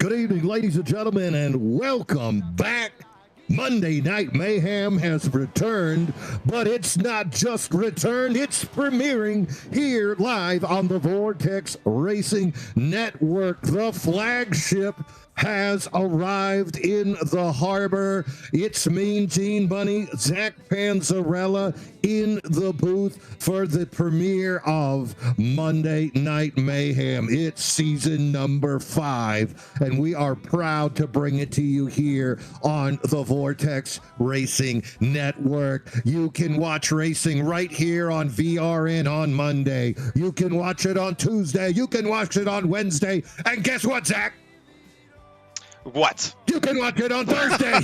Good evening, ladies and gentlemen, and welcome back. Monday Night Mayhem has returned, but it's not just returned, it's premiering here live on the Vortex Racing Network. The flagship has arrived in the harbor. It's Mean Gene Bunny, Zach Panzarella in the booth for the premiere of Monday Night Mayhem. It's season number 5, and we are proud to bring it to you here on the Vortex Racing Network. You can watch racing right here on VRN on Monday. You can watch it on Tuesday. You can watch it on Wednesday. And guess what, Zach? What? You can watch it on Thursday.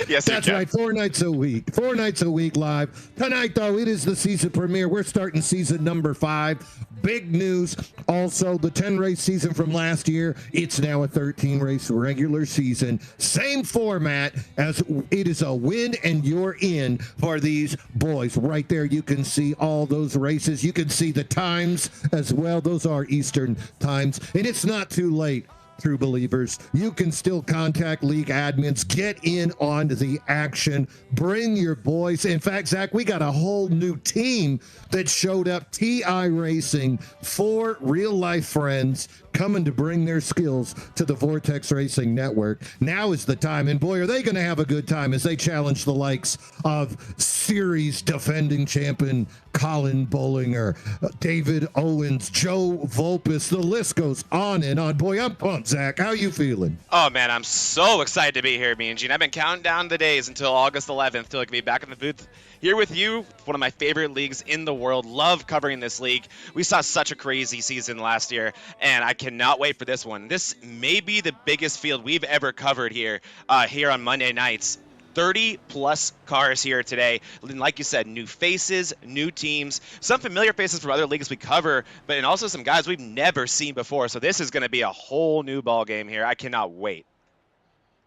Yes, that's right. 4 nights a week. 4 nights a week live. Tonight, though, it is the season premiere. We're starting season number 5. Big news. Also, the 10-race season from last year, it's now a 13-race regular season. Same format as it is a win and you're in for these boys. Right there, you can see all those races. You can see the times as well. Those are Eastern times. And it's not too late. True believers, you can still contact league admins, get in on the action, bring your boys. In fact, Zach, we got a whole new team that showed up, TI Racing, 4 real-life friends coming to bring their skills to the Vortex Racing Network. Now is the time, and boy, are they going to have a good time as they challenge the likes of series defending champion Colin Bollinger, David Owens, Joe Volpus. The list goes on and on. Boy, I'm pumped, Zach. How you feeling? Oh, man, I'm so excited to be here, me and Gene. I've been counting down the days until August 11th till I can be back in the booth here with you. One of my favorite leagues in the world. Love covering this league. We saw such a crazy season last year, and I cannot wait for this one. This may be the biggest field we've ever covered here on Monday nights. 30-plus cars here today. And like you said, new faces, new teams, some familiar faces from other leagues we cover, and also some guys we've never seen before. So this is going to be a whole new ball game here. I cannot wait.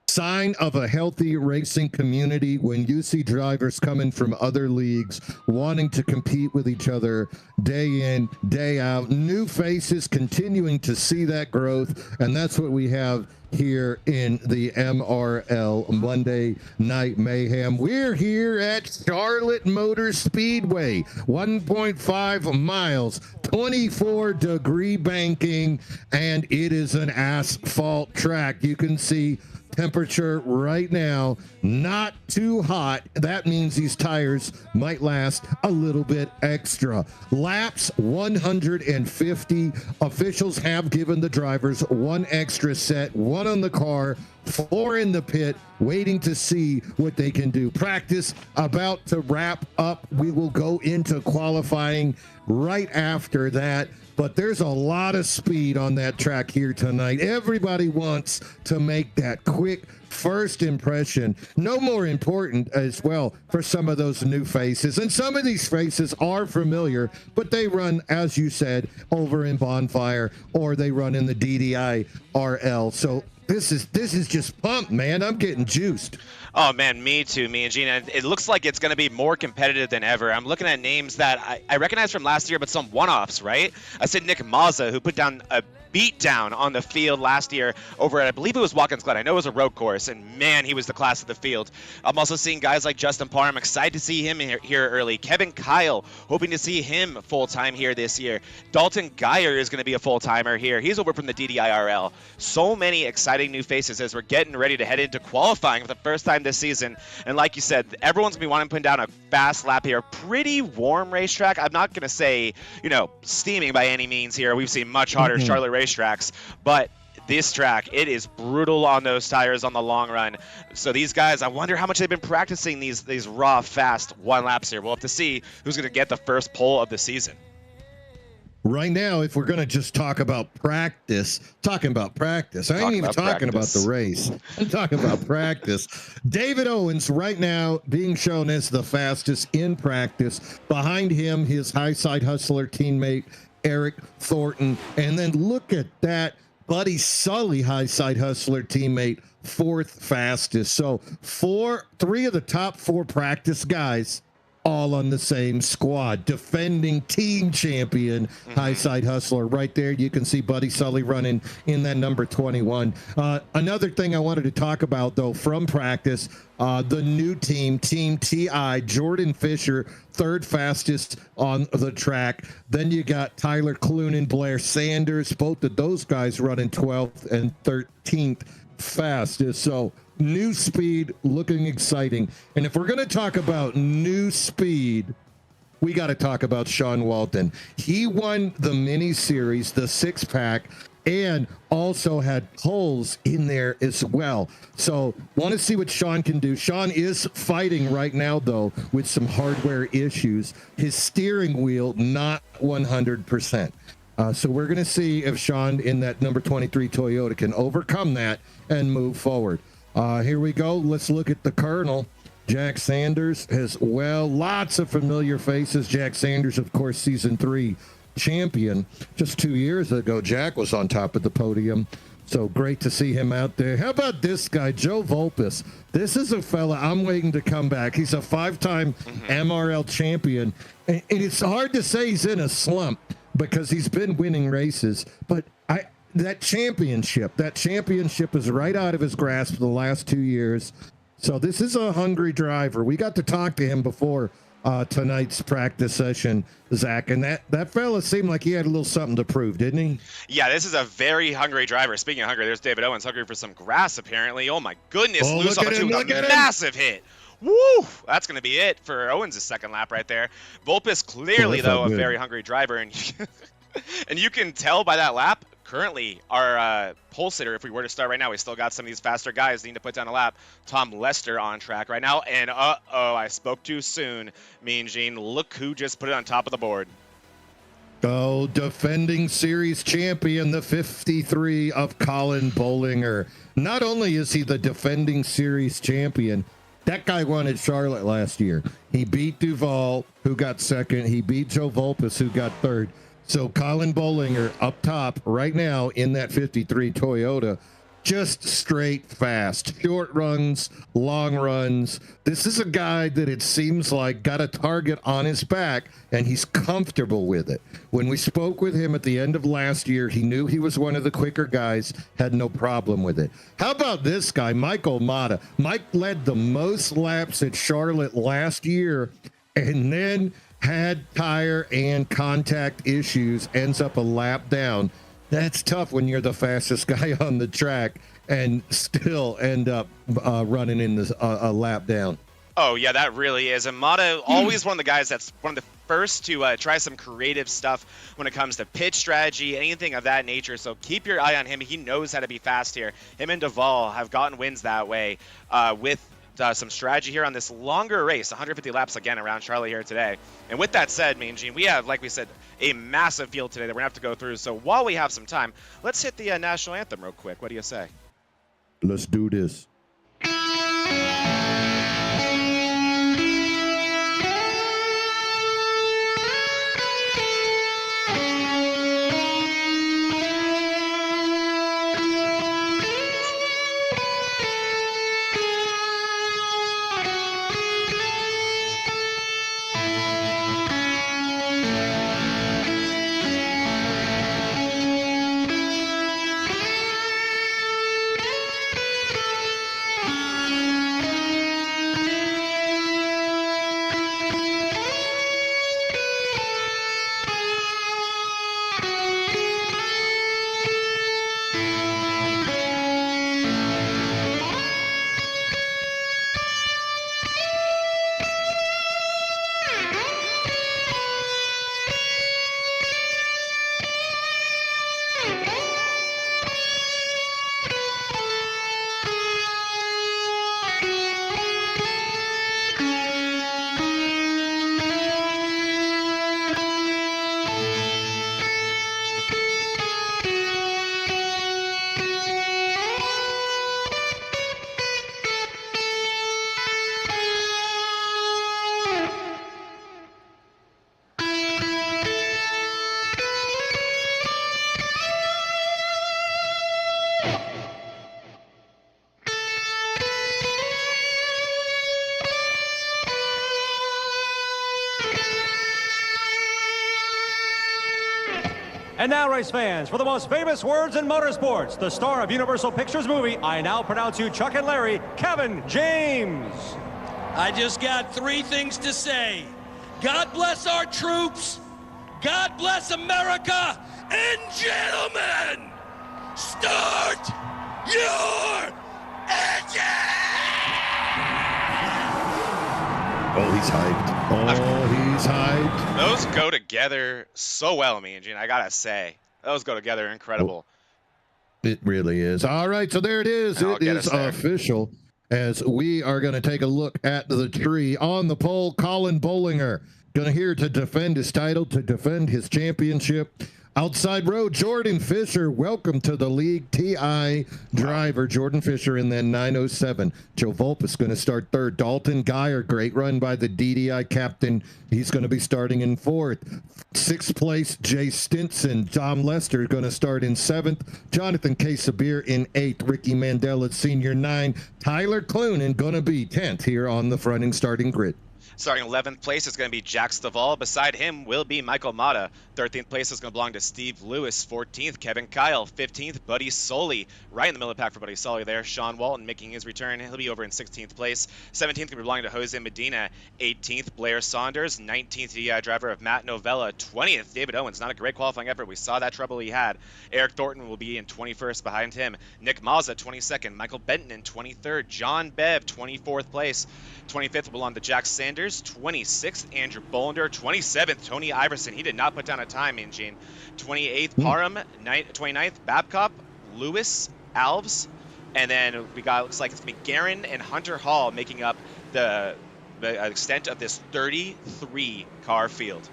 Sign of a healthy racing community when you see drivers coming from other leagues wanting to compete with each other day in, day out. New faces continuing to see that growth, and that's what we have here in the MRL Monday Night Mayhem. We're here at Charlotte Motor Speedway, 1.5 miles, 24-degree banking, and it is an asphalt track. You can see temperature right now, not too hot. That means these tires might last a little bit extra. Laps 150. Officials have given the drivers 1 extra set, 1 on the car, 4 in the pit, waiting to see what they can do. Practice about to wrap up. We will go into qualifying right after that. But there's a lot of speed on that track here tonight. Everybody wants to make that quick first impression. No more important as well for some of those new faces. And some of these faces are familiar, but they run, as you said, over in Bonfire, or they run in the DDI RL. So this is just pumped, man. I'm getting juiced. Oh, man, me too, me and Gina. It looks like it's going to be more competitive than ever. I'm looking at names that I recognize from last year, but some one-offs, right? I said Nick Mazza, who put down a beat down on the field last year over at, I believe it was Watkins Glen. I know it was a road course, and man, he was the class of the field. I'm also seeing guys like Justin Parr. I'm excited to see him here early. Kevin Kyle, hoping to see him full-time here this year. Dalton Geyer is going to be a full-timer here. He's over from the DDIRL. So many exciting new faces as we're getting ready to head into qualifying for the first time this season. And like you said, everyone's going to be wanting to put down a fast lap here. Pretty warm racetrack. I'm not going to say, steaming by any means here. We've seen much hotter Charlotte racetracks, but this track, it is brutal on those tires on the long run. So these guys, I wonder how much they've been practicing these raw, fast 1 laps here. We'll have to see who's going to get the first pole of the season. Right now, if we're going to just talk about practice, I ain't even talking about the race. I'm talking about practice. David Owens right now being shown as the fastest in practice. Behind him, his high side hustler teammate, Eric Thornton. And then look at that, Buddy Sully, high side hustler teammate, 4th fastest. So 3 of the top 4 practice guys all on the same squad. Defending team champion, High Side Hustler. Right there, you can see Buddy Sully running in that number 21. Another thing I wanted to talk about, though, from practice, the new team, Team TI, Jordan Fisher, third fastest on the track. Then you got Tyler Clune and Blair Sanders, both of those guys running 12th and 13th fastest. So new speed, looking exciting. And if we're going to talk about new speed, we got to talk about Sean Walton. He won the mini series, the 6-pack, and also had poles in there as well. So want to see what Sean can do. Sean is fighting right now, though, with some hardware issues. His steering wheel, not 100%. So we're going to see if Sean in that number 23 Toyota can overcome that and move forward. Here we go. Let's look at the Colonel. Jack Sanders as well. Lots of familiar faces. Jack Sanders, of course, season 3 champion. Just 2 years ago, Jack was on top of the podium. So great to see him out there. How about this guy, Joe Volpis? This is a fella I'm waiting to come back. He's a 5-time MRL champion. And it's hard to say he's in a slump because he's been winning races. But that championship is right out of his grasp the last 2 years. So this is a hungry driver. We got to talk to him before tonight's practice session, Zach, and that fella seemed like he had a little something to prove, didn't he? Yeah, this is a very hungry driver. Speaking of hungry, there's David Owens hungry for some grass, apparently. Oh my goodness, loose off a massive hit. Woo! That's going to be it for Owens' second lap right there. Volpis clearly, though, a very hungry driver, and and you can tell by that lap. Currently, our pole sitter, if we were to start right now, we still got some of these faster guys need to put down a lap. Tom Lester on track right now. And, I spoke too soon, Mean Gene. Look who just put it on top of the board. Oh, defending series champion, the 53 of Colin Bollinger. Not only is he the defending series champion, that guy won at Charlotte last year. He beat Duval, who got second. He beat Joe Volpis, who got third. So Colin Bollinger up top right now in that 53 Toyota, just straight fast, short runs, long runs. This is a guy that it seems like got a target on his back and he's comfortable with it. When we spoke with him at the end of last year, he knew he was one of the quicker guys, had no problem with it. How about this guy, Michael Mata? Mike led the most laps at Charlotte last year and then had tire and contact issues, ends up a lap down. That's tough when you're the fastest guy on the track and still end up running in this a lap down. Oh, yeah, that really is. And Mata, always one of the guys that's one of the first to try some creative stuff when it comes to pitch strategy, anything of that nature. So keep your eye on him. He knows how to be fast here. Him and Duval have gotten wins that way with some strategy here on this longer race, 150 laps again around Charlotte here today. And with that said, Mean Gene, we have, like we said, a massive field today that we're going to have to go through. So while we have some time, let's hit the national anthem real quick. What do you say? Let's do this. And now, race fans, for the most famous words in motorsports, the star of Universal Pictures movie, I now pronounce you Chuck and Larry, Kevin James. I just got 3 things to say. God bless our troops, God bless America, and gentlemen, start your engine! Oh, he's hyped. Oh, he's hyped. Those go together so well, me and Gene. I gotta say, those go together incredible. It really is. All right, so there it is. It is official. As we are going to take a look at the tree on the pole, Colin Bollinger going to here to defend his title, to defend his championship. Outside row, Jordan Fisher, welcome to the league. TI driver, Jordan Fisher in that 907. Joe Volpus going to start third. Dalton Geyer, great run by the DDI captain. He's going to be starting in fourth. Sixth place, Jay Stinson. Tom Lester going to start in seventh. Jonathan K. Sabir in eighth. Ricky Mandela, senior 9. Tyler Clunan going to be 10th here on the fronting starting grid. Starting 11th place is going to be Jack Staval. Beside him will be Michael Mata. 13th place is going to belong to Steve Lewis. 14th, Kevin Kyle. 15th, Buddy Soley. Right in the middle of the pack for Buddy Soley there. Sean Walton making his return. He'll be over in 16th place. 17th going to be belonging to Jose Medina. 18th, Blair Saunders. 19th, DI driver of Matt Novella. 20th, David Owens. Not a great qualifying effort. We saw that trouble he had. Eric Thornton will be in 21st behind him. Nick Mazza, 22nd. Michael Benton in 23rd. John Bev, 24th place. 25th will belong to Jack Sanders. 26th, Andrew Bolander. 27th, Tony Iverson. He did not put down a time, Gene. 28th, Parham. 29th, Babcock, Lewis, Alves. And then we got, looks like it's going to be Guerin and Hunter Hall making up the extent of this 33 car field.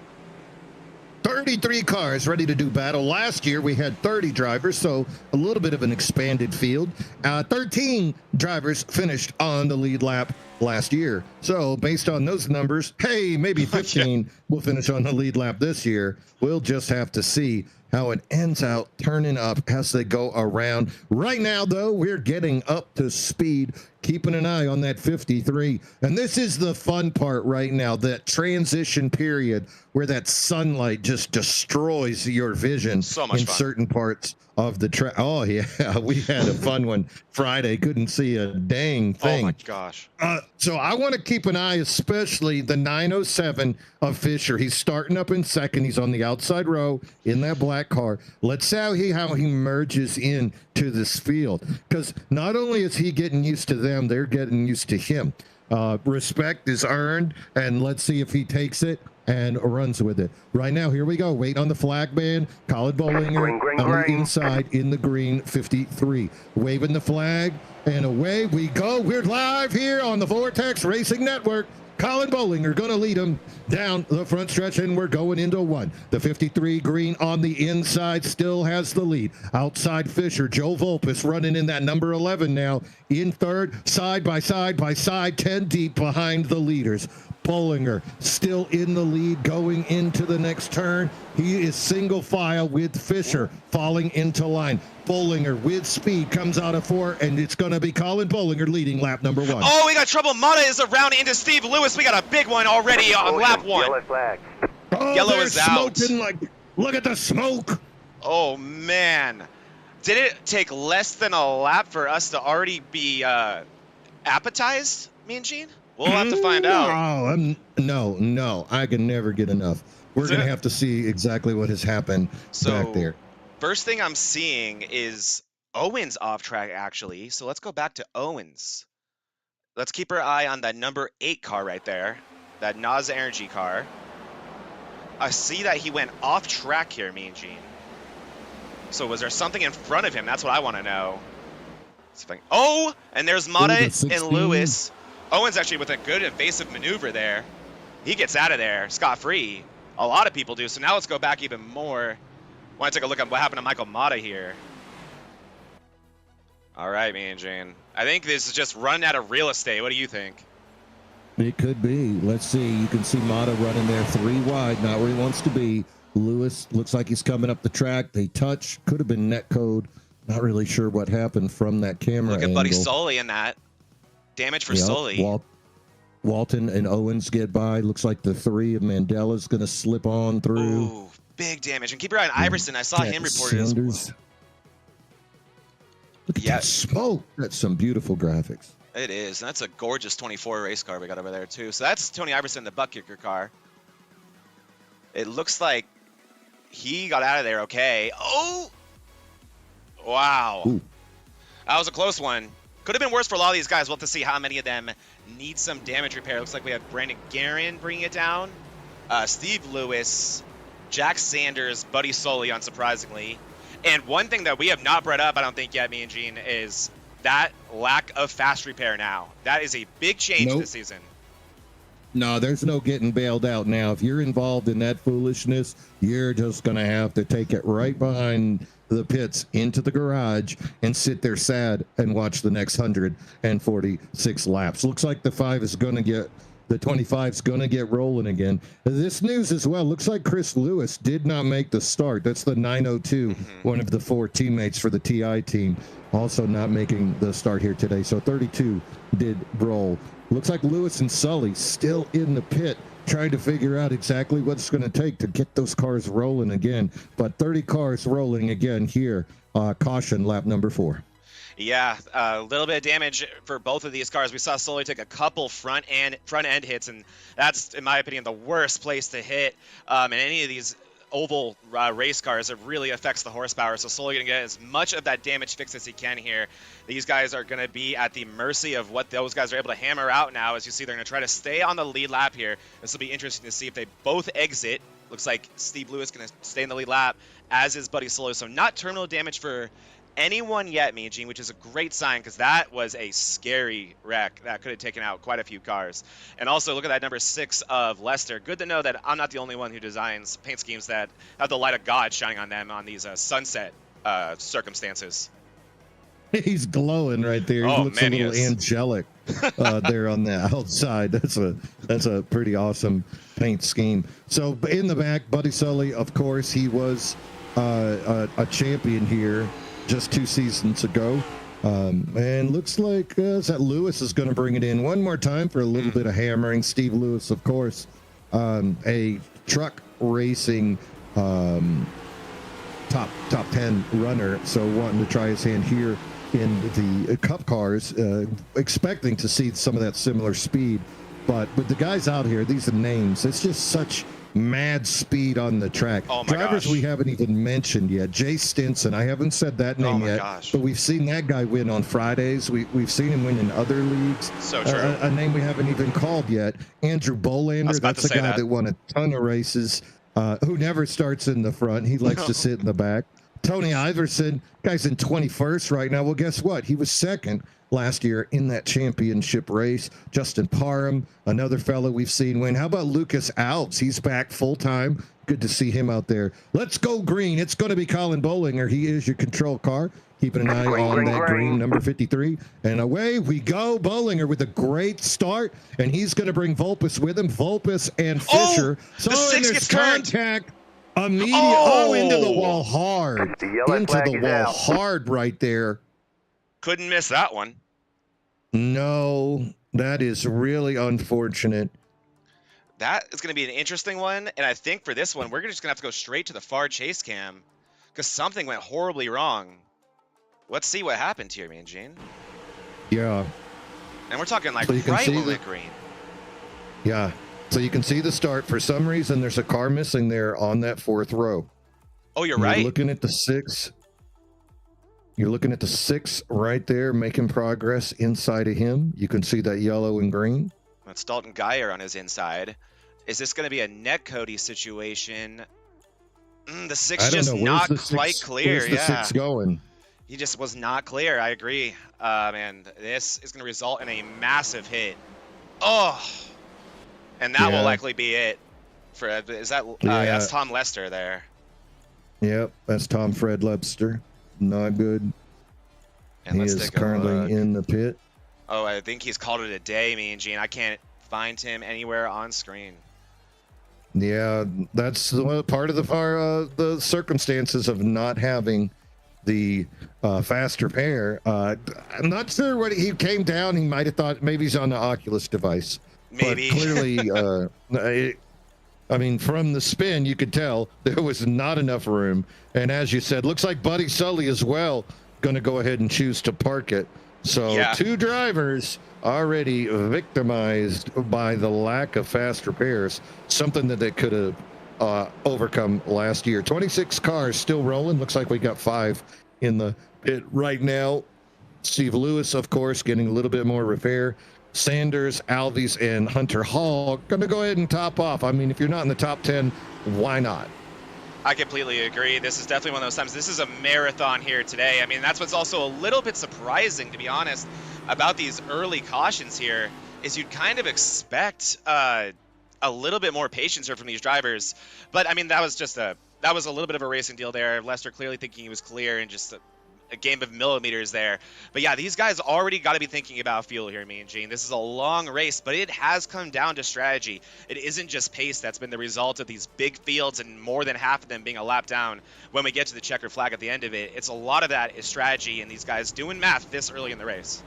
33 cars ready to do battle. Last year we had 30 drivers, so a little bit of an expanded field. 13 drivers finished on the lead lap last year. So based on those numbers, hey, maybe 15 will finish on the lead lap this year. We'll just have to see how it ends out turning up as they go around. Right now, though, we're getting up to speed, keeping an eye on that 53. And this is the fun part right now, that transition period where that sunlight just destroys your vision so much in fun. Certain parts of the track. Oh, yeah, we had a fun one Friday. Couldn't see a dang thing. Oh, my gosh. So I want to keep an eye, especially the 907 of Fisher. He's starting up in second. He's on the outside row in that black car. Let's see how he merges in to this field, because not only is he getting used to them, they're getting used to him. Respect is earned, and let's see if he takes it and runs with it. Right now, here we go. Wait on the flag man. Colin Bollinger on the inside in the green 53. Waving the flag, and away we go. We're live here on the Vortex Racing Network. Colin Bollinger going to lead him down the front stretch, and we're going into one. The 53 green on the inside still has the lead. Outside Fisher, Joe Volpus running in that number 11 now. In third, side by side by side, 10 deep behind the leaders. Bollinger still in the lead going into the next turn. He is single file with Fisher falling into line. Bollinger with speed comes out of 4, and it's going to be Colin Bollinger leading lap number 1. Oh, we got trouble. Mata is around into Steve Lewis. We got a big one already on lap 1. Yellow flag. Oh, Yellow they're is out. smoking like, look at the smoke. Oh, man. Did it take less than a lap for us to already be appetized, me and Gene? We'll have to find out. No, I can never get enough. We're going to have to see exactly what has happened back there. First thing I'm seeing is Owens off track, actually. So let's go back to Owens. Let's keep our eye on that number 8 car right there, that Nas Energy car. I see that he went off track here, me and Gene. So was there something in front of him? That's what I want to know. Oh, and there's Mata and Lewis. Owens actually with a good evasive maneuver there. He gets out of there scot-free. A lot of people do. So now let's go back even more. I want to take a look at what happened to Michael Mata here. All right, me and Jane. I think this is just running out of real estate. What do you think? It could be. Let's see. You can see Mata running there 3 wide, not where he wants to be. Lewis looks like he's coming up the track. They touch. Could have been net code. Not really sure what happened from that camera Look at Buddy Soley in that. Damage for Soley. Walton and Owens get by. Looks like the 3 of Mandela's going to slip on through. Ooh, big damage. And keep your eye on Iverson. I saw him reported as well. Look at that smoke. That's some beautiful graphics. It is. That's a gorgeous 24 race car we got over there, too. So that's Tony Iverson, the butt kicker car. It looks like he got out of there okay. Oh! Wow. Ooh. That was a close one. Could have been worse for a lot of these guys. We'll have to see how many of them need some damage repair. Looks like we have Brandon Guerin bringing it down. Steve Lewis, Jack Sanders, Buddy Soley, unsurprisingly. And one thing that we have not brought up, I don't think yet, me and Gene, is that lack of fast repair now. That is a big change this season. No, there's no getting bailed out now. If you're involved in that foolishness, you're just going to have to take it right behind the pits into the garage and sit there sad and watch the next 146 laps. Looks like the 25 is going to get rolling again. This news as well, looks like Chris Lewis did not make the start. That's the 902, one of the 4 teammates for the TI team, also not making the start here today. So 32 did roll. Looks like Lewis and Sully still in the pit, trying to figure out exactly what it's going to take to get those cars rolling again. But 30 cars rolling again here. Caution, lap number 4. Yeah, a little bit of damage for both of these cars. We saw Sully take a couple front end hits, and that's, in my opinion, the worst place to hit in any of these oval race cars. It really affects the horsepower, so Sully going to get as much of that damage fixed as he can here. These guys are going to be at the mercy of what those guys are able to hammer out now. As you see, they're going to try to stay on the lead lap here. This will be interesting to see if they both exit. Looks like Steve Lewis going to stay in the lead lap, as is Buddy Sully. So not terminal damage for anyone yet, me and Gene, which is a great sign, because that was a scary wreck that could have taken out quite a few cars. And also look at that number 6 of Lester. Good to know that I'm not the only one who designs paint schemes that have the light of God shining on them on these sunset circumstances. He's glowing right there. He looks a little angelic there on the outside. That's a pretty awesome paint scheme. So in the back, Buddy Sully, of course, he was a champion here just 2 seasons ago. And looks like that Lewis is going to bring it in one more time for a little bit of hammering. Steve Lewis, of course, a truck racing top 10 runner, so wanting to try his hand here in the cup cars, expecting to see some of that similar speed. But with the guys out here, these are names. It's just such mad speed on the track. Oh my Drivers gosh. We haven't even mentioned yet. Jay Stinson, I haven't said that name yet, but we've seen that guy win on Fridays. We've seen him win in other leagues. So true. A name we haven't even called yet. Andrew Bolander, that's the guy that won a ton of races, who never starts in the front. He likes to sit in the back. Tony Iverson, guy's in 21st right now. Well, guess what? He was second last year in that championship race. Justin Parham, another fellow we've seen win. How about Lucas Alves? He's back full-time. Good to see him out there. Let's go green. It's going to be Colin Bollinger. He is your control car. Keeping an eye on that green, number 53. And away we go. Bollinger with a great start. And he's going to bring Vulpes with him. Vulpes and Fisher. The 6 gets contact. Immediate. Into the wall hard. Into the wall hard right there. Couldn't miss that one. No, that is really unfortunate. That is going to be an interesting one. And I think for this one, we're just going to have to go straight to the far chase cam because something went horribly wrong. Let's see what happened here, man, Gene. Yeah. And we're talking like so right when we're green. Yeah. So you can see the start. For some reason, there's a car missing there on that 4th row. Oh, you're right. You're looking at the 6. You're looking at the 6 right there, making progress inside of him. You can see that yellow and green. That's Dalton Geyer on his inside. Is this going to be a net Cody situation? The 6 just not quite clear. Where's the 6 going? He just was not clear. I agree. And this is going to result in a massive hit. Oh, and that will likely be it. Is that? That's Tom Lester there. Yep, that's Tom Fred Lester. Not good. And he is currently in the pit. Oh, I think he's called it a day, me and Gene. I can't find him anywhere on screen. Yeah, that's part of the circumstances of not having the fast repair. I'm not sure what he came down. He might have thought maybe he's on the Oculus device. Maybe. But clearly, I mean, from the spin, you could tell there was not enough room. And as you said, looks like Buddy Sully as well going to go ahead and choose to park it. So Yeah. 2 drivers already victimized by the lack of fast repairs, something that they could have overcome last year. 26 cars still rolling. Looks like we got 5 in the pit right now. Steve Lewis, of course, getting a little bit more repair. Sanders, Alves, and Hunter Hall going to go ahead and top off. I mean, if you're not in the top 10, why not? I completely agree. This is definitely one of those times. This is a marathon here today. I mean, that's what's also a little bit surprising, to be honest, about these early cautions here, is you'd kind of expect a little bit more patience here from these drivers. But, I mean, that was a little bit of a racing deal there. Lester clearly thinking he was clear and just a game of millimeters there. But yeah, these guys already got to be thinking about fuel here, me and Gene. This is a long race, but it has come down to strategy. It isn't just pace that's been the result of these big fields and more than half of them being a lap down when we get to the checkered flag at the end of it. It's a lot of that is strategy and these guys doing math this early in the race.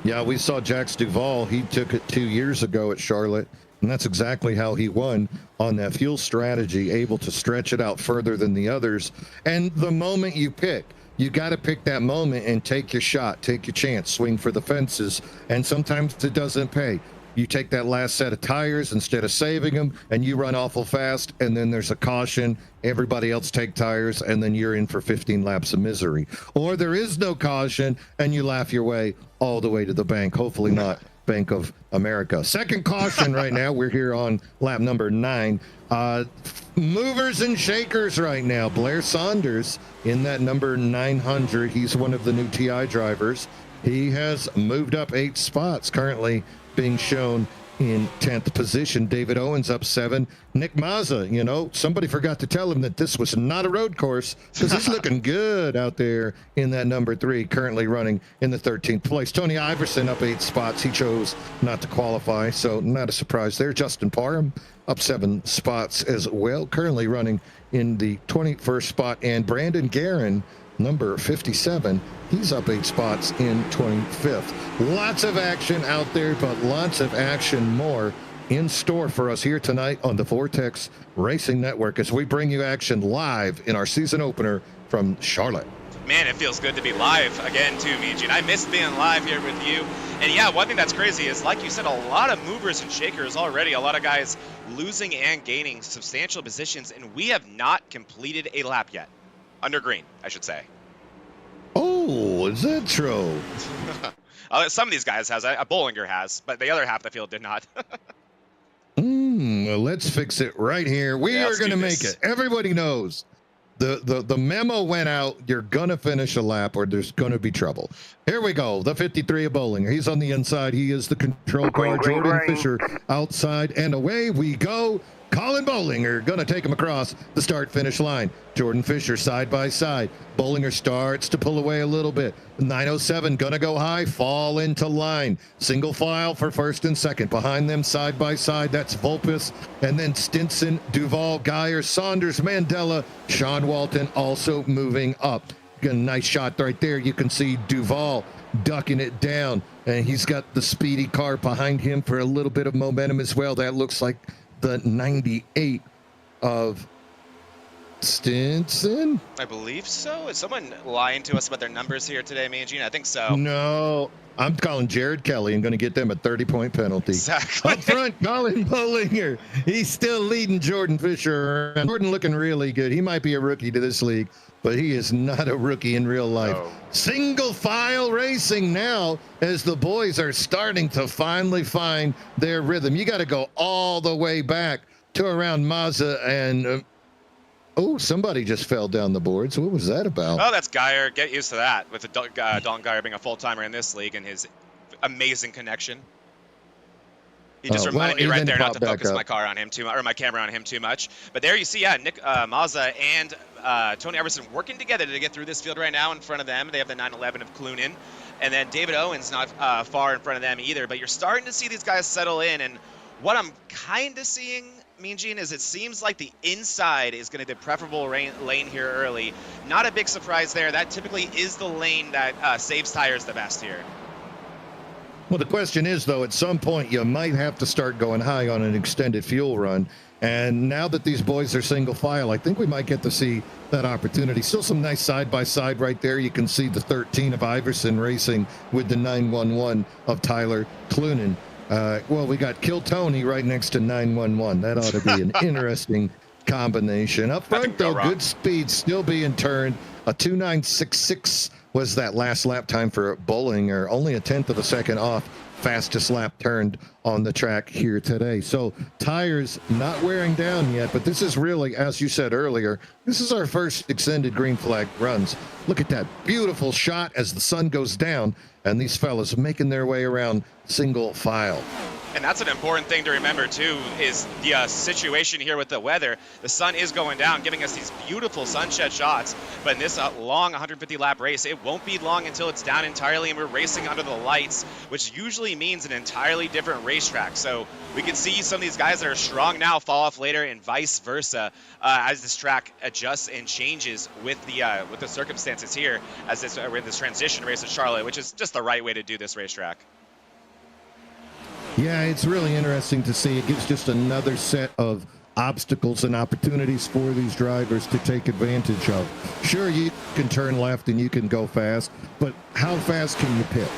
Yeah, we saw Jax Duvall. He took it 2 years ago at Charlotte, and that's exactly how he won on that fuel strategy, able to stretch it out further than the others. And the moment you pick, you got to pick that moment and take your shot, take your chance, swing for the fences. And sometimes it doesn't pay. You take that last set of tires instead of saving them, and you run awful fast, and then there's a caution. Everybody else take tires, and then you're in for 15 laps of misery. Or there is no caution, and you laugh your way all the way to the bank. Hopefully not Bank of America. Second caution right now. We're here on lap number 9. Movers and shakers right now. Blair Saunders in that number 900. He's one of the new TI drivers. He has moved up 8 spots, currently being shown in 10th position. David Owens up 7. Nick Mazza, you know, somebody forgot to tell him that this was not a road course, because he's looking good out there in that number 3, currently running in the 13th place. Tony Iverson up 8 spots. He chose not to qualify, so not a surprise there. Justin Parham up 7 spots as well, currently running in the 21st spot. And Brandon Guerin, number 57, he's up 8 spots in 25th. Lots of action out there, but lots of action more in store for us here tonight on the Vortex Racing Network as we bring you action live in our season opener from Charlotte. Man, it feels good to be live again, too, me and Gene. I missed being live here with you. And yeah, one thing that's crazy is, like you said, a lot of movers and shakers already. A lot of guys losing and gaining substantial positions, and we have not completed a lap yet. Under green, I should say. Oh, is that true? Some of these guys has. Bollinger has, but the other half of the field did not. Well, let's fix it right here. We are going to make it. Everybody knows. The memo went out. You're going to finish a lap or there's going to be trouble. Here we go. The 53 of Bollinger. He's on the inside. He is the control car. Jordan Fisher outside, and away we go. Colin Bollinger going to take him across the start-finish line. Jordan Fisher side by side. Bollinger starts to pull away a little bit. 907 going to go high, fall into line. Single file for first and second. Behind them side by side, that's Volpus. And then Stinson, Duvall, Geyer, Saunders, Mandela, Sean Walton also moving up. Got a nice shot right there. You can see Duvall ducking it down. And he's got the speedy car behind him for a little bit of momentum as well. That looks like the 98 of Stinson. I believe so. Is someone lying to us about their numbers here today, me and Gene? I think so. No, I'm calling Jared Kelly and going to get them a 30-point penalty. Exactly. Up front, Colin Bollinger. He's still leading Jordan Fisher. Jordan looking really good. He might be a rookie to this league, but he is not a rookie in real life. Oh. Single file racing now as the boys are starting to finally find their rhythm. You got to go all the way back to around Mazza and oh, somebody just fell down the boards. What was that about? Oh, that's Geyer. Get used to that with Don Geyer being a full-timer in this league and his amazing connection. He just reminded me right there not to focus my car on him too much, or my camera on him too much. But there you see, yeah, Nick Mazza and Tony Iverson working together to get through this field right now in front of them. They have the 911 of Clunin. And then David Owens not far in front of them either. But you're starting to see these guys settle in. And what I'm kind of seeing, Mean Gene, is it seems like the inside is going to be the preferable lane here early. Not a big surprise there. That typically is the lane that saves tires the best here. Well, the question is, though, at some point you might have to start going high on an extended fuel run. And now that these boys are single file, I think we might get to see that opportunity. Still some nice side-by-side right there. You can see the 13 of Iverson racing with the 911 of Tyler Clunan. Well, we got Kill Tony right next to 911. That ought to be an interesting combination. Up front, though, good speed still being turned. A 2:9.66 was that last lap time for Bollinger, only a tenth of a second off fastest lap turned on the track here today. So tires not wearing down yet, but this is really, as you said earlier, this is our first extended green flag runs. Look at that beautiful shot as the sun goes down and these fellas making their way around single file. And that's an important thing to remember too, is the situation here with the weather. The sun is going down, giving us these beautiful sunset shots. But in this long 150 lap race, it won't be long until it's down entirely and we're racing under the lights, which usually means an entirely different racetrack. So we can see some of these guys that are strong now fall off later, and vice versa, as this track adjusts and changes with the circumstances here, as we're in this transition race at Charlotte, which is just the right way to do this racetrack. Yeah, it's really interesting to see. It gives just another set of obstacles and opportunities for these drivers to take advantage of. Sure, you can turn left and you can go fast, but how fast can you pit?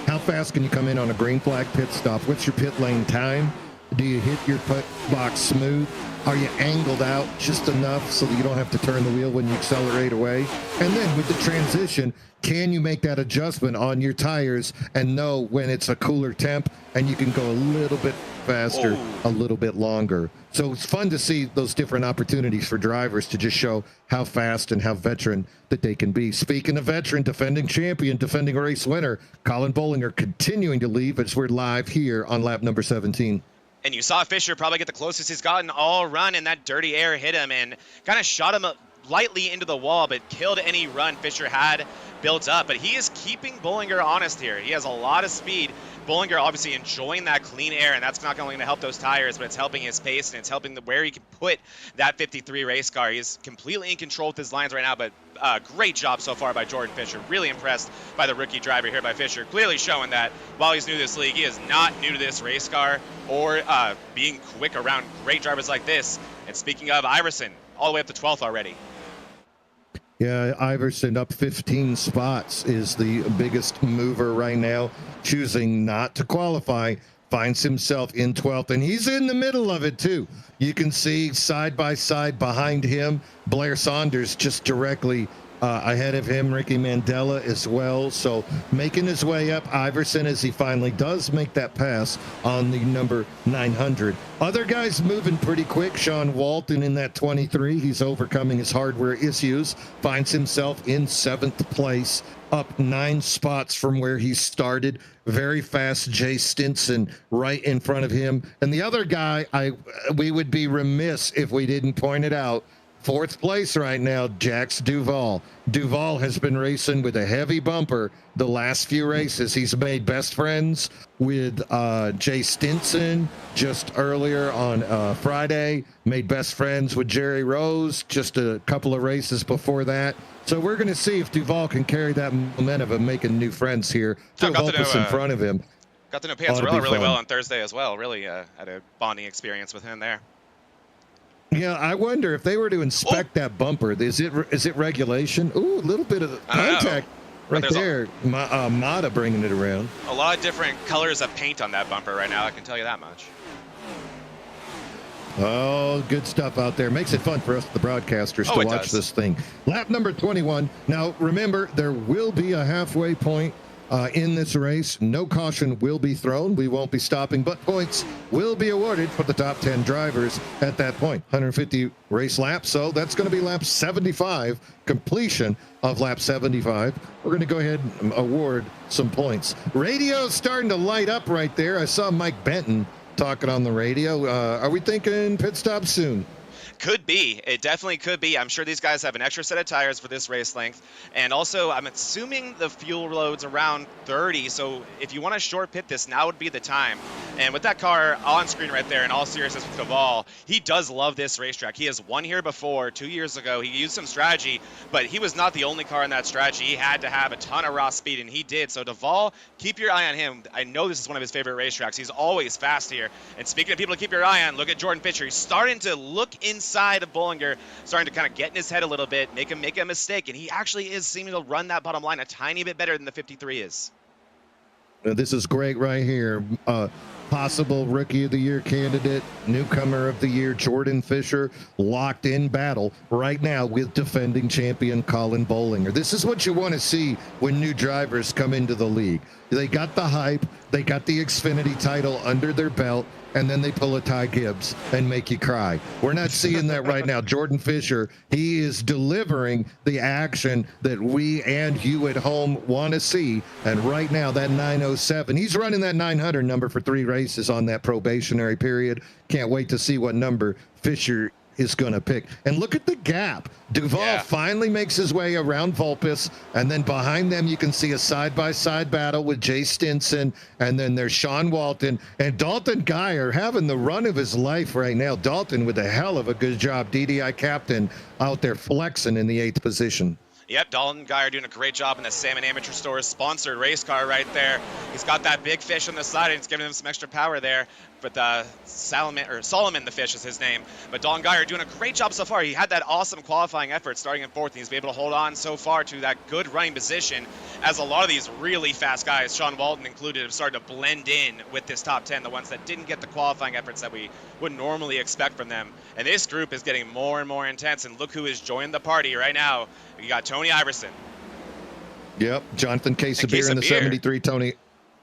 How fast can you come in on a green flag pit stop? What's your pit lane time? Do you hit your pit box smooth? Are you angled out just enough so that you don't have to turn the wheel when you accelerate away? And then with the transition, can you make that adjustment on your tires and know when it's a cooler temp and you can go a little bit faster, a little bit longer? So it's fun to see those different opportunities for drivers to just show how fast and how veteran that they can be. Speaking of veteran, defending champion, defending race winner, Colin Bollinger continuing to lead as we're live here on lap number 17. And you saw Fisher probably get the closest he's gotten all run, and that dirty air hit him and kind of shot him lightly into the wall, but killed any run Fisher had built up. But he is keeping Bollinger honest here. He has a lot of speed. Bollinger obviously enjoying that clean air, and that's not only going to help those tires, but it's helping his pace, and it's helping where he can put that 53 race car. He's completely in control with his lines right now, but great job so far by Jordan Fisher. Really impressed by the rookie driver here by Fisher, clearly showing that while he's new to this league, he is not new to this race car or being quick around great drivers like this. And speaking of, Iverson, all the way up to 12th already. Yeah, Iverson up 15 spots is the biggest mover right now, choosing not to qualify, finds himself in 12th, and he's in the middle of it too. You can see side by side behind him, Blair Saunders just directly ahead of him, Ricky Mandela as well. So making his way up, Iverson, as he finally does make that pass on the number 900. Other guys moving pretty quick. Sean Walton in that 23. He's overcoming his hardware issues, finds himself in 7th place, up 9 spots from where he started. Very fast Jay Stinson right in front of him. And the other guy, we would be remiss if we didn't point it out. 4th place right now, Jax Duval. Duval has been racing with a heavy bumper the last few races. He's made best friends with Jay Stinson just earlier on Friday, made best friends with Jerry Rose just a couple of races before that. So we're going to see if Duval can carry that momentum of making new friends here. Phil Volpus in front of him. Got to know Panzarella really well on Thursday as well. Really had a bonding experience with him there. Yeah, I wonder if they were to inspect that bumper, is it regulation? Ooh, a little bit of contact right there. Mata bringing it around. A lot of different colors of paint on that bumper right now, I can tell you that much. Oh, good stuff out there. Makes it fun for us, the broadcasters, to watch this thing. Lap number 21. Now, remember, there will be a halfway point in this race. No caution will be thrown. We won't be stopping, but points will be awarded for the top 10 drivers at that point. 150 race laps, so that's going to be lap 75, completion of lap 75. We're going to go ahead and award some points. Radio's starting to light up right there. I saw Mike Benton talking on the radio. Are we thinking pit stop soon? Could be. It definitely could be. I'm sure these guys have an extra set of tires for this race length. And also, I'm assuming the fuel load's around 30. So if you want to short pit this, now would be the time. And with that car on screen right there, in all seriousness with Duvall, he does love this racetrack. He has won here before 2 years ago. He used some strategy, but he was not the only car in that strategy. He had to have a ton of raw speed, and he did. So Duvall, keep your eye on him. I know this is one of his favorite racetracks. He's always fast here. And speaking of people to keep your eye on, look at Jordan Fisher. He's starting to look inside of Bollinger, starting to kind of get in his head a little bit, make him make a mistake, and he actually is seeming to run that bottom line a tiny bit better than the 53 is. This is great right here. Possible Rookie of the Year candidate, Newcomer of the Year, Jordan Fisher, locked in battle right now with defending champion Colin Bollinger. This is what you want to see when new drivers come into the league. They got the hype, they got the Xfinity title under their belt, and then they pull a Ty Gibbs and make you cry. We're not seeing that right now. Jordan Fisher, he is delivering the action that we and you at home want to see. And right now, that 907, he's running that 900 number for 3 races on that probationary period. Can't wait to see what number Fisher is going to pick. And look at the gap. Duvall finally makes his way around Vulpes, and then behind them you can see a side-by-side battle with Jay Stinson, and then there's Sean Walton and Dalton Geyer having the run of his life right now. Dalton with a hell of a good job, DDI captain, out there flexing in the 8th position. Yep, Dalton Geyer doing a great job in the Salmon Amateur Stores sponsored race car right there. He's got that big fish on the side, and it's giving him some extra power there. But Solomon the fish is his name. But Dalton Geyer doing a great job so far. He had that awesome qualifying effort starting in 4th, and he's been able to hold on so far to that good running position, as a lot of these really fast guys, Sean Walton included, have started to blend in with this top 10, the ones that didn't get the qualifying efforts that we would normally expect from them. And this group is getting more and more intense, and look who is joining the party right now. You got Tony Iverson. Yep, Jonathan Quesabir in the 73,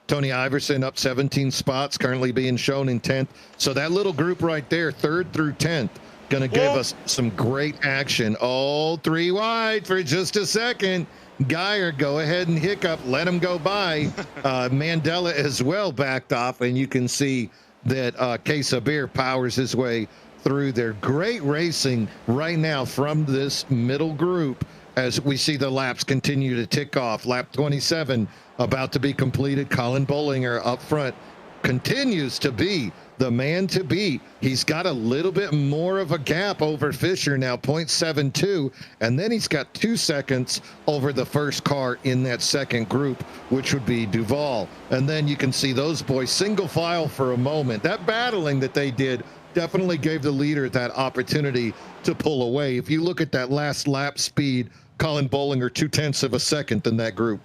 Tony Iverson up 17 spots, currently being shown in 10th. So that little group right there, 3rd through 10th, going to give us some great action. All 3 wide for just a second. Geyer, go ahead and hiccup, let him go by. Mandela as well backed off, and you can see that Quesabir powers his way through there. Great racing right now from this middle group as we see the laps continue to tick off. Lap 27 about to be completed. Colin Bollinger up front continues to be the man to beat. He's got a little bit more of a gap over Fisher now, 0.72, and then he's got 2 seconds over the first car in that second group, which would be Duvall. And then you can see those boys single file for a moment. That battling that they did definitely gave the leader that opportunity to pull away. If you look at that last lap speed, Colin Bollinger 0.2 of a second than that group.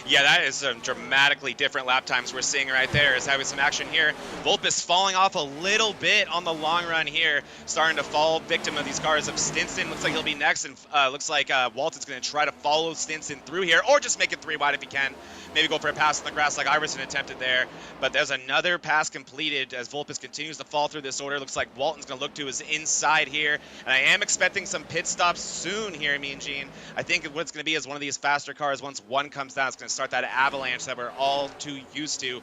Yeah, that is some dramatically different lap times we're seeing right there. Is having some action here. Vulpes falling off a little bit on the long run here, starting to fall victim of these cars of Stinson. Looks like he'll be next, and looks like Walton's going to try to follow Stinson through here, or just make it 3 wide if he can. Maybe go for a pass in the grass like Iverson attempted there. But there's another pass completed as Vulpes continues to fall through this order. Looks like Walton's going to look to his inside here. And I am expecting some pit stops soon here, Mean Gene. I think what it's going to be is one of these faster cars, once one comes down, it's going to start that avalanche that we're all too used to.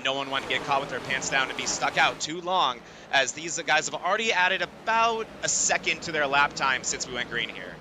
No one wanted to get caught with their pants down and be stuck out too long, as these guys have already added about a second to their lap time since we went green here.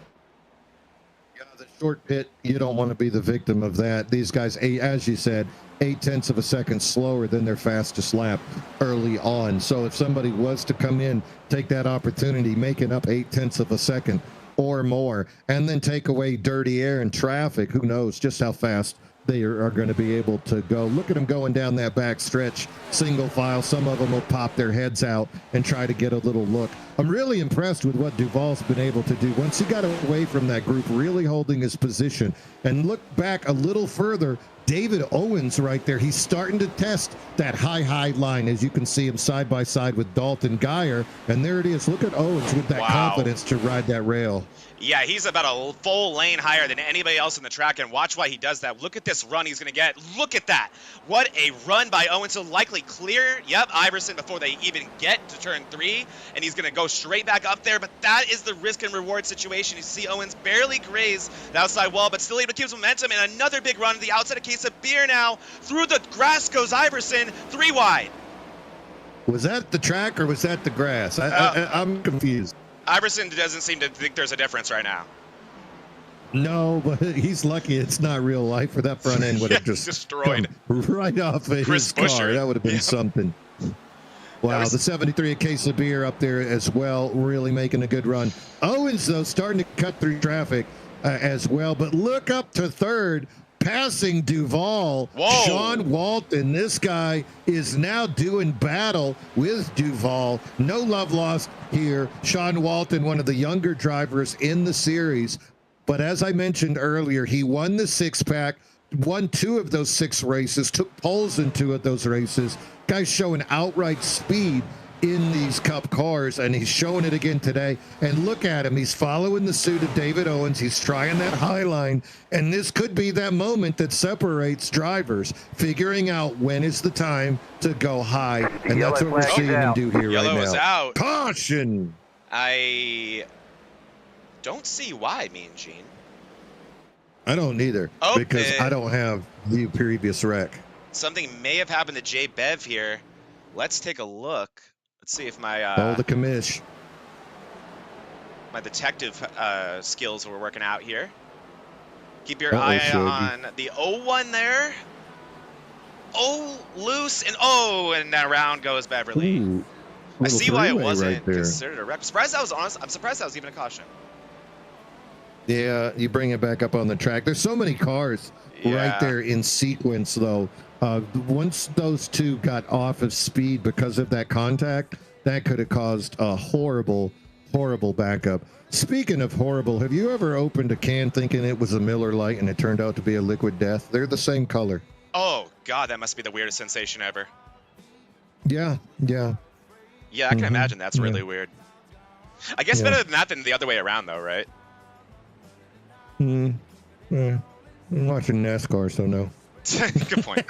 Yeah, the short pit, you don't want to be the victim of that. These guys, as you said, 0.8 of a second slower than their fastest lap early on. So if somebody was to come in, take that opportunity, making up 0.8 of a second or more, and then take away dirty air and traffic, who knows just how fast they are going to be able to go. Look at them going down that back stretch, single file. Some of them will pop their heads out and try to get a little look. I'm really impressed with what Duvall's been able to do once he got away from that group, really holding his position. And look back a little further, David Owens right there. He's starting to test that high line, as you can see him side by side with Dalton Geyer. And there it is. Look at Owens with that confidence to ride that rail. Yeah, he's about a full lane higher than anybody else in the track, and watch why he does that. Look at this run he's going to get. Look at that. What a run by Owens. So likely clear, Iverson before they even get to turn 3, and he's going to go straight back up there, but that is the risk and reward situation. You see Owens barely graze the outside wall, but still able to keep his momentum, and another big run to the outside of case of beer now. Through the grass goes Iverson, 3 wide. Was that the track or was that the grass? I'm confused. Iverson doesn't seem to think there's a difference right now. No, but he's lucky it's not real life, or that front end would have just destroyed right off of his car. That would have been something. Wow, the 73 case of beer up there as well, really making a good run. Owens, though, starting to cut through traffic as well. But look up to third, passing Duval. Whoa. Sean Walton, this guy is now doing battle with Duval. No love lost here. Sean Walton, one of the younger drivers in the series. But as I mentioned earlier, he won the six-pack, won 2 of those 6 races, took poles in 2 of those races. Guy's showing outright speed in these Cup cars, and he's showing it again today. And look at him. He's following the suit of David Owens. He's trying that high line, and this could be that moment that separates drivers, figuring out when is the time to go high. And that's what we're seeing him do here right now. Yellow is out. Caution! I don't see why, Mean Gene. I don't either, because I don't have the previous wreck. Something may have happened to Jay Bev here. Let's take a look. Let's see if my the commish. My detective skills were working out here. Keep your eye on the 0-1 there. Oh, loose, and that round goes Beverly. Ooh, I see why it wasn't right considered a wreck. I'm surprised that was honest. I'm surprised that was even a caution. Yeah, you bring it back up on the track. There's so many cars right there in sequence, though. Once those 2 got off of speed because of that contact, that could have caused a horrible, horrible backup. Speaking of horrible, have you ever opened a can thinking it was a Miller Lite and it turned out to be a Liquid Death? They're the same color. Oh, God, that must be the weirdest sensation ever. Yeah. Yeah, I can imagine that's really weird. I guess better than that than the other way around, though, right? I'm watching NASCAR, so no. Good point.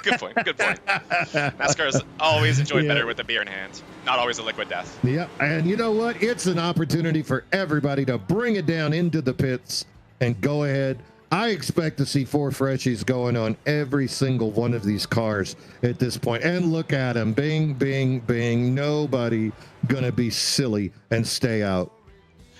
NASCAR's always enjoyed better with the beer in hand. Not always a Liquid Death. Yeah, and you know what? It's an opportunity for everybody to bring it down into the pits and go ahead. I expect to see 4 freshies going on every single one of these cars at this point. And look at them. Bing, bing, bing. Nobody going to be silly and stay out.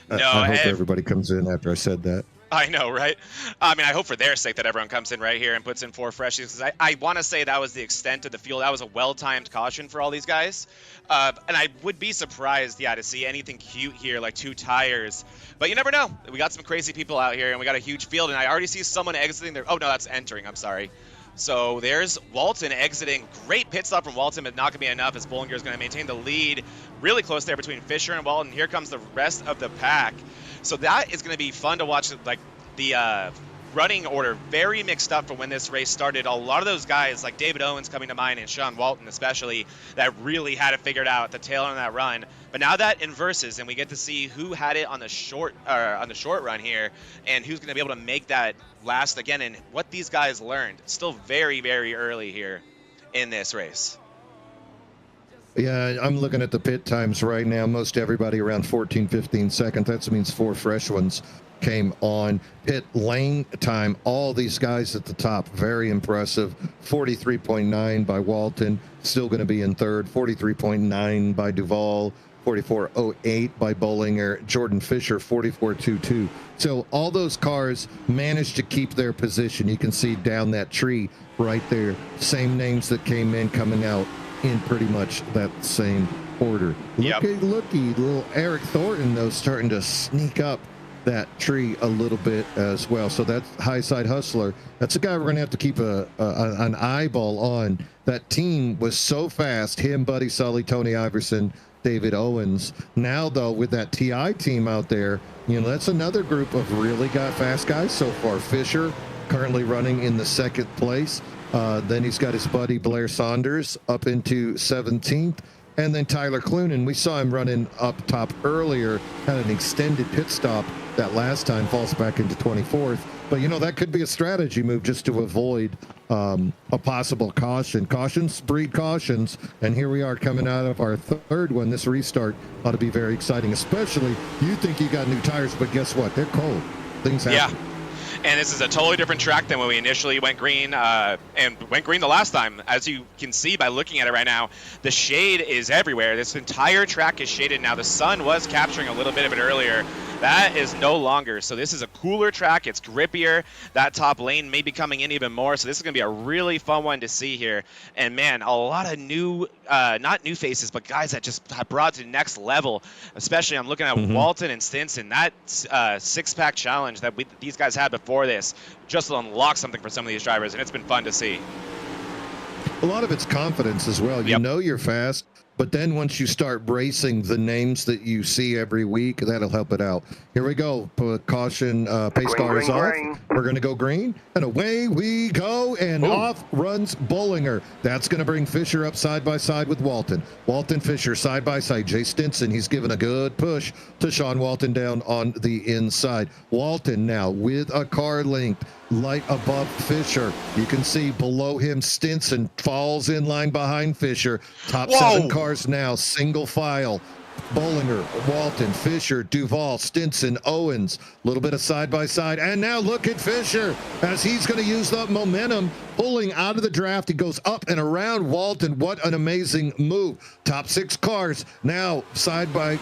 No, I hope everybody comes in after I said that. I know, right? I mean, I hope for their sake that everyone comes in right here and puts in 4 freshies, because I want to say that was the extent of the field. That was a well-timed caution for all these guys. And I would be surprised, to see anything cute here, like 2 tires. But you never know. We got some crazy people out here, and we got a huge field, and I already see someone exiting there. Oh, no, that's entering. I'm sorry. So there's Walton exiting. Great pit stop from Walton, but not going to be enough, as Bollinger is going to maintain the lead. Really close there between Fisher and Walton. Here comes the rest of the pack. So that is going to be fun to watch. Like the running order, very mixed up from when this race started. A lot of those guys, like David Owens coming to mind and Sean Walton especially, that really had it figured out at the tail end of that run. But now that inverses, and we get to see who had it on the short run here, and who's going to be able to make that last again, and what these guys learned. Still very, very early here in this race. Yeah, I'm looking at the pit times right now. Most everybody around 14, 15 seconds. That means 4 fresh ones came on. Pit lane time, all these guys at the top, very impressive. 43.9 by Walton, still going to be in third. 43.9 by Duval. 44.08 by Bollinger. Jordan Fisher, 44.22. So all those cars managed to keep their position. You can see down that tree right there. Same names that came in coming out in pretty much that same order. Looky, little Eric Thornton, though, starting to sneak up that tree a little bit as well. So that's High Side Hustler. That's a guy we're going to have to keep an eyeball on. That team was so fast. Him, Buddy Sully, Tony Iverson, David Owens. Now, though, with that TI team out there, that's another group of really got fast guys so far. Fisher currently running in the 2nd place. Then he's got his buddy Blair Saunders up into 17th. And then Tyler Clunan, we saw him running up top earlier, had an extended pit stop that last time, falls back into 24th. But, that could be a strategy move just to avoid a possible caution. Cautions breed cautions. And here we are coming out of our 3rd one. This restart ought to be very exciting, especially you think you got new tires, but guess what? They're cold. Things happen. And this is a totally different track than when we initially went green, and went green the last time. As you can see by looking at it right now, the shade is everywhere. This entire track is shaded now. The sun was capturing a little bit of it earlier. That is no longer. So this is a cooler track. It's grippier. That top lane may be coming in even more. So this is going to be a really fun one to see here. And man, a lot of new, not new faces, but guys that just have brought to the next level. Especially I'm looking at Walton and Stinson. That six-pack challenge that these guys had before this just unlocked something for some of these drivers, and it's been fun to see. A lot of it's confidence as well. You know you're fast, but then once you start bracing the names that you see every week, that'll help it out. Here we go. Caution, pace car is off. We're going to go green, and away we go, and off runs Bollinger. That's going to bring Fisher up side by side with Walton. Walton, Fisher side by side. Jay Stinson, he's given a good push to Sean Walton down on the inside. Walton now with a car linked light above Fisher. You can see below him Stinson falls in line behind Fisher. Top 7 cars now, single file. Bollinger, Walton, Fisher, Duval, Stinson, Owens, a little bit of side by side. And now look at Fisher as he's going to use the momentum pulling out of the draft. He goes up and around Walton. What an amazing move. Top 6 cars now side by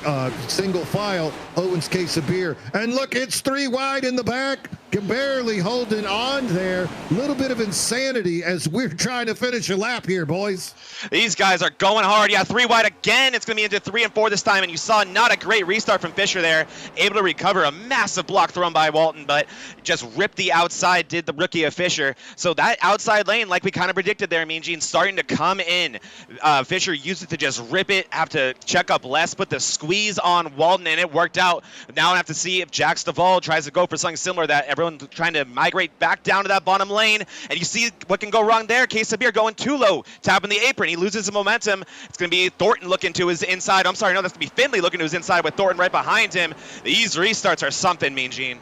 single file. Owens case of beer. And look, it's 3 wide in the back. Barely holding on there. A little bit of insanity as we're trying to finish a lap here, boys. These guys are going hard. Yeah, 3 wide again. It's going to be into 3 and 4 this time. And you saw not a great restart from Fisher there. Able to recover a massive block thrown by Walton, but just ripped the outside, did the rookie of Fisher. So that outside lane, like we kind of predicted there, Mean Gene, starting to come in. Fisher used it to just rip it, have to check up less, put the squeeze on Walton, and it worked out. Now I have to see if Jax Duvall tries to go for something similar, that everyone trying to migrate back down to that bottom lane. And you see what can go wrong there. Case of beer going too low, tapping the apron. He loses the momentum. It's going to be Thornton looking to his inside. I'm sorry, no, that's going to be Finley looking to his inside with Thornton right behind him. These restarts are something, Mean Gene.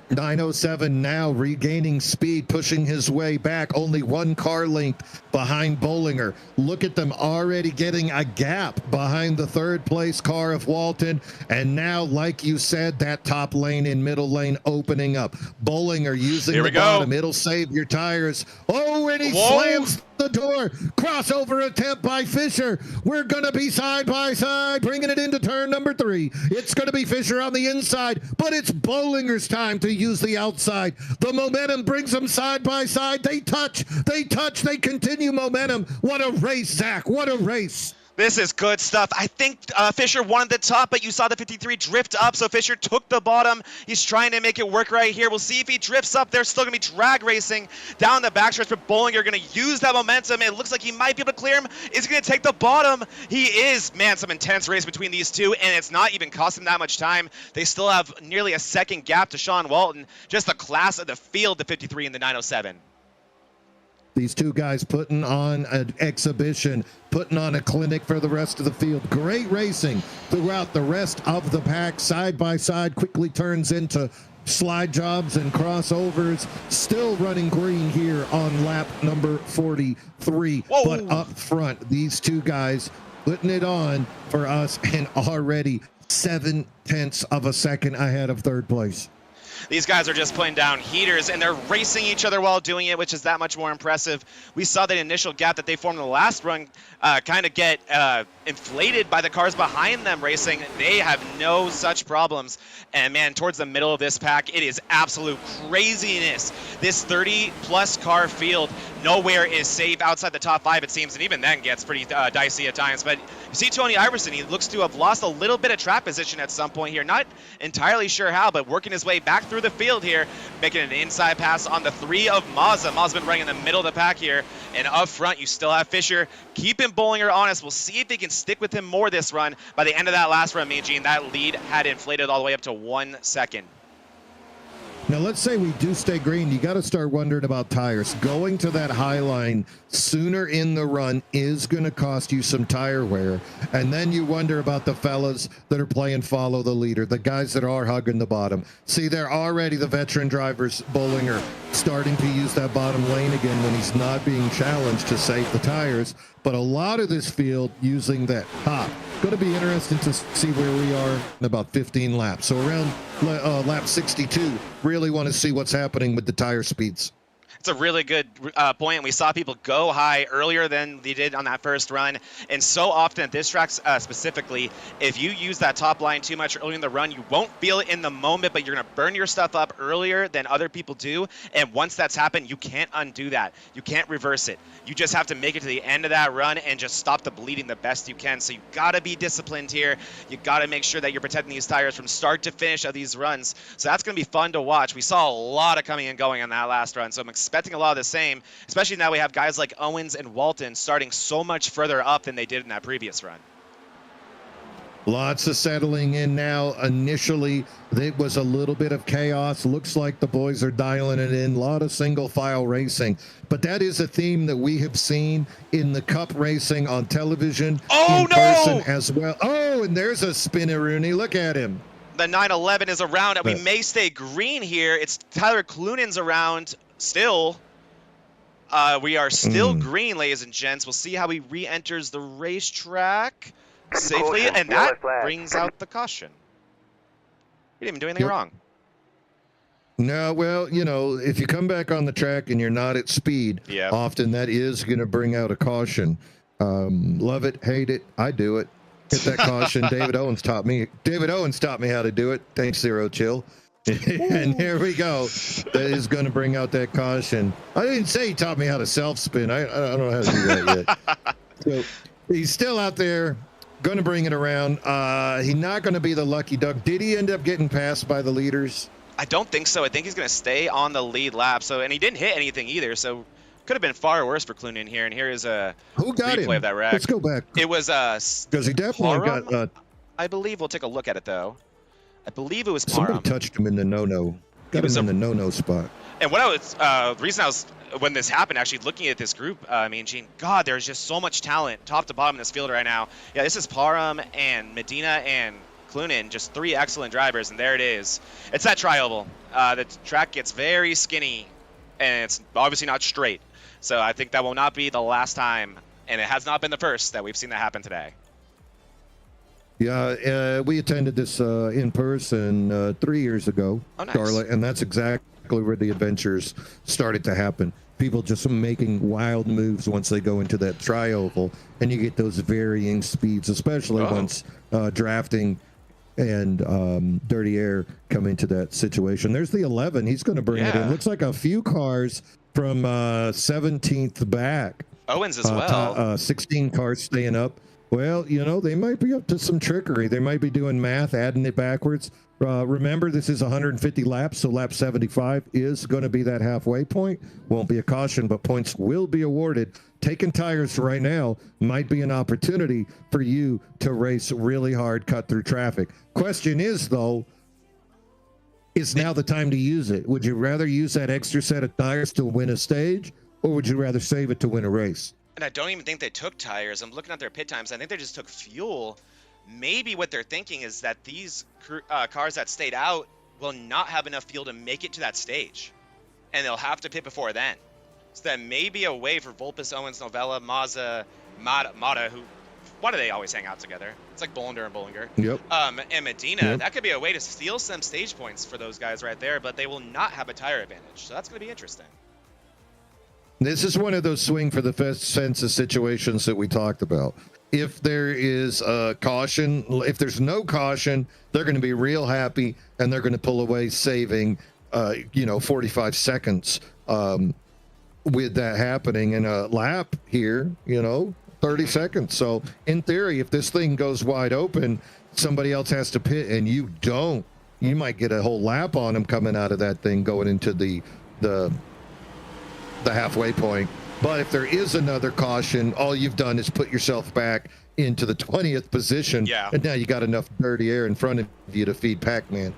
907 now regaining speed, pushing his way back. Only 1 car length behind Bollinger. Look at them already getting a gap behind the 3rd place car of Walton. And now, like you said, that top lane and middle lane opening up. Bollinger using the bottom. It'll save your tires. Oh, and he slams the door. Crossover attempt by Fisher. We're going to be side by side, bringing it into turn number 3. It's going to be Fisher on the inside, but it's Bollinger's time to use the outside. The momentum brings them side by side. They touch, they continue momentum. What a race, Zach. What a race. This is good stuff. I think Fisher won the top, but you saw the 53 drift up, so Fisher took the bottom. He's trying to make it work right here. We'll see if he drifts up. They're still going to be drag racing down the backstretch, but Bollinger going to use that momentum. It looks like he might be able to clear him. Is he going to take the bottom? He is. Man, some intense race between these two, and it's not even costing that much time. They still have nearly a second gap to Sean Walton. Just the class of the field, the 53 and the 907. These two guys putting on an exhibition, putting on a clinic for the rest of the field. Great racing throughout the rest of the pack. Side by side quickly turns into slide jobs and crossovers. Still running green here on lap number 43. Whoa. But up front, these two guys putting it on for us, and already 0.7 of a second ahead of 3rd place. These guys are just putting down heaters, and they're racing each other while doing it, which is that much more impressive. We saw that initial gap that they formed in the last run kind of get inflated by the cars behind them racing. They have no such problems. And, man, towards the middle of this pack, it is absolute craziness. This 30-plus car field, nowhere is safe outside the top 5, it seems, and even then gets pretty dicey at times. But you see Tony Iverson, he looks to have lost a little bit of track position at some point here. Not entirely sure how, but working his way back through the field here, making an inside pass on the 3 of Mazza. Mazza's been running in the middle of the pack here, and up front you still have Fisher. Keeping Bollinger honest. We'll see if they can stick with him more this run. By the end of that last run, Mean Gene, that lead had inflated all the way up to 1 second. Now, let's say we do stay green. You got to start wondering about tires. Going to that high line sooner in the run is going to cost you some tire wear. And then you wonder about the fellas that are playing follow the leader, the guys that are hugging the bottom. See, they're already the veteran drivers, Bollinger, starting to use that bottom lane again when he's not being challenged to save the tires. But a lot of this field using that top going to be interesting to see where we are in about 15 laps. So around lap 62, really want to see what's happening with the tire speeds. It's a really good point. We saw people go high earlier than they did on that first run. And so often at this track specifically, if you use that top line too much early in the run, you won't feel it in the moment, but you're going to burn your stuff up earlier than other people do. And once that's happened, you can't undo that. You can't reverse it. You just have to make it to the end of that run and just stop the bleeding the best you can. So you got to be disciplined here. You got to make sure that you're protecting these tires from start to finish of these runs. So that's going to be fun to watch. We saw a lot of coming and going on that last run. So I'm expecting a lot of the same, especially now we have guys like Owens and Walton starting so much further up than they did in that previous run. Lots of settling in now. Initially, it was a little bit of chaos. Looks like the boys are dialing it in. A lot of single file racing. But that is a theme that we have seen in the Cup racing on television. Oh, person as well. Oh, and there's a spinneroonie. Look at him. The 911 is around, and we may stay green here. It's Tyler Cloonan's around still. We are still green, ladies and gents. We'll see how he re-enters the racetrack safely, and that brings out the caution. He didn't even do anything wrong. No, well, you know, if you come back on the track and you're not at speed, often that is going to bring out a caution. Love it, hate it, I do it. Hit that caution. David Owens taught me how to do it. Thanks, Zero Chill. And here we go. That is going to bring out that caution. I didn't say he taught me how to self-spin. I don't know how to do that yet. So he's still out there, going to bring it around. He's not going to be the lucky duck. Did he end up getting passed by the leaders? I don't think so. I think he's going to stay on the lead lap. So, and he didn't hit anything either. So could have been far worse for Cloonan here. And here is a replay of that wreck. Let's go back. It was because he definitely got. I believe we'll take a look at it though. I believe it was Somebody touched him in the no-no. Got him in the no-no spot. And what I was, the reason I was, when this happened, actually looking at this group, I mean, Gene, God, there's just so much talent, top to bottom in this field right now. Yeah, this is Parham and Medina and Cloonan, just three excellent drivers, and there it is. It's that tri-oval. The track gets very skinny, and it's obviously not straight. So I think that will not be the last time, and it has not been the first that we've seen that happen today. Yeah, we attended this in person 3 years ago, nice. Charlotte, and that's exactly where the adventures started to happen. People just making wild moves once they go into that tri-oval, and you get those varying speeds, especially once drafting and dirty air come into that situation. There's the 11. He's going to bring it in. Looks like a few cars from 17th back. Owens as well. 16 cars staying up. Well, you know, they might be up to some trickery. They might be doing math, adding it backwards. Remember, this is 150 laps, so lap 75 is going to be that halfway point. Won't be a caution, but points will be awarded. Taking tires right now might be an opportunity for you to race really hard, cut through traffic. Question is, though, is now the time to use it? Would you rather use that extra set of tires to win a stage, or would you rather save it to win a race? And I don't even think they took tires. I'm looking at their pit times. I think they just took fuel. Maybe what they're thinking is that these cars that stayed out will not have enough fuel to make it to that stage. And they'll have to pit before then. So that may be a way for Volpus, Owens, Novella, Mazza, Mata, who, why do they always hang out together? It's like Bollinger and Bollinger. Yep. And Medina, that could be a way to steal some stage points for those guys right there, but they will not have a tire advantage. So that's going to be interesting. This is one of those swing for the fences situations that we talked about. If there is a caution, if there's no caution, they're going to be real happy and they're going to pull away, saving, 45 seconds with that happening in a lap here, 30 seconds. So in theory, if this thing goes wide open, somebody else has to pit and you don't. You might get a whole lap on them coming out of that thing going into the halfway point. But if there is another caution, all you've done is put yourself back into the 20th position. Yeah. And now you got enough dirty air in front of you to feed Pac-Man.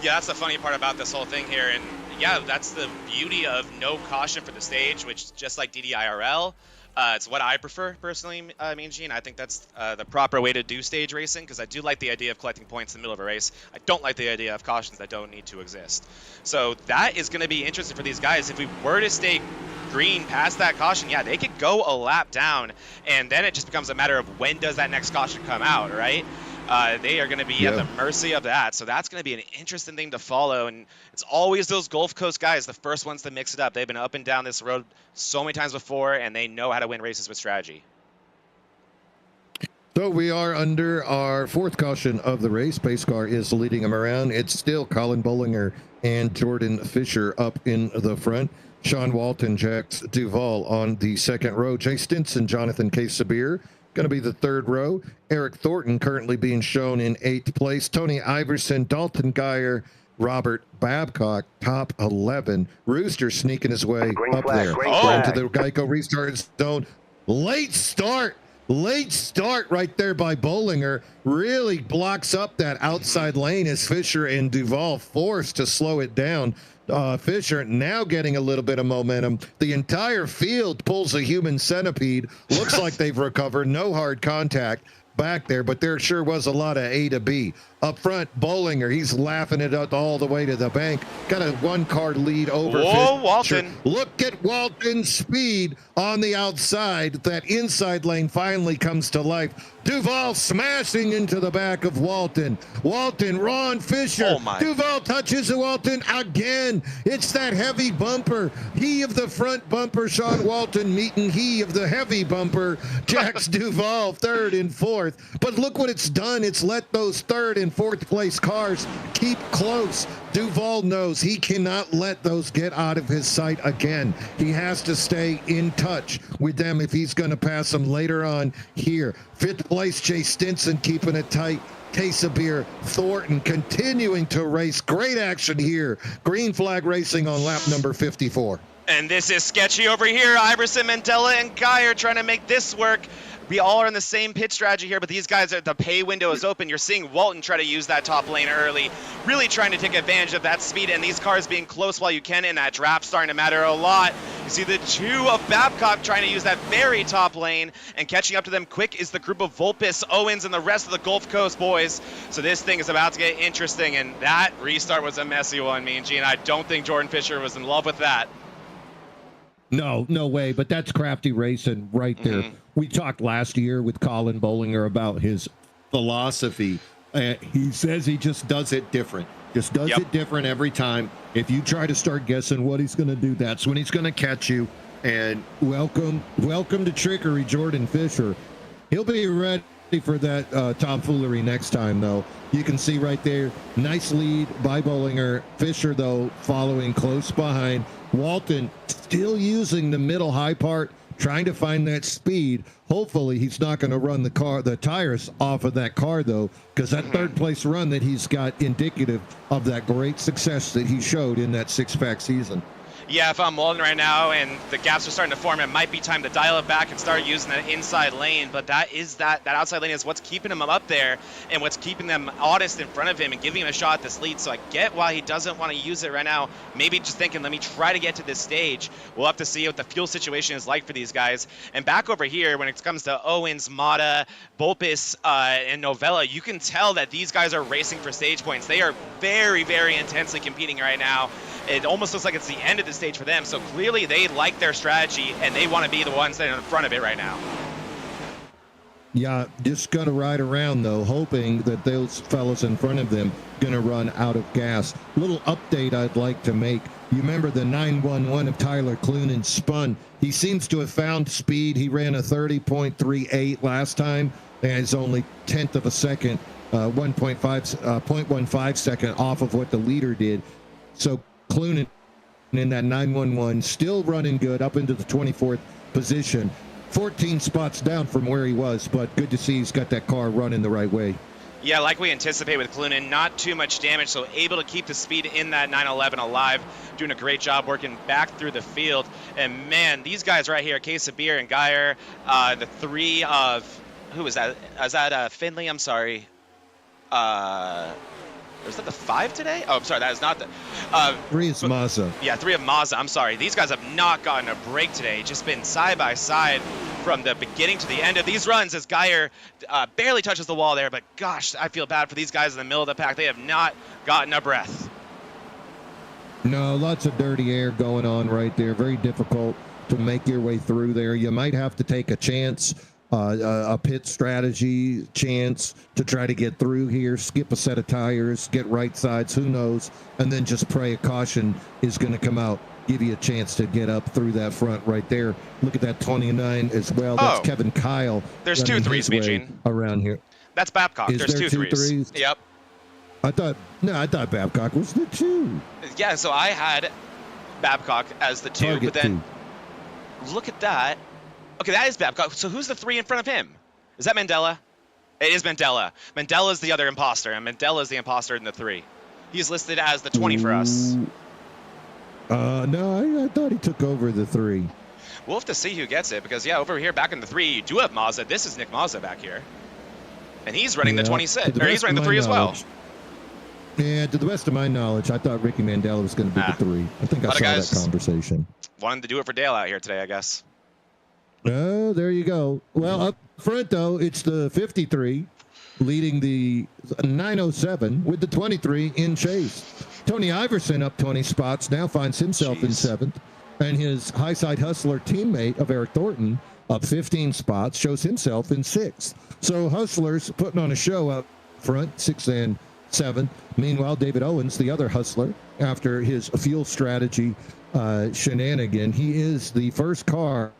Yeah, that's the funny part about this whole thing here. And yeah, that's the beauty of no caution for the stage, which just like DDIRL, It's what I prefer personally, Mean Gene. I think that's the proper way to do stage racing, because I do like the idea of collecting points in the middle of a race. I don't like the idea of cautions that don't need to exist. So that is going to be interesting for these guys. If we were to stay green past that caution, yeah, they could go a lap down, and then it just becomes a matter of when does that next caution come out, right? They are going to be at the mercy of that. So that's going to be an interesting thing to follow. And it's always those Gulf Coast guys, the first ones to mix it up. They've been up and down this road so many times before, and they know how to win races with strategy. So we are under our fourth caution of the race. Pace car is leading them around. It's still Colin Bollinger and Jordan Fisher up in the front. Sean Walton, Jax Duvall on the second row. Jay Stinson, Jonathan K. Sabir going to be the third row. Eric Thornton currently being shown in 8th place. Tony Iverson, Dalton Geyer, Robert Babcock, top 11. Rooster sneaking his way up there. Into the Geico restart zone. Late start right there by Bollinger. Really blocks up that outside lane as Fisher and Duvall forced to slow it down. Fisher now getting a little bit of momentum. The entire field pulls a human centipede. Looks like they've recovered. No hard contact back there, but there sure was a lot of A to B. Up front, Bollinger, he's laughing it up all the way to the bank. Got a one-car lead over. Whoa, Walton. Look at Walton's speed on the outside. That inside lane finally comes to life. Duvall smashing into the back of Walton. Ron Fisher. Oh my. Duvall touches Walton again. It's that heavy bumper. He of the front bumper, Sean Walton meeting he of the heavy bumper, Jax Duvall, third and fourth. But look what it's done. It's let those third and fourth place cars keep close. Duvall knows he cannot let those get out of his sight again. He has to stay in touch with them if he's going to pass them later on here. Fifth place, Chase Stinson keeping it tight. Case of beer, Thornton continuing to race. Great action here. Green flag racing on lap number 54. And this is sketchy over here. Iverson, Mandela, and Geyer trying to make this work. We all are in the same pit strategy here, but these guys, the pay window is open. You're seeing Walton try to use that top lane early, really trying to take advantage of that speed, and these cars being close while you can, and that draft starting to matter a lot. You see the two of Babcock trying to use that very top lane, and catching up to them quick is the group of Vulpes, Owens, and the rest of the Gulf Coast boys. So this thing is about to get interesting, and that restart was a messy one, Mean Gene. I don't think Jordan Fisher was in love with that. No way, but that's crafty racing right there. We talked last year with Colin Bollinger about his philosophy. He says he just does it different. Just does it different every time. If you try to start guessing what he's going to do, that's when he's going to catch you. And welcome to trickery, Jordan Fisher. He'll be ready for that tomfoolery next time, though. You can see right there, nice lead by Bollinger. Fisher, though, following close behind. Walton still using the middle high part, trying to find that speed. Hopefully he's not going to run the tires off of that car, though, because that third place run that he's got indicative of that great success that he showed in that six-pack season. Yeah, if I'm Walton right now and the gaps are starting to form, it might be time to dial it back and start using that inside lane. But that outside lane is what's keeping him up there and what's keeping them honest in front of him and giving him a shot at this lead. So I get why he doesn't want to use it right now. Maybe just thinking, let me try to get to this stage. We'll have to see what the fuel situation is like for these guys. And back over here, when it comes to Owens, Mata, Vulpes, and Novella, you can tell that these guys are racing for stage points. They are very, very intensely competing right now. It almost looks like it's the end of the stage for them. So clearly they like their strategy and they want to be the ones that are in front of it right now. Yeah, just going to ride around, though, hoping that those fellas in front of them going to run out of gas. Little update I'd like to make. You remember the 911 of Tyler Clunan spun. He seems to have found speed. He ran a 30.38 last time, and it's only 1/10 of a second, 0.15 second off of what the leader did. So Clunan in that 911 still running good up into the 24th position. 14 spots down from where he was, but good to see he's got that car running the right way. Yeah, like we anticipate with Clunan, not too much damage, so able to keep the speed in that 911 alive, doing a great job working back through the field. And man, these guys right here, Case of Beer and Geyer, the three of, who was that? Is that Finley? I'm sorry. Or is that the 5 today? Oh, I'm sorry, that is not the... 3 is Mazda. Yeah, 3 of Mazda. I'm sorry. These guys have not gotten a break today. Just been side by side from the beginning to the end of these runs as Geyer barely touches the wall there. But gosh, I feel bad for these guys in the middle of the pack. They have not gotten a breath. No, lots of dirty air going on right there. Very difficult to make your way through there. You might have to take a chance, a pit strategy chance to try to get through here, skip a set of tires, get right sides, who knows, and then just pray a caution is going to come out, give you a chance to get up through that front right there. Look at that 29 as well. That's Kevin Kyle. There's 2 threes, Eugene. Around here. That's Babcock. There's there 2 threes. Yep. I thought Babcock was the 2. Yeah, so I had Babcock as the 2, Target but then 2. Look at that. Okay, that is Babcock. So who's the 3 in front of him? Is that Mandela? It is Mandela. Mandela's the other imposter, and Mandela's the imposter in the 3. He's listed as the 20 for us. No, I thought he took over the 3. We'll have to see who gets it, because, yeah, over here back in the 3, you do have Mazda. This is Nick Mazda back here. And he's running the 26, or he's running the 3 as well. Yeah, to the best of my knowledge, I thought Ricky Mandela was going to be the 3. I think I saw that conversation. Wanted to do it for Dale out here today, I guess. Oh, there you go. Well, up front, though, it's the 53 leading the 907 with the 23 in chase. Tony Iverson up 20 spots, now finds himself in 7th. And his high-side hustler teammate of Eric Thornton up 15 spots, shows himself in 6th. So Hustlers putting on a show up front, 6th and 7th. Meanwhile, David Owens, the other hustler, after his fuel strategy shenanigan, he is the first car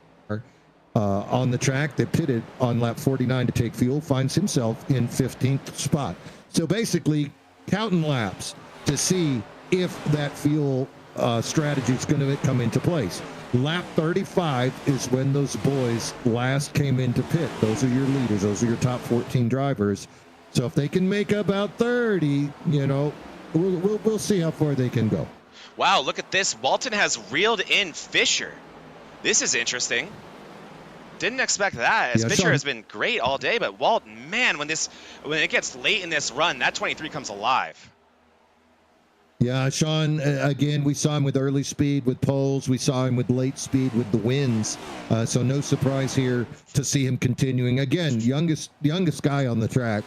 on the track that pitted on lap 49 to take fuel, finds himself in 15th spot. So basically, counting laps to see if that fuel strategy is going to come into place. Lap 35 is when those boys last came into pit. Those are your leaders. Those are your top 14 drivers. So if they can make about 30, you know, we'll see how far they can go. Wow, look at this. Walton has reeled in Fisher. This is interesting. Didn't expect that, as Fisher has been great all day, but Walton, man, when it gets late in this run, that 23 comes alive. Yeah, Sean, again, we saw him with early speed with poles. We saw him with late speed with the wins. So no surprise here to see him continuing. Again, youngest guy on the track.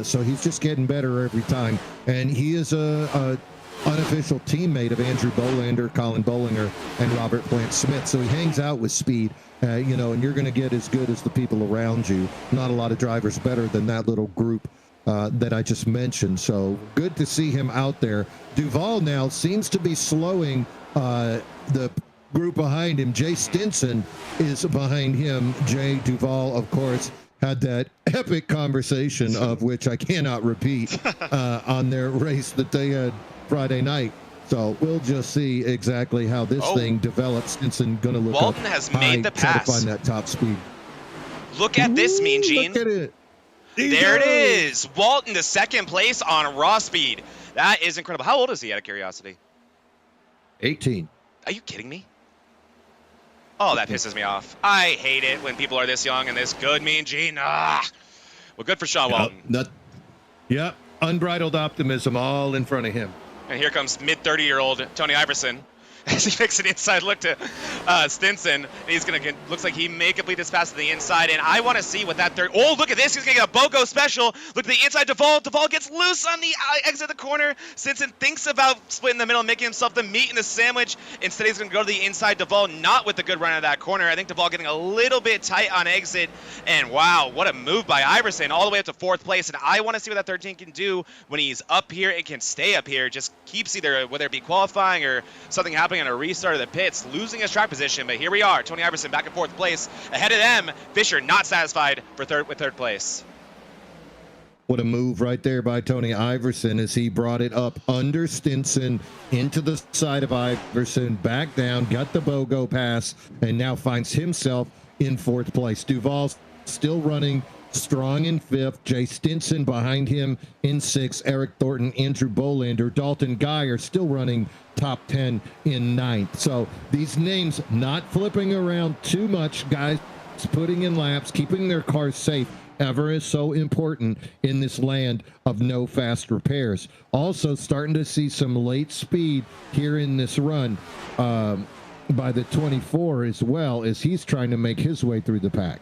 So he's just getting better every time. And he is a unofficial teammate of Andrew Bolander, Colin Bollinger, and Robert Plant Smith. So he hangs out with speed, you know, and you're going to get as good as the people around you. Not a lot of drivers better than that little group that I just mentioned. So good to see him out there. Duval now seems to be slowing the group behind him. Jay Stinson is behind him. Jay Duval, of course, had that epic conversation of which I cannot repeat on their race that they had Friday night. So we'll just see exactly how this thing develops. Stinson going to look Walton up has high, made the pass. to find that top speed. Look at this, Mean Gene. Look at it. There it is. Walton to second place on raw speed. That is incredible. How old is he, out of curiosity? 18. Are you kidding me? Oh, that pisses me off. I hate it when people are this young and this good, Mean Gene. Well, good for Sean Walton. Yep. Unbridled optimism all in front of him. And here comes mid-30-year-old Tony Iverson as he makes an inside look to Stinson. He's going to looks like he may complete this pass to the inside, and I want to see what that third. Oh, look at this. He's going to get a BOGO special. Look at the inside. Duval gets loose on the exit of the corner. Stinson thinks about splitting the middle, making himself the meat in the sandwich. Instead, he's going to go to the inside. Duval not with the good run of that corner. I think Duval getting a little bit tight on exit, and wow, what a move by Iverson all the way up to 4th place. And I want to see what that 13 can do when he's up here and can stay up here. Just keeps either, whether it be qualifying or something happening on a restart of the pits, losing his track position. But here we are, Tony Iverson back in 4th place. Ahead of them, Fisher not satisfied with 3rd place. What a move right there by Tony Iverson as he brought it up under Stinson into the side of Iverson, back down, got the BOGO pass, and now finds himself in 4th place. Duval still running strong in 5th. Jay Stinson behind him in 6th. Eric Thornton, Andrew Bolander, Dalton Geyer still running top 10 in 9th. So these names not flipping around too much, guys, putting in laps, keeping their cars safe. ever is so important in this land of no fast repairs. Also starting to see some late speed here in this run by the 24 as well, as he's trying to make his way through the pack.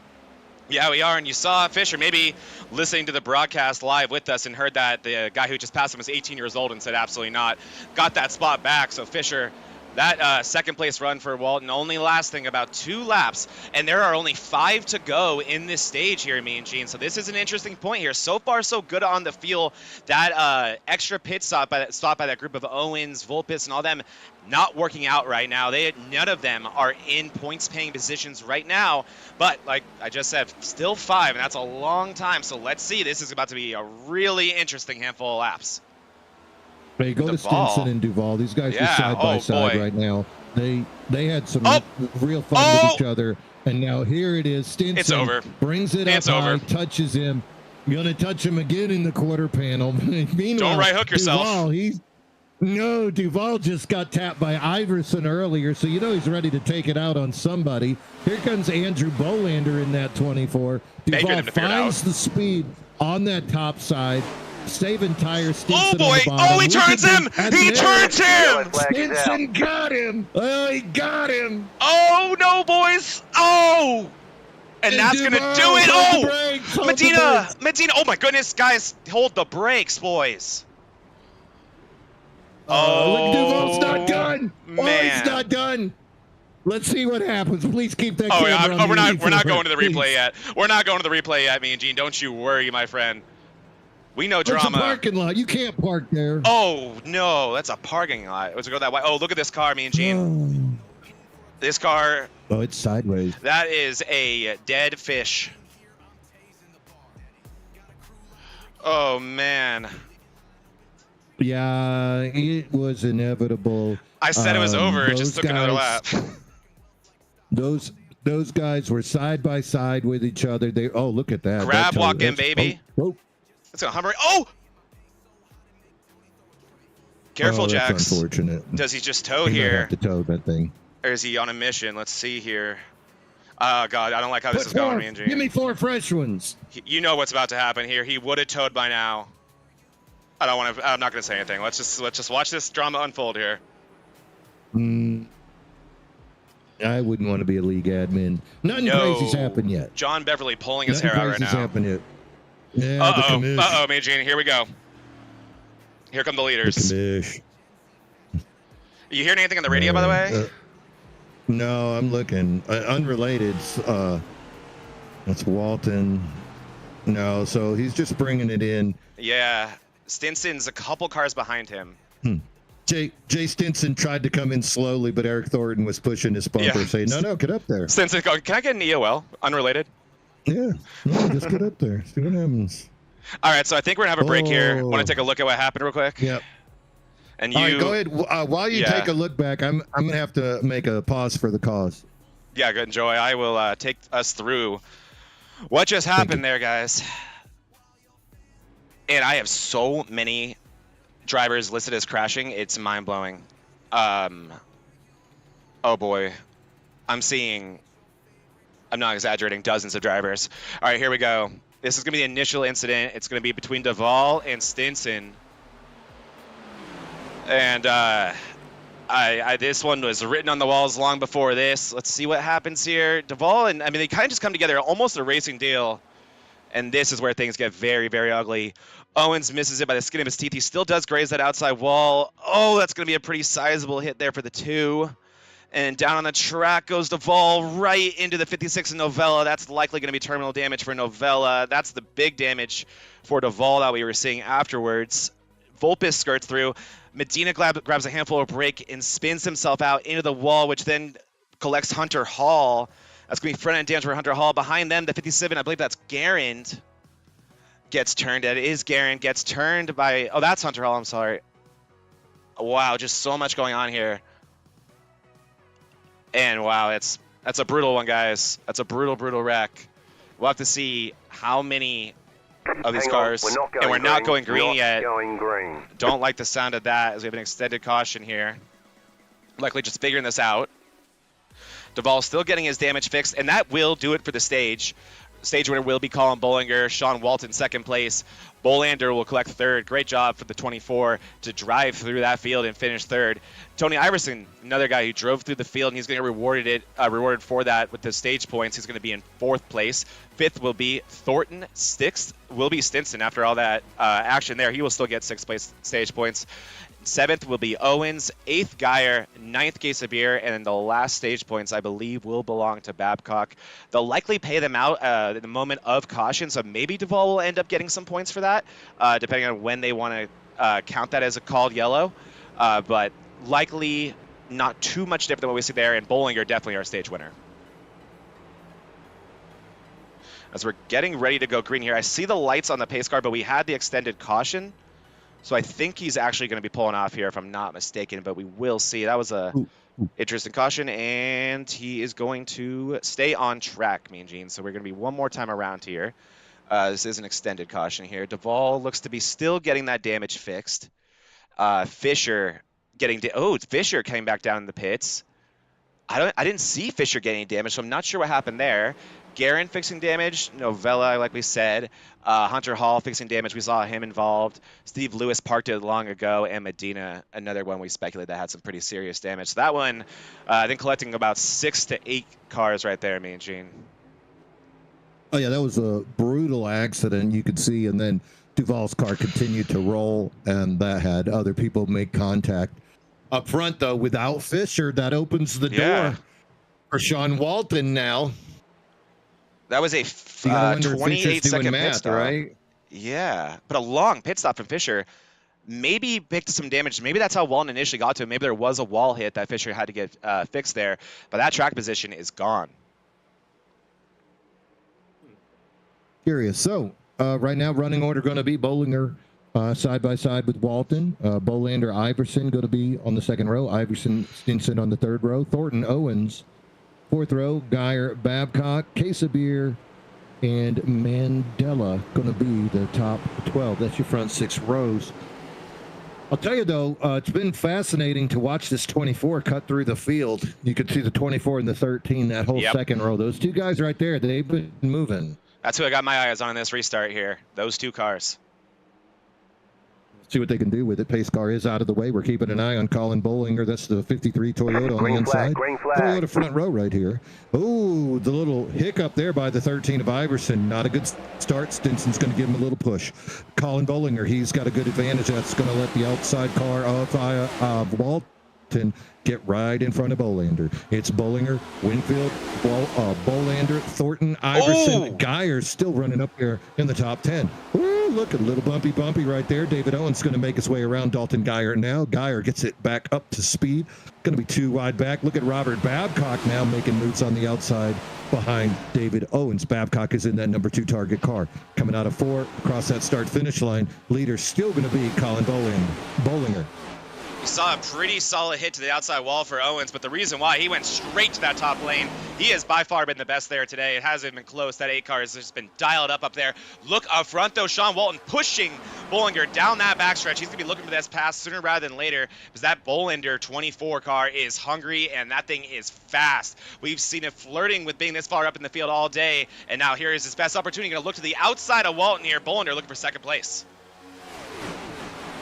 Yeah, we are, and you saw Fisher maybe listening to the broadcast live with us and heard that the guy who just passed him was 18 years old and said absolutely not. Got that spot back, so Fisher, that second place run for Walton only lasting about 2 laps, and there are only 5 to go in this stage here, me and Gene. So this is an interesting point here. So far, so good on the field. That extra pit stop by that group of Owens, Vulpes, and all them not working out right now. None of them are in points-paying positions right now. But like I just said, still 5, and that's a long time. So let's see. This is about to be a really interesting handful of laps. They go to Stinson and Duval. These guys are side by side right now. They had some real fun with each other, and now here it is. Stinson it's over. Brings it up high, touches him. You're gonna touch him again in the quarter panel. Meanwhile, don't right hook yourself. Duval just got tapped by Iverson earlier, so you know he's ready to take it out on somebody. Here comes Andrew Bolander in that 24. Duval finds the speed on that top side. Saving tires. Oh boy! Oh, he turns him! He turns him! Stinson got him! Oh, he got him! Oh no, boys! Oh! And that's gonna do it! Oh! Medina! Oh my goodness, guys! Hold the brakes, boys! Oh, look, Duval's not done! Man. Oh, he's not done! Let's see what happens. Please keep that. Oh yeah, we're not going to the replay yet. We're not going to the replay yet, me and Gene. Don't you worry, my friend. We know drama. It's a parking lot. You can't park there. Oh, no. That's a parking lot. Let's go that way. Oh, look at this car, me and Gene. This car. Oh, it's sideways. That is a dead fish. Oh, man. Yeah, it was inevitable. I said it was over. It just took another lap. Those guys were side by side with each other. Look at that. Grab, walk in, baby. It's a Hummer. Oh! Careful, Jax. Unfortunate. Does he just tow he here? Have to tow that thing. Or is he on a mission? Let's see here. Oh, God. I don't like how this is going, me and Gene. Give me 4 fresh ones. You know what's about to happen here. He would have towed by now. I'm not going to say anything. Let's just watch this drama unfold here. I wouldn't want to be a league admin. Nothing crazy's happened yet. John Beverly pulling his hair out right now. Happened yet. Yeah, uh-oh, me and Gene, here we go. Here come the leaders. You hearing anything on the radio, by the way? No, I'm looking. Unrelated. That's Walton. No, so he's just bringing it in. Yeah, Stinson's a couple cars behind him. Jay Stinson tried to come in slowly, but Eric Thornton was pushing his bumper, saying, no, get up there. Stinson going, can I get an EOL? Unrelated? Yeah, just get up there. See what happens. All right, so I think we're going to have a break here. Want to take a look at what happened real quick? Yep. And you... All right, go ahead. While you take a look back, I'm going to have to make a pause for the cause. Yeah, good. Enjoy. I will take us through what just happened there, guys. And I have so many drivers listed as crashing. It's mind-blowing. Oh, boy. I'm not exaggerating, dozens of drivers. All right, here we go. This is going to be the initial incident. It's going to be between Duval and Stinson. And this one was written on the walls long before this. Let's see what happens here. Duval and, they kind of just come together, almost a racing deal. And this is where things get very, very ugly. Owens misses it by the skin of his teeth. He still does graze that outside wall. Oh, that's going to be a pretty sizable hit there for the 2. And down on the track goes Duval right into the 56 of Novella. That's likely going to be terminal damage for Novella. That's the big damage for Duval that we were seeing afterwards. Vulpes skirts through. Medina grabs a handful of brake and spins himself out into the wall, which then collects Hunter Hall. That's going to be front-end damage for Hunter Hall. Behind them, the 57, I believe that's Garand, gets turned. That is Garand. Gets turned by... Oh, that's Hunter Hall. I'm sorry. Wow, just so much going on here. And wow, that's a brutal one, guys. That's a brutal, brutal wreck. We'll have to see how many of these cars... We're not going green yet. Don't like the sound of that, as we have an extended caution here. Likely just figuring this out. Duval's still getting his damage fixed, and that will do it for the stage. Stage winner will be Colin Bollinger. Sean Walton, second place. Bolander will collect third. Great job for the 24 to drive through that field and finish third. Tony Iverson, another guy who drove through the field, and he's going to get rewarded for that with the stage points. He's going to be in fourth place. Fifth will be Thornton. Sixth will be Stinson. After all that action there, he will still get sixth place stage points. Seventh will be Owens, eighth Geyer, ninth Gasabir, and then the last stage points, I believe, will belong to Babcock. They'll likely pay them out at the moment of caution, so maybe Duvall will end up getting some points for that, depending on when they want to count that as a called yellow. But likely not too much different than what we see there, and Bollinger definitely our stage winner. As we're getting ready to go green here, I see the lights on the pace car, but we had the extended caution. So I think he's actually going to be pulling off here, if I'm not mistaken, but we will see. That was a interesting caution, and he is going to stay on track, Mean Gene. So we're going to be one more time around here. This is an extended caution here. Duvall looks to be still getting that damage fixed. Fisher getting Fisher came back down in the pits. I didn't see Fisher getting damage, so I'm not sure what happened there. Guerin fixing damage, Novella, like we said. Hunter Hall fixing damage, we saw him involved. Steve Lewis parked it long ago, and Medina, another one we speculated that had some pretty serious damage. So that one, I think collecting about 6 to 8 cars right there, Mean Gene. Oh, yeah, that was a brutal accident, you could see, and then Duvall's car continued to roll, and that had other people make contact. Up front, though, without Fisher, that opens the door for Sean Walton now. That was a 28-second pit stop. Right? Yeah, but a long pit stop from Fisher. Maybe picked some damage. Maybe that's how Walton initially got to him. Maybe there was a wall hit that Fisher had to get fixed there, but that track position is gone. Curious. So right now, running order going to be Bollinger side by side with Walton. Bolander, Iverson going to be on the second row. Iverson, Stinson on the third row. Thornton, Owens. Fourth row, Geyer, Babcock, Casabir, and Mandela going to be the top 12. That's your front 6 rows. I'll tell you, though, it's been fascinating to watch this 24 cut through the field. You could see the 24 and the 13, that whole second row. Those two guys right there, they've been moving. That's who I got my eyes on in this restart here. Those two cars. See what they can do with it. Pace car is out of the way. We're keeping an eye on Colin Bollinger. That's the 53 Toyota on the inside. Green flag. Toyota front row right here. Oh, the little hiccup there by the 13 of Iverson. Not a good start. Stinson's going to give him a little push. Colin Bollinger, he's got a good advantage. That's going to let the outside car of Walton get right in front of Bolander. It's Bollinger, Winfield, Bolander, Thornton, Iverson. Geyer's still running up there in the top 10. Ooh, look, a little bumpy right there. David Owens going to make his way around Dalton Geyer now. Geyer gets it back up to speed. Going to be 2 wide back. Look at Robert Babcock now making moves on the outside behind David Owens. Babcock is in that number 2 target car. Coming out of 4 across that start-finish line. Leader still going to be Colin Bollinger. We saw a pretty solid hit to the outside wall for Owens, but the reason why he went straight to that top lane, he has by far been the best there today. It hasn't been close. That 8 car has just been dialed up there. Look up front, though. Sean Walton pushing Bollinger down that backstretch. He's going to be looking for this pass sooner rather than later because that Bolander 24 car is hungry, and that thing is fast. We've seen it flirting with being this far up in the field all day, and now here is his best opportunity. Going to look to the outside of Walton here. Bolander looking for second place.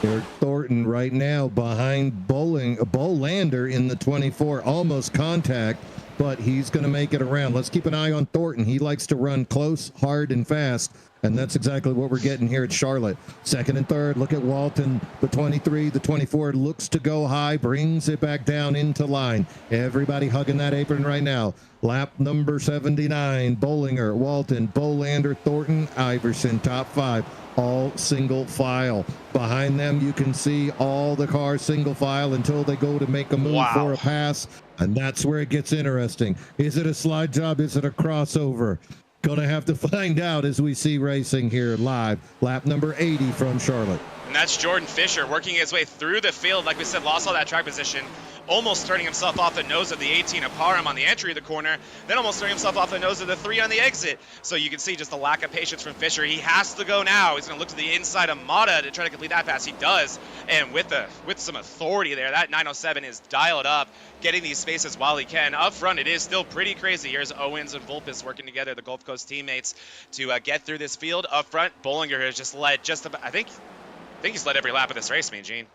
Eric Thornton right now behind Bolander in the 24, almost contact, but he's going to make it around. Let's keep an eye on Thornton. He likes to run close, hard, and fast, and that's exactly what we're getting here at Charlotte. Second and third, look at Walton, the 23, the 24 looks to go high, brings it back down into line. Everybody hugging that apron right now. Lap number 79, Bollinger, Walton, Bolander, Thornton, Iverson, top 5. All single file. Behind them, you can see all the cars single file until they go to make a move for a pass. And that's where it gets interesting. Is it a slide job? Is it a crossover? Gonna have to find out as we see racing here live. Lap number 80 from Charlotte. And that's Jordan Fisher working his way through the field. Like we said, lost all that track position. Almost turning himself off the nose of the 18 of Parham on the entry of the corner, then almost turning himself off the nose of the 3 on the exit. So you can see just the lack of patience from Fisher. He has to go now. He's going to look to the inside of Mata to try to complete that pass. He does, and with some authority there, that 907 is dialed up, getting these spaces while he can. Up front, it is still pretty crazy. Here's Owens and Vulpes working together, the Gulf Coast those teammates to get through this field. Up front, Bollinger has just led just about, I think he's led every lap of this race, Mean Gene.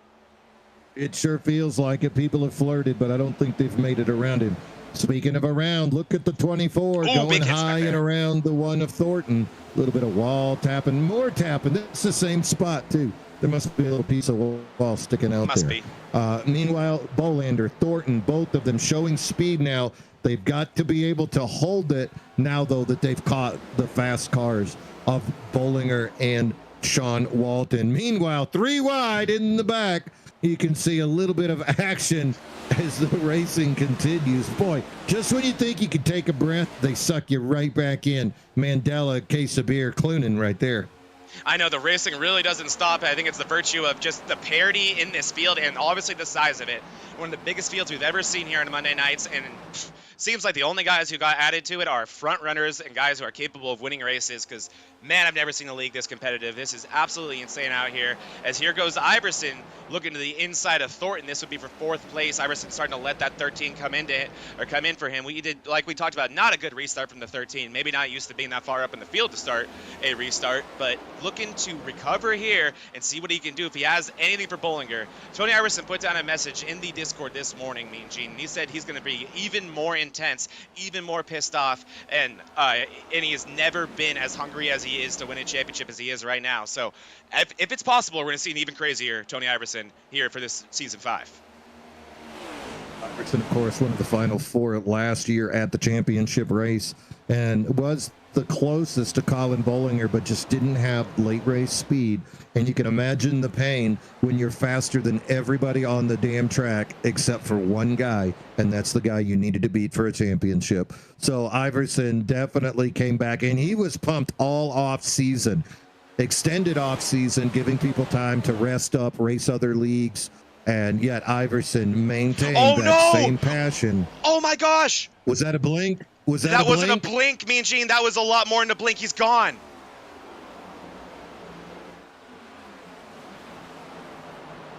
It sure feels like it. People have flirted, but I don't think they've made it around him. Speaking of around, look at the 24 going high and around the one of Thornton. A little bit of wall tapping, more tapping. That's the same spot, too. There must be a little piece of wall sticking out there. Must be. Meanwhile, Bolander, Thornton, both of them showing speed now. They've got to be able to hold it now, though, that they've caught the fast cars of Bollinger and Sean Walton. Meanwhile, 3 wide in the back. You can see a little bit of action as the racing continues. Boy, just when you think you can take a breath, they suck you right back in. Mandela, case of beer, Clunan right there. I know the racing really doesn't stop. I think it's the virtue of just the parity in this field and obviously the size of it. One of the biggest fields we've ever seen here on Monday nights, and seems like the only guys who got added to it are front runners and guys who are capable of winning races, because, man, I've never seen a league this competitive. This is absolutely insane out here. As here goes Iverson looking to the inside of Thornton. This would be for 4th place. Iverson starting to let that 13 come in for him. We did, like we talked about, not a good restart from the 13. Maybe not used to being that far up in the field to start a restart, but looking to recover here and see what he can do if he has anything for Bollinger. Tony Iverson put down a message in the Discord this morning, Mean Gene. He said he's going to be even more intense, even more pissed off, and he has never been as hungry as he is to win a championship as he is right now. So if it's possible, we're going to see an even crazier Tony Iverson here for this season 5. Iverson, of course, one of the final 4 last year at the championship race, and was the closest to Colin Bollinger, but just didn't have late race speed. And you can imagine the pain when you're faster than everybody on the damn track except for one guy, and that's the guy you needed to beat for a championship. So Iverson definitely came back, and he was pumped all off season, extended off season, giving people time to rest up, race other leagues, and yet Iverson maintained same passion. Oh my gosh! Was that a blink? That wasn't a blink, Mean Gene. That was a lot more than a blink. He's gone.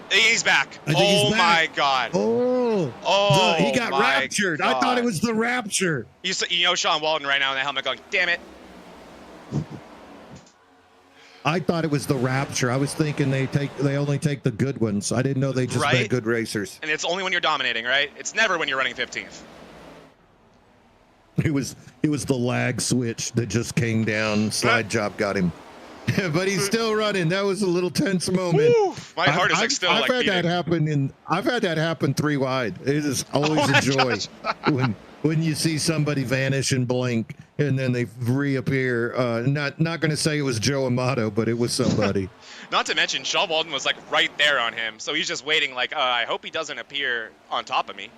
He's back. Oh my God. Oh, he got raptured. God. I thought it was the rapture. You know Sean Walton right now in the helmet going, damn it. I thought it was the rapture. I was thinking they only take the good ones. I didn't know they just met good racers. And it's only when you're dominating, right? It's never when you're running 15th. It was the lag switch that just came down. Slide job got him. But he's still running. That was a little tense moment. Woo, my heart is still I've had that happen I've had that happen 3 wide. It is always a joy when you see somebody vanish and blink and then they reappear. Not going to say it was Joe Amato, but it was somebody. Not to mention Sean Walton was like right there on him, so he's just waiting like, I hope he doesn't appear on top of me.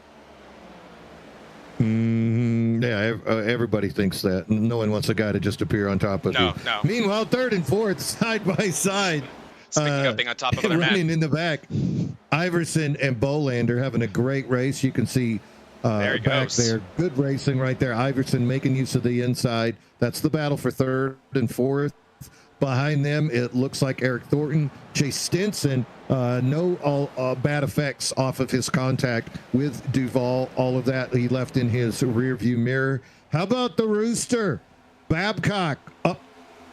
Yeah, everybody thinks that. No one wants a guy to just appear on top of you. No. Meanwhile, 3rd and 4th, side by side. Speaking of being on top of other running men. in the back. Iverson and Bolander having a great race. You can see there back there. Good racing right there. Iverson making use of the inside. That's the battle for 3rd and 4th. Behind them, it looks like Eric Thornton. Chase Stinson, no bad effects off of his contact with Duval. All of that he left in his rearview mirror. How about the Rooster? Babcock up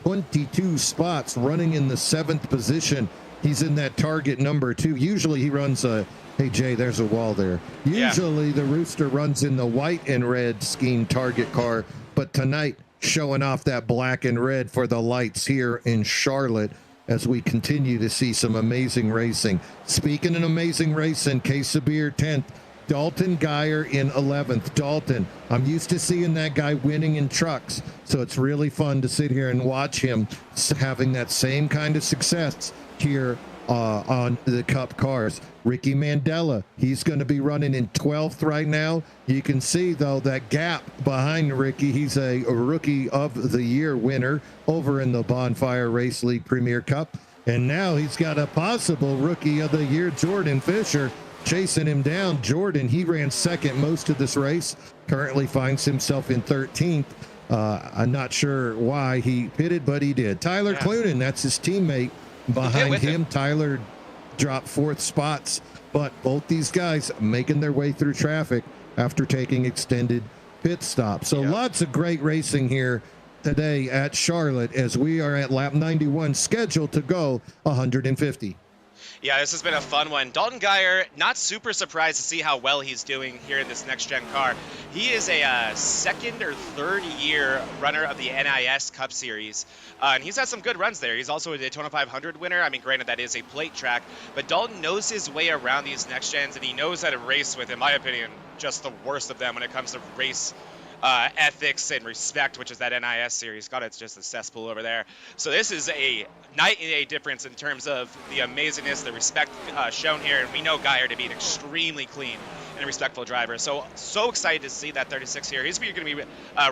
22 spots, running in the 7th position. He's in that target number 2. Usually he runs hey, Jay, there's a wall there. Usually the Rooster runs in the white and red scheme target car, but tonight, showing off that black and red for the lights here in Charlotte as we continue to see some amazing racing. Speaking of amazing racing, Case of Beer 10th, Dalton Geyer in 11th. Dalton, I'm used to seeing that guy winning in trucks, so it's really fun to sit here and watch him having that same kind of success here on the Cup cars. Ricky Mandela, he's going to be running in 12th right now. You can see, though, that gap behind Ricky. He's a Rookie of the Year winner over in the Bonfire Race League Premier Cup. And now he's got a possible Rookie of the Year, Jordan Fisher, chasing him down. Jordan, he ran 2nd most of this race, currently finds himself in 13th. I'm not sure why he pitted, but he did. Tyler Clunan, that's his teammate. Behind him, Tyler dropped 4th spots, but both these guys making their way through traffic after taking extended pit stops. So lots of great racing here today at Charlotte as we are at lap 91, scheduled to go 150. Yeah, this has been a fun one. Dalton Geyer, not super surprised to see how well he's doing here in this next-gen car. He is a second or third year runner of the NIS Cup Series, and he's had some good runs there. He's also a Daytona 500 winner. I mean, granted, that is a plate track, but Dalton knows his way around these next-gens, and he knows how to race with, in my opinion, just the worst of them when it comes to race ethics and respect, which is that NIS series. God, it's just a cesspool over there. So this is a night and day difference in terms of the amazingness, the respect shown here, and we know Geyer to be an extremely clean and respectful driver. So excited to see that 36 here. He's going to be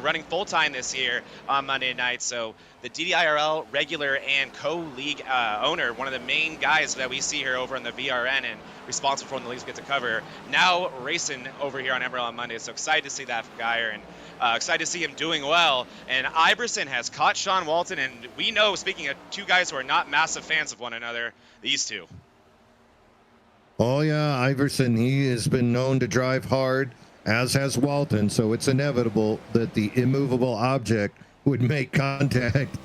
running full-time this year on Monday night. So the DDIRL regular and co-league owner, one of the main guys that we see here over on the VRN and responsible for when the leagues get to cover, now racing over here on MRL on Monday. So excited to see that from Geyer, and excited to see him doing well. And Iverson has caught Sean Walton, and we know, speaking of two guys who are not massive fans of one another, these two. Oh, yeah, Iverson, he has been known to drive hard, as has Walton, so it's inevitable that the immovable object would make contact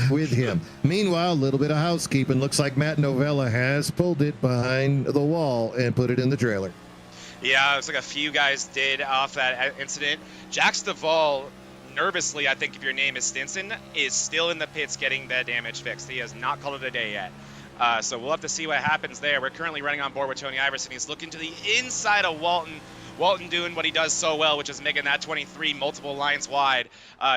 with him. Meanwhile, a little bit of housekeeping. Looks like Matt Novella has pulled it behind the wall and put it in the trailer. Yeah, it's like a few guys did off that incident. Jax Duvall, nervously, I think if your name is Stinson, is still in the pits getting that damage fixed. He has not called it a day yet. So we'll have to see what happens there. We're currently running on board with Tony Iverson. He's looking to the inside of Walton. Walton doing what he does so well, which is making that 23 multiple lines wide.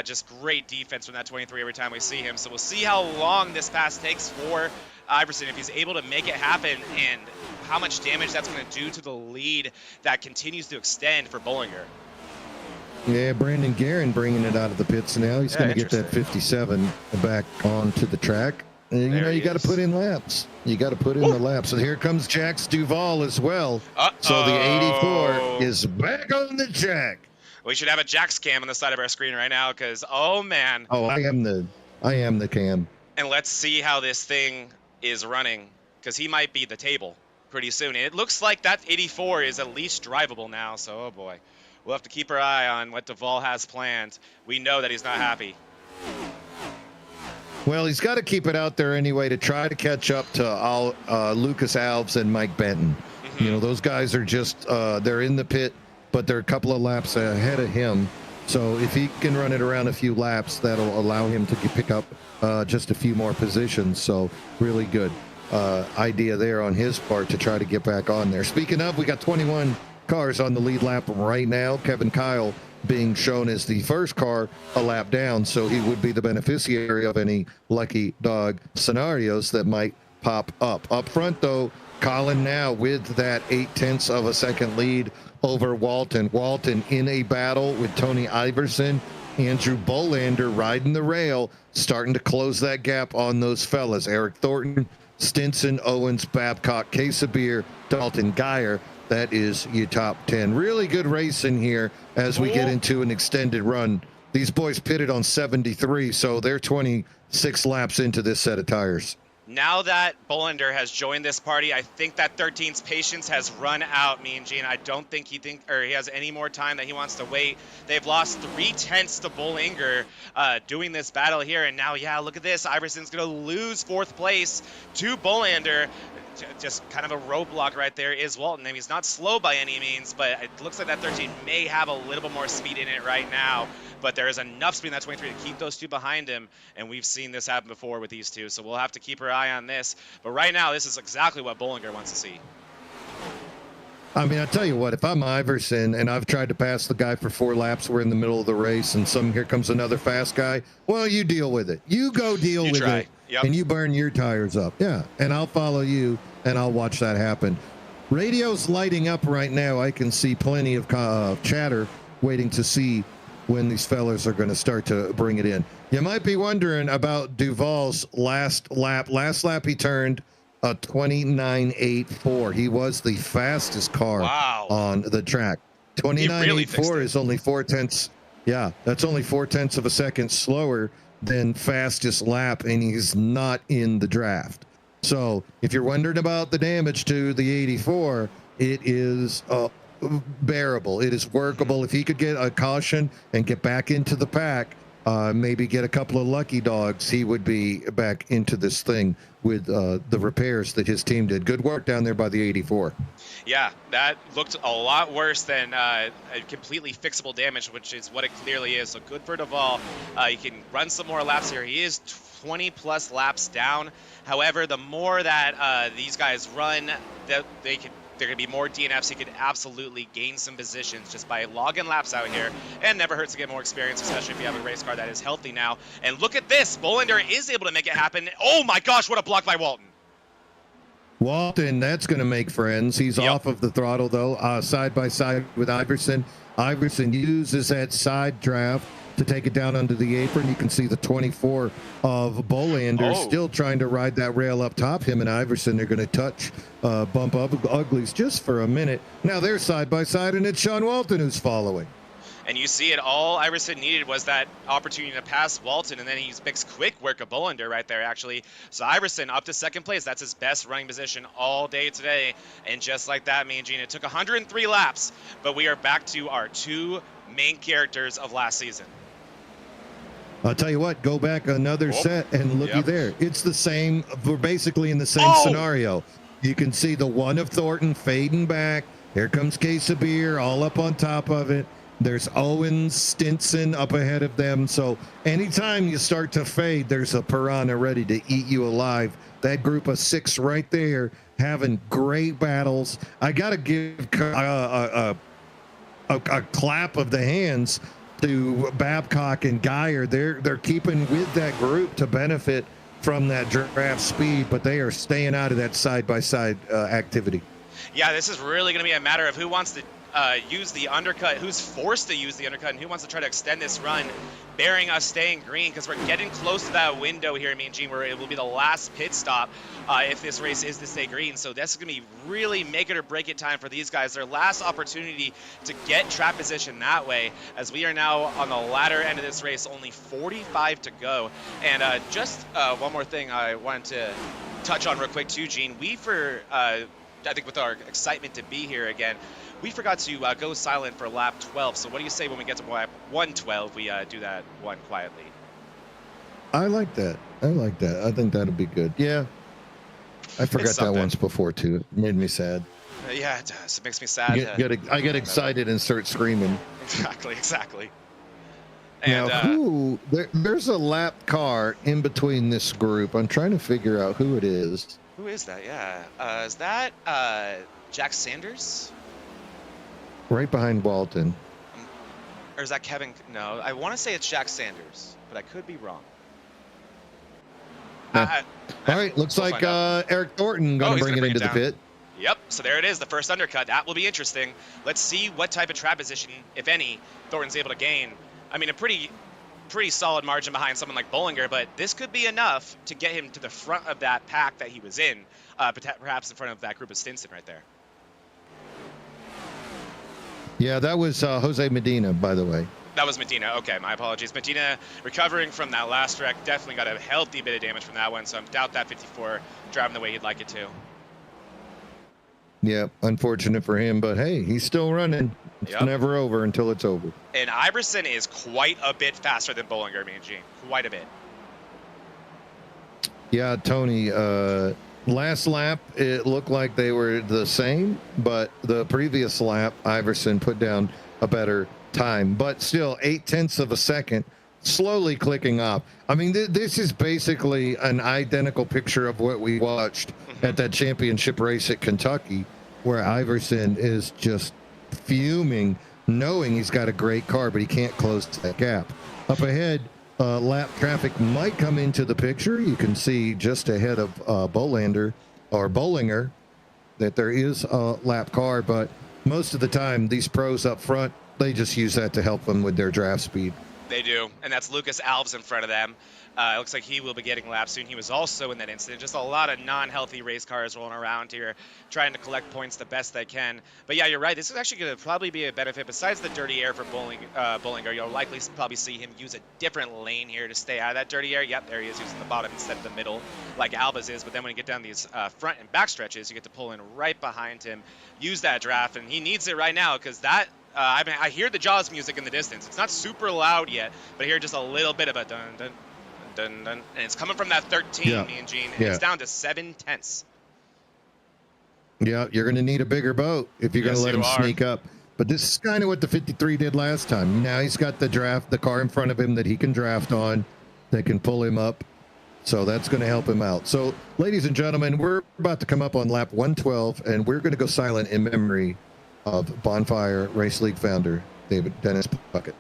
Just great defense from that 23 every time we see him. So we'll see how long this pass takes for Iverson, if he's able to make it happen, and how much damage that's going to do to the lead that continues to extend for Bollinger. Yeah, Brandon Guerin bringing it out of the pits now. He's going to get that 57 back onto the track. And, you know, you got to put in laps. You got to put in the laps. And here comes Jax Duvall as well. So the 84 is back on the track. We should have a Jax cam on the side of our screen right now, because, oh, man. Oh, I am the cam. And let's see how this thing is running, because he might be the table pretty soon. And it looks like that 84 is at least drivable now, so, oh, boy. We'll have to keep our eye on what Duvall has planned. We know that he's not happy. Well, he's got to keep it out there anyway to try to catch up to Lucas Alves and Mike Benton. Mm-hmm. You know, those guys are just, they're in the pit, but they're a couple of laps ahead of him. So if he can run it around a few laps, that'll allow him to pick up just a few more positions. So really good idea there on his part to try to get back on there. Speaking of, we got 21 cars on the lead lap right now. Kevin Kyle being shown as the first car a lap down, so he would be the beneficiary of any lucky dog scenarios that might pop up. Up front, though, Colin now with that 0.8 of a second lead over Walton. Walton in a battle with Tony Iverson. Andrew Bolander riding the rail, starting to close that gap on those fellas. Eric Thornton, Stinson, Owens, Babcock, Casabir, Dalton Geyer. That is your top 10. Really good racing here as we get into an extended run. These boys pitted on 73, so they're 26 laps into this set of tires. Now that Bolander has joined this party, I think that 13's patience has run out, me and Gene. I don't think he has any more time that he wants to wait. They've lost 0.3 to Bollinger doing this battle here, and now, yeah, look at this. Iverson's going to lose 4th place to Bolander. Just kind of a roadblock right there is Walton. I mean, he's not slow by any means, but it looks like that 13 may have a little bit more speed in it right now. But there is enough speed in that 23 to keep those two behind him, and we've seen this happen before with these two, so we'll have to keep our eye on this. But right now, this is exactly what Bollinger wants to see. I mean, I tell you what, if I'm Iverson and I've tried to pass the guy for 4 laps, we're in the middle of the race, and here comes another fast guy, well, you deal with it. You go deal with it, and you burn your tires up. Yeah, and I'll follow you, and I'll watch that happen. Radio's lighting up right now. I can see plenty of chatter waiting to see when these fellas are going to start to bring it in. You might be wondering about Duvall's last lap. Last lap he turned a 29.84. He was the fastest car on the track. 29.84 is only 0.4. Yeah, that's only 0.4 of a second slower than fastest lap, and he's not in the draft. So if you're wondering about the damage to the 84, it is bearable. It is workable. If he could get a caution and get back into the pack, maybe get a couple of lucky dogs, he would be back into this thing with the repairs that his team did. Good work down there by the 84. Yeah, that looked a lot worse than a completely fixable damage, which is what it clearly is. So good for Duvall. He can run some more laps here. He is 20-plus laps down. However, the more that these guys run, that there can be more DNFs. He could absolutely gain some positions just by logging laps out here, and never hurts to get more experience, especially if you have a race car that is healthy now. And look at this. Bolander is able to make it happen. Oh my gosh, what a block by Walton. Walton, that's going to make friends. He's off of the throttle, though, side by side with Iverson. Iverson uses that side draft to take it down under the apron. You can see the 24 of Bolander still trying to ride that rail up top. Him and Iverson are going to touch, bump up uglies just for a minute. Now they're side by side, and it's Sean Walton who's following. And you see it, all Iverson needed was that opportunity to pass Walton, and then he makes quick work of Bolander right there, actually. So Iverson up to second place. That's his best running position all day today. And just like that, me and Gene, it took 103 laps, but we are back to our two main characters of last season. I'll tell you what, go back another set and looky there. It's the same. We're basically in the same scenario. You can see the one of Thornton fading back. Here comes Case of Beer all up on top of it. There's Owens, Stinson up ahead of them. So anytime you start to fade, there's a piranha ready to eat you alive. That group of 6 right there having great battles. I got to give a clap of the hands to Babcock and Geyer. They're keeping with that group to benefit from that draft speed, but they are staying out of that side-by-side activity. Yeah, this is really going to be a matter of who wants to use the undercut, who's forced to use the undercut, and who wants to try to extend this run, bearing us staying green, because we're getting close to that window here, me and Gene, where it will be the last pit stop if this race is to stay green. So that's going to be really make it or break it time for these guys. Their last opportunity to get trap position that way, as we are now on the latter end of this race, only 45 to go. And just one more thing I wanted to touch on real quick too, Gene. I think with our excitement to be here again, we forgot to go silent for lap 12. So what do you say when we get to lap 112, we do that one quietly? I like that. I think that'll be good. Yeah. I forgot that once before, too. It made me sad. Yeah, it does. It makes me sad. I get excited and start screaming. Exactly. And, now, there's a lap car in between this group. I'm trying to figure out who it is. Who is that? Yeah. Is that Jack Sanders? Right behind Walton. Or is that Kevin? No, I want to say it's Jack Sanders, but I could be wrong. All right, looks like Eric Thornton going to bring it into the pit. Yep, so there it is, the first undercut. That will be interesting. Let's see what type of trap position, if any, Thornton's able to gain. I mean, a pretty solid margin behind someone like Bollinger, but this could be enough to get him to the front of that pack that he was in, perhaps in front of that group of Stinson right there. Yeah, that was Jose Medina, by the way. That was Medina. Okay, my apologies. Medina recovering from that last wreck. Definitely got a healthy bit of damage from that one, so I doubt that 54 driving the way he'd like it to. Yeah, unfortunate for him, but hey, he's still running. It's never over until it's over. And Iverson is quite a bit faster than Bollinger, me and Gene. Quite a bit. Yeah, Tony, last lap, it looked like they were the same, but the previous lap, Iverson put down a better time, but still 0.8 of a second, slowly clicking up. I mean, this is basically an identical picture of what we watched at that championship race at Kentucky, where Iverson is just fuming, knowing he's got a great car, but he can't close that gap. Up ahead, lap traffic might come into the picture. You can see just ahead of Bollinger that there is a lap car, but most of the time, these pros up front, they just use that to help them with their draft speed. They do, and that's Lucas Alves in front of them. It looks like he will be getting lapped soon. He was also in that incident. Just a lot of non-healthy race cars rolling around here, trying to collect points the best they can. But yeah, you're right. This is actually going to probably be a benefit. Besides the dirty air for Bollinger, you'll likely probably see him use a different lane here to stay out of that dirty air. Yep, there he is using the bottom instead of the middle, like Albas is. But then when you get down these front and back stretches, you get to pull in right behind him, use that draft, and he needs it right now because that. I hear the Jaws music in the distance. It's not super loud yet, but I hear just a little bit of a dun dun dun dun, and it's coming from that 13, me and Gene, and it's down to 7/10. Yeah, you're going to need a bigger boat if you're going to let him sneak up. But this is kind of what the 53 did last time. Now he's got the car in front of him that he can draft on, that can pull him up. So that's going to help him out. So, ladies and gentlemen, we're about to come up on lap 112, and we're going to go silent in memory of Bonfire Race League founder Dennis Puckett.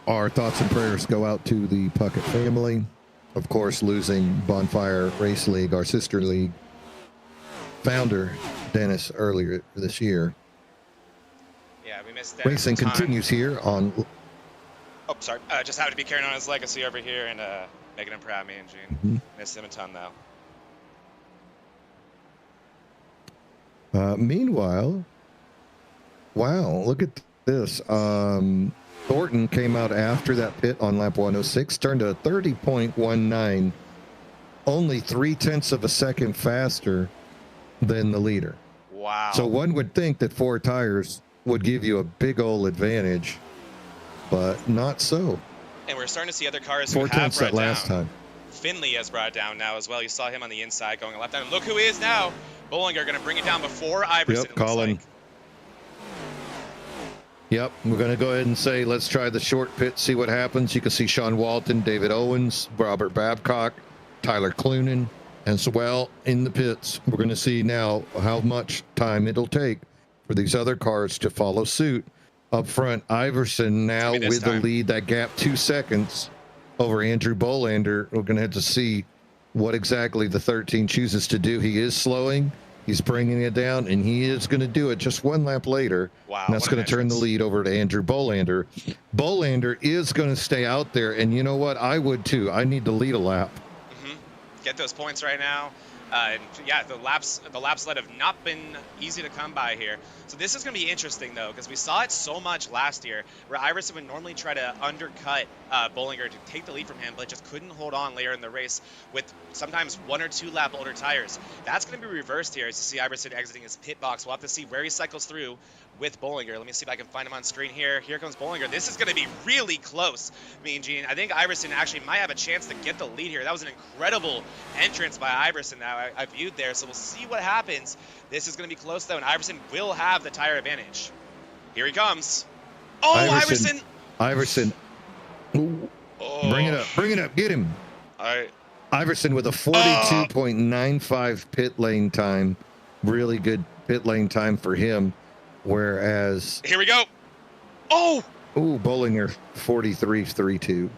Our thoughts and prayers go out to the Puckett family. Of course, losing Bonfire Race League, our sister league, founder Dennis earlier this year. Yeah, we missed that. Racing continues here on. Oh, sorry. Just having to be carrying on his legacy over here and making him proud, me and Gene. Missed him a ton, though. Meanwhile, wow, look at this. Thornton came out after that pit on lap 106, turned a 30.19, only 0.3 of a second faster than the leader. Wow. So one would think that 4 tires would give you a big old advantage, but not so. And we're starting to see other cars 4 tenths that last time. Finley has brought it down now as well. You saw him on the inside going left down. And look who he is now. Bollinger going to bring it down before Iverson. Yep, Colin. Yep, we're going to go ahead and say, let's try the short pit, see what happens. You can see Sean Walton, David Owens, Robert Babcock, Tyler Clunan, as well in the pits. We're going to see now how much time it'll take for these other cars to follow suit. Up front, Iverson now with the lead, that gap 2 seconds over Andrew Bolander. We're going to have to see what exactly the 13 chooses to do. He is slowing. He's bringing it down, and he is going to do it just 1 lap later. Wow. And that's going to turn the lead over to Andrew Bolander. Bolander is going to stay out there, and you know what? I would too. I need to lead a lap. Get those points right now. And yeah, the laps led have not been easy to come by here. So this is going to be interesting, though, because we saw it so much last year where Iverson would normally try to undercut Bollinger to take the lead from him, but just couldn't hold on later in the race with sometimes 1 or 2 lap older tires. That's going to be reversed here as you see Iverson exiting his pit box. We'll have to see where he cycles through with Bollinger. Let me see if I can find him on screen here. Here comes Bollinger. This is going to be really close, me and Gene. I think Iverson actually might have a chance to get the lead here. That was an incredible entrance by Iverson that I viewed there, so we'll see what happens. This is going to be close, though, and Iverson will have the tire advantage. Here he comes. Oh, Iverson! Ooh. Oh. Bring it up, get him. All right. Iverson with a 42.95 pit lane time. Really good pit lane time for him. Whereas... Here we go. Oh! Ooh, Bollinger, 43.32.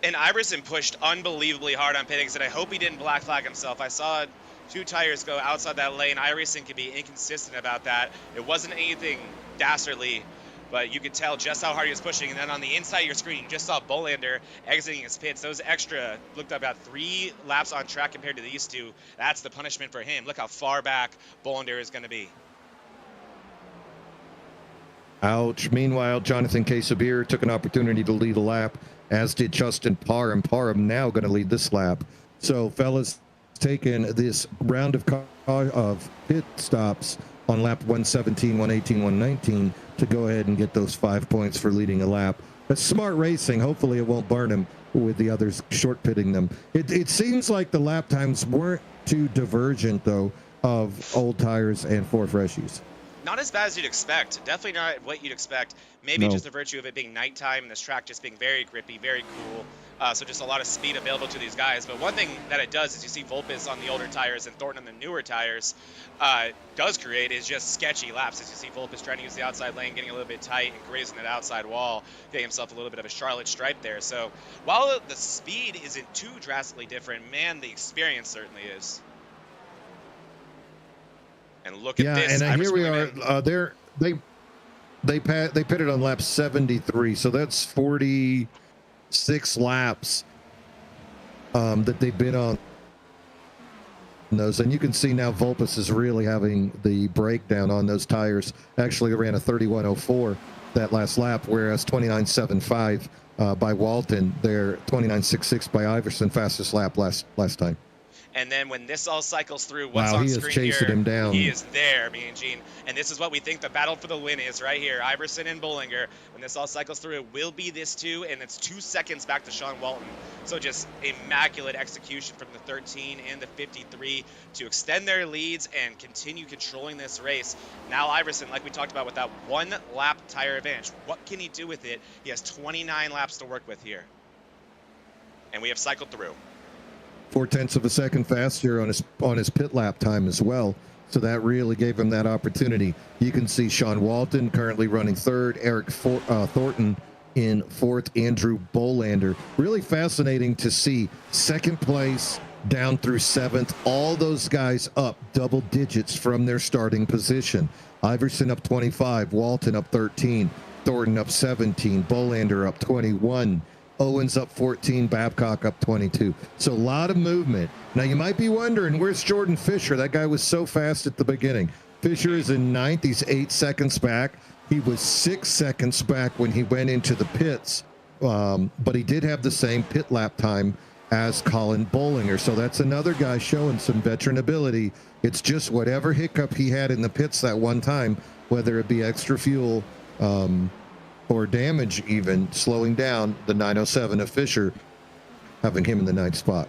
And Iverson pushed unbelievably hard on pitting, and I hope he didn't black flag himself. I saw 2 tires go outside that lane. Iverson can be inconsistent about that. It wasn't anything dastardly, but you could tell just how hard he was pushing. And then on the inside of your screen, you just saw Bolander exiting his pits. Those extra looked about 3 laps on track compared to these 2. That's the punishment for him. Look how far back Bolander is going to be. Ouch. Meanwhile, Jonathan K. Sabir took an opportunity to lead a lap, as did Justin Parham. Parham now going to lead this lap. So, fellas, taking this round of pit stops on lap 117, 118, 119 to go ahead and get those 5 points for leading a lap. That's smart racing. Hopefully it won't burn him with the others short pitting them. It seems like the lap times weren't too divergent, though, of old tires and 4 freshies. Not as bad as you'd expect. Definitely not what you'd expect. Maybe No. just the virtue of it being nighttime and this track just being very grippy, very cool. So just a lot of speed available to these guys. But one thing that it does is you see Volpes on the older tires and Thornton on the newer tires does create is just sketchy laps. As you see Volpes trying to use the outside lane, getting a little bit tight and grazing that outside wall, getting himself a little bit of a Charlotte stripe there. So while the speed isn't too drastically different, man, the experience certainly is. And look at this. And here we are. They pitted on lap 73, so that's 46 laps that they've been on those. And you can see now Volpes is really having the breakdown on those tires. Actually ran a 31.04 that last lap, whereas 29.75 by Walton, their 29.66 by Iverson, fastest lap last time. And then when this all cycles through, what's Wow, on he is screen chasing here, him down. he is there, me and Gene. And this is what we think the battle for the win is right here. Iverson and Bollinger. When this all cycles through, it will be this two, and it's 2 seconds back to Sean Walton. So just immaculate execution from the 13 and the 53 to extend their leads and continue controlling this race. Now Iverson, like we talked about with that 1 lap tire advantage, what can he do with it? He has 29 laps to work with here. And we have cycled through. 0.4 of a second faster on his pit lap time as well. So that really gave him that opportunity. You can see Sean Walton currently running third, Eric Thornton in fourth, Andrew Bolander. Really fascinating to see second place down through seventh, all those guys up double digits from their starting position. Iverson up 25, Walton up 13, Thornton up 17, Bolander up 21. Owens up 14, Babcock up 22. So a lot of movement. Now you might be wondering, where's Jordan Fisher? That guy was so fast at the beginning. Fisher is in ninth. He's 8 seconds back. He was 6 seconds back when he went into the pits, but he did have the same pit lap time as Colin Bollinger. So that's another guy showing some veteran ability. It's just whatever hiccup he had in the pits that one time, whether it be extra fuel, or damage even, slowing down the 907 of Fisher, having him in the 9th spot.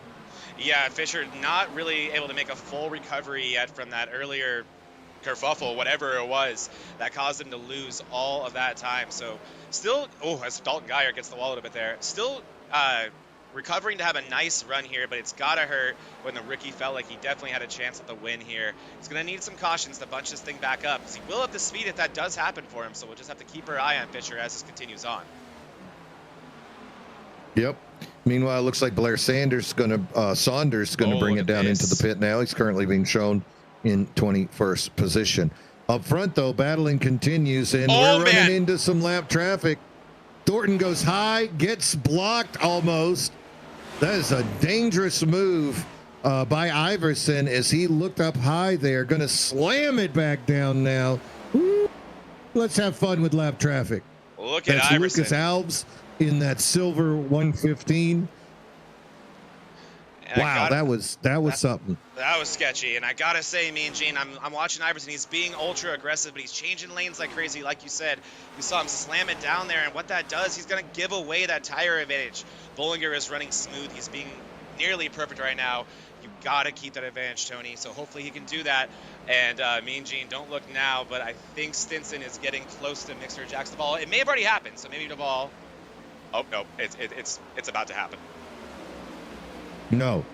Yeah, Fisher not really able to make a full recovery yet from that earlier kerfuffle, whatever it was, that caused him to lose all of that time. So still, as Dalton Geyer gets the wall a little bit there, still recovering to have a nice run here, but it's got to hurt when the rookie felt like he definitely had a chance at the win here. He's going to need some cautions to bunch this thing back up, because he will have the speed if that does happen for him, so we'll just have to keep our eye on Fisher as this continues on. Yep. Meanwhile, it looks like Blair Saunders going to bring it down into the pit now. He's currently being shown in 21st position. Up front, though, battling continues, and we're running into some lap traffic. Thornton goes high, gets blocked almost. That is a dangerous move by Iverson as he looked up high there. Going to slam it back down now. Woo. Let's have fun with lap traffic. Look at Iverson. Lucas Alves in that silver 115. Wow, that was something. That was sketchy, and I gotta say, me and Gene, I'm watching Iverson. He's being ultra aggressive, but he's changing lanes like crazy. Like you said, we saw him slam it down there, and what that does, he's gonna give away that tire advantage. Bollinger is running smooth. He's being nearly perfect right now. You gotta keep that advantage, Tony. So hopefully he can do that. And me and Gene, don't look now, but I think Stinson is getting close to Mixer Jack's Duvall. It may have already happened, so maybe Duvall. Oh no, it's about to happen. No,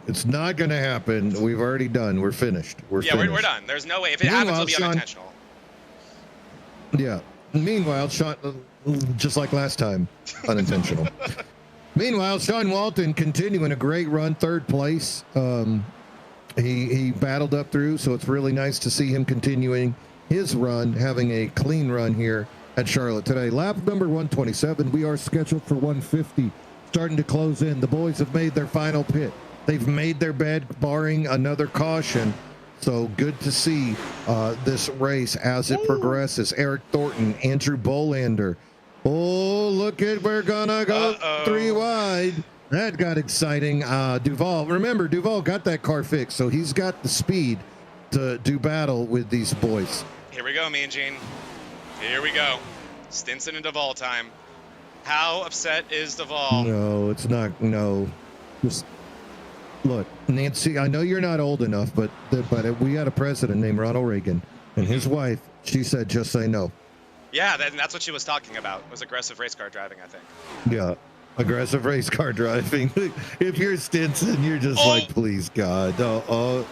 it's not going to happen. We've already done. We're finished. We're done. There's no way. If it happens, it'll be unintentional. Yeah. Meanwhile, Sean, just like last time, unintentional. Meanwhile, Sean Walton continuing a great run, third place. He battled up through, so it's really nice to see him continuing his run, having a clean run here at Charlotte today. Lap number 127. We are scheduled for 150. Starting to close in. The boys have made their final pit. They've made their bed, barring another caution. So good to see this race as it progresses. Eric Thornton, Andrew Bolander. Oh, look at, we're gonna go 3 wide. That got exciting. Duvall, remember, Duvall got that car fixed, so he's got the speed to do battle with these boys. Here we go, me and Gene. Here we go. Stinson and Duvall time. How upset is Duvall? No, it's not. No. Just look, Nancy, I know you're not old enough, but we had a president named Ronald Reagan, And his wife, she said, just say no. Yeah, that's what she was talking about, was aggressive race car driving, I think. Yeah. Aggressive race car driving. If you're Stinson, you're just like, please, God. Duvall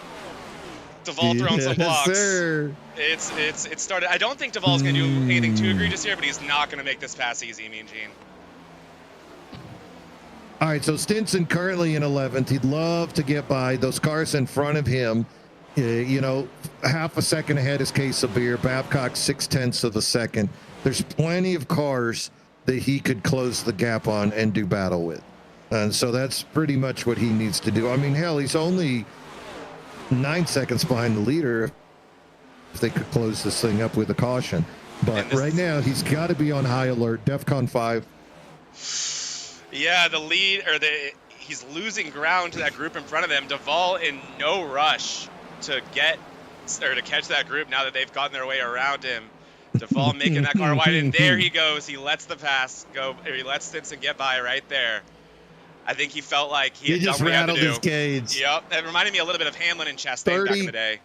throwing some blocks. Sir. It started. I don't think Duvall's going to do anything too egregious here, but he's not going to make this pass easy, Mean Gene. All right, so Stinson currently in 11th. He'd love to get by those cars in front of him. Half a second ahead is Case of Beer. Babcock 0.6 of a second. There's plenty of cars that he could close the gap on and do battle with. And so that's pretty much what he needs to do. I mean, hell, he's only 9 seconds behind the leader if they could close this thing up with a caution. But right now, he's got to be on high alert. DEFCON 5. Yeah, he's losing ground to that group in front of him. Duvall in no rush to catch that group now that they've gotten their way around him. Duvall making that car wide, and there he goes. He lets the pass go, or he lets Stinson get by right there. I think he felt like he had just done what he had to rattled do. his cage. Yep, it reminded me a little bit of Hamlin and Chastain back in the day.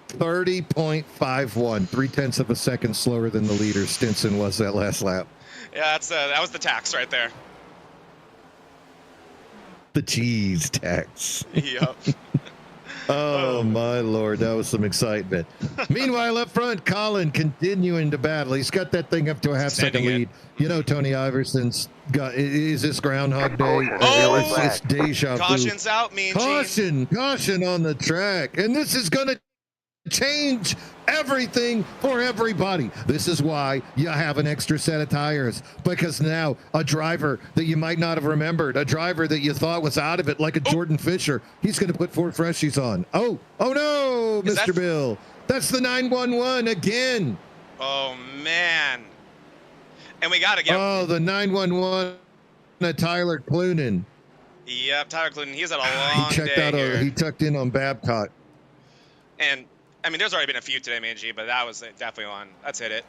30.51, 0.3 of a second slower than the leader Stinson was that last lap. Yeah, that was the tax right there. The cheese tax. Yep. Oh, my Lord. That was some excitement. Meanwhile, up front, Colin continuing to battle. He's got that thing up to a half-second lead. You know, Tony Iverson's got, is this Groundhog Day? Oh, it's deja vu. Caution's out, Mean Gene. Caution on the track. And this is going to change everything for everybody. This is why you have an extra set of tires, because now a driver that you might not have remembered, a driver that you thought was out of it, like a Jordan Fisher, he's going to put 4 freshies on. Oh no, Mr. Bill. That's the 911 again. Oh, man. And we got to get... Oh, the 911 Tyler Clunan. Yep, Tyler Clunan. He's had a long day here. He tucked in on Babcock. And I mean, there's already been a few today, man, G, but that was definitely one. Let's hit it.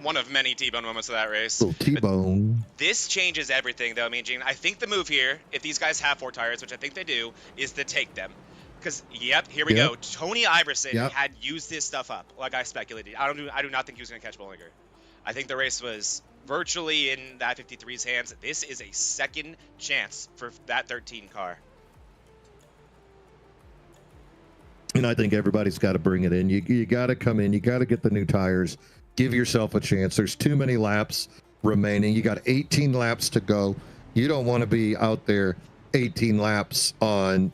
One of many T-Bone moments of that race. Oh, T-Bone. This changes everything, though, Mean Gene. I think the move here, if these guys have 4 tires, which I think they do, is to take them. Because, here we go. Tony Iverson had used this stuff up, like I speculated. I do not think he was going to catch Bollinger. I think the race was virtually in that 53's hands. This is a second chance for that 13 car. And I think everybody's got to bring it in. You got to come in. You got to get the new tires. Give yourself a chance. There's too many laps remaining. You got 18 laps to go. You don't want to be out there 18 laps on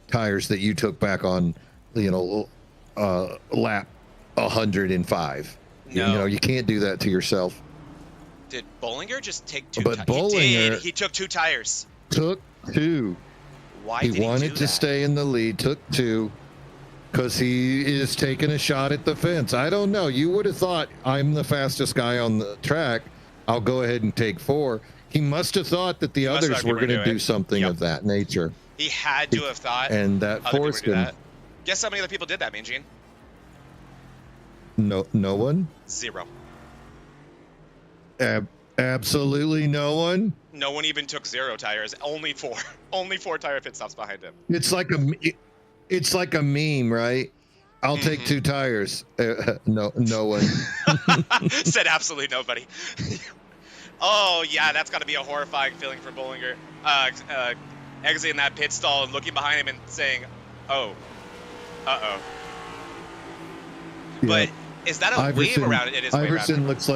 tires that you took back on, lap 105. No. You can't do that to yourself. Did Bollinger just take 2 tires? But Bollinger he took 2 tires. Took 2. Why did he wanted to stay in the lead, took 2, because he is taking a shot at the fence. I don't know. You would have thought, I'm the fastest guy on the track. I'll go ahead and take 4. He must have thought that the others were going to do something of that nature. He had to have thought. And that forced him. Guess how many other people did that, Mean Gene? No one? 0. Absolutely no one. No one even took 0 tires. Only 4. Only 4 tire pit stops behind him. It's like a meme, right? I'll take 2 tires. No one. Said absolutely nobody. Oh yeah, that's got to be a horrifying feeling for Bollinger. Exiting that pit stall and looking behind him and saying, "Oh, uh-oh." Yeah. But is that a wave around it? It is. Iverson looks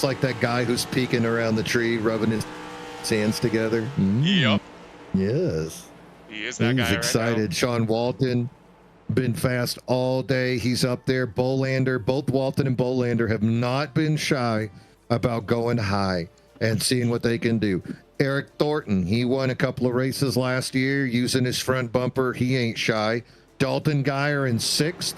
like that guy who's peeking around the tree, rubbing his hands together. Yep. Yes. He is that guy. He's excited. Right now. Sean Walton been fast all day. He's up there. Bolander, both Walton and Bolander have not been shy about going high and seeing what they can do. Eric Thornton, he won a couple of races last year using his front bumper. He ain't shy. Dalton Geyer in 6th,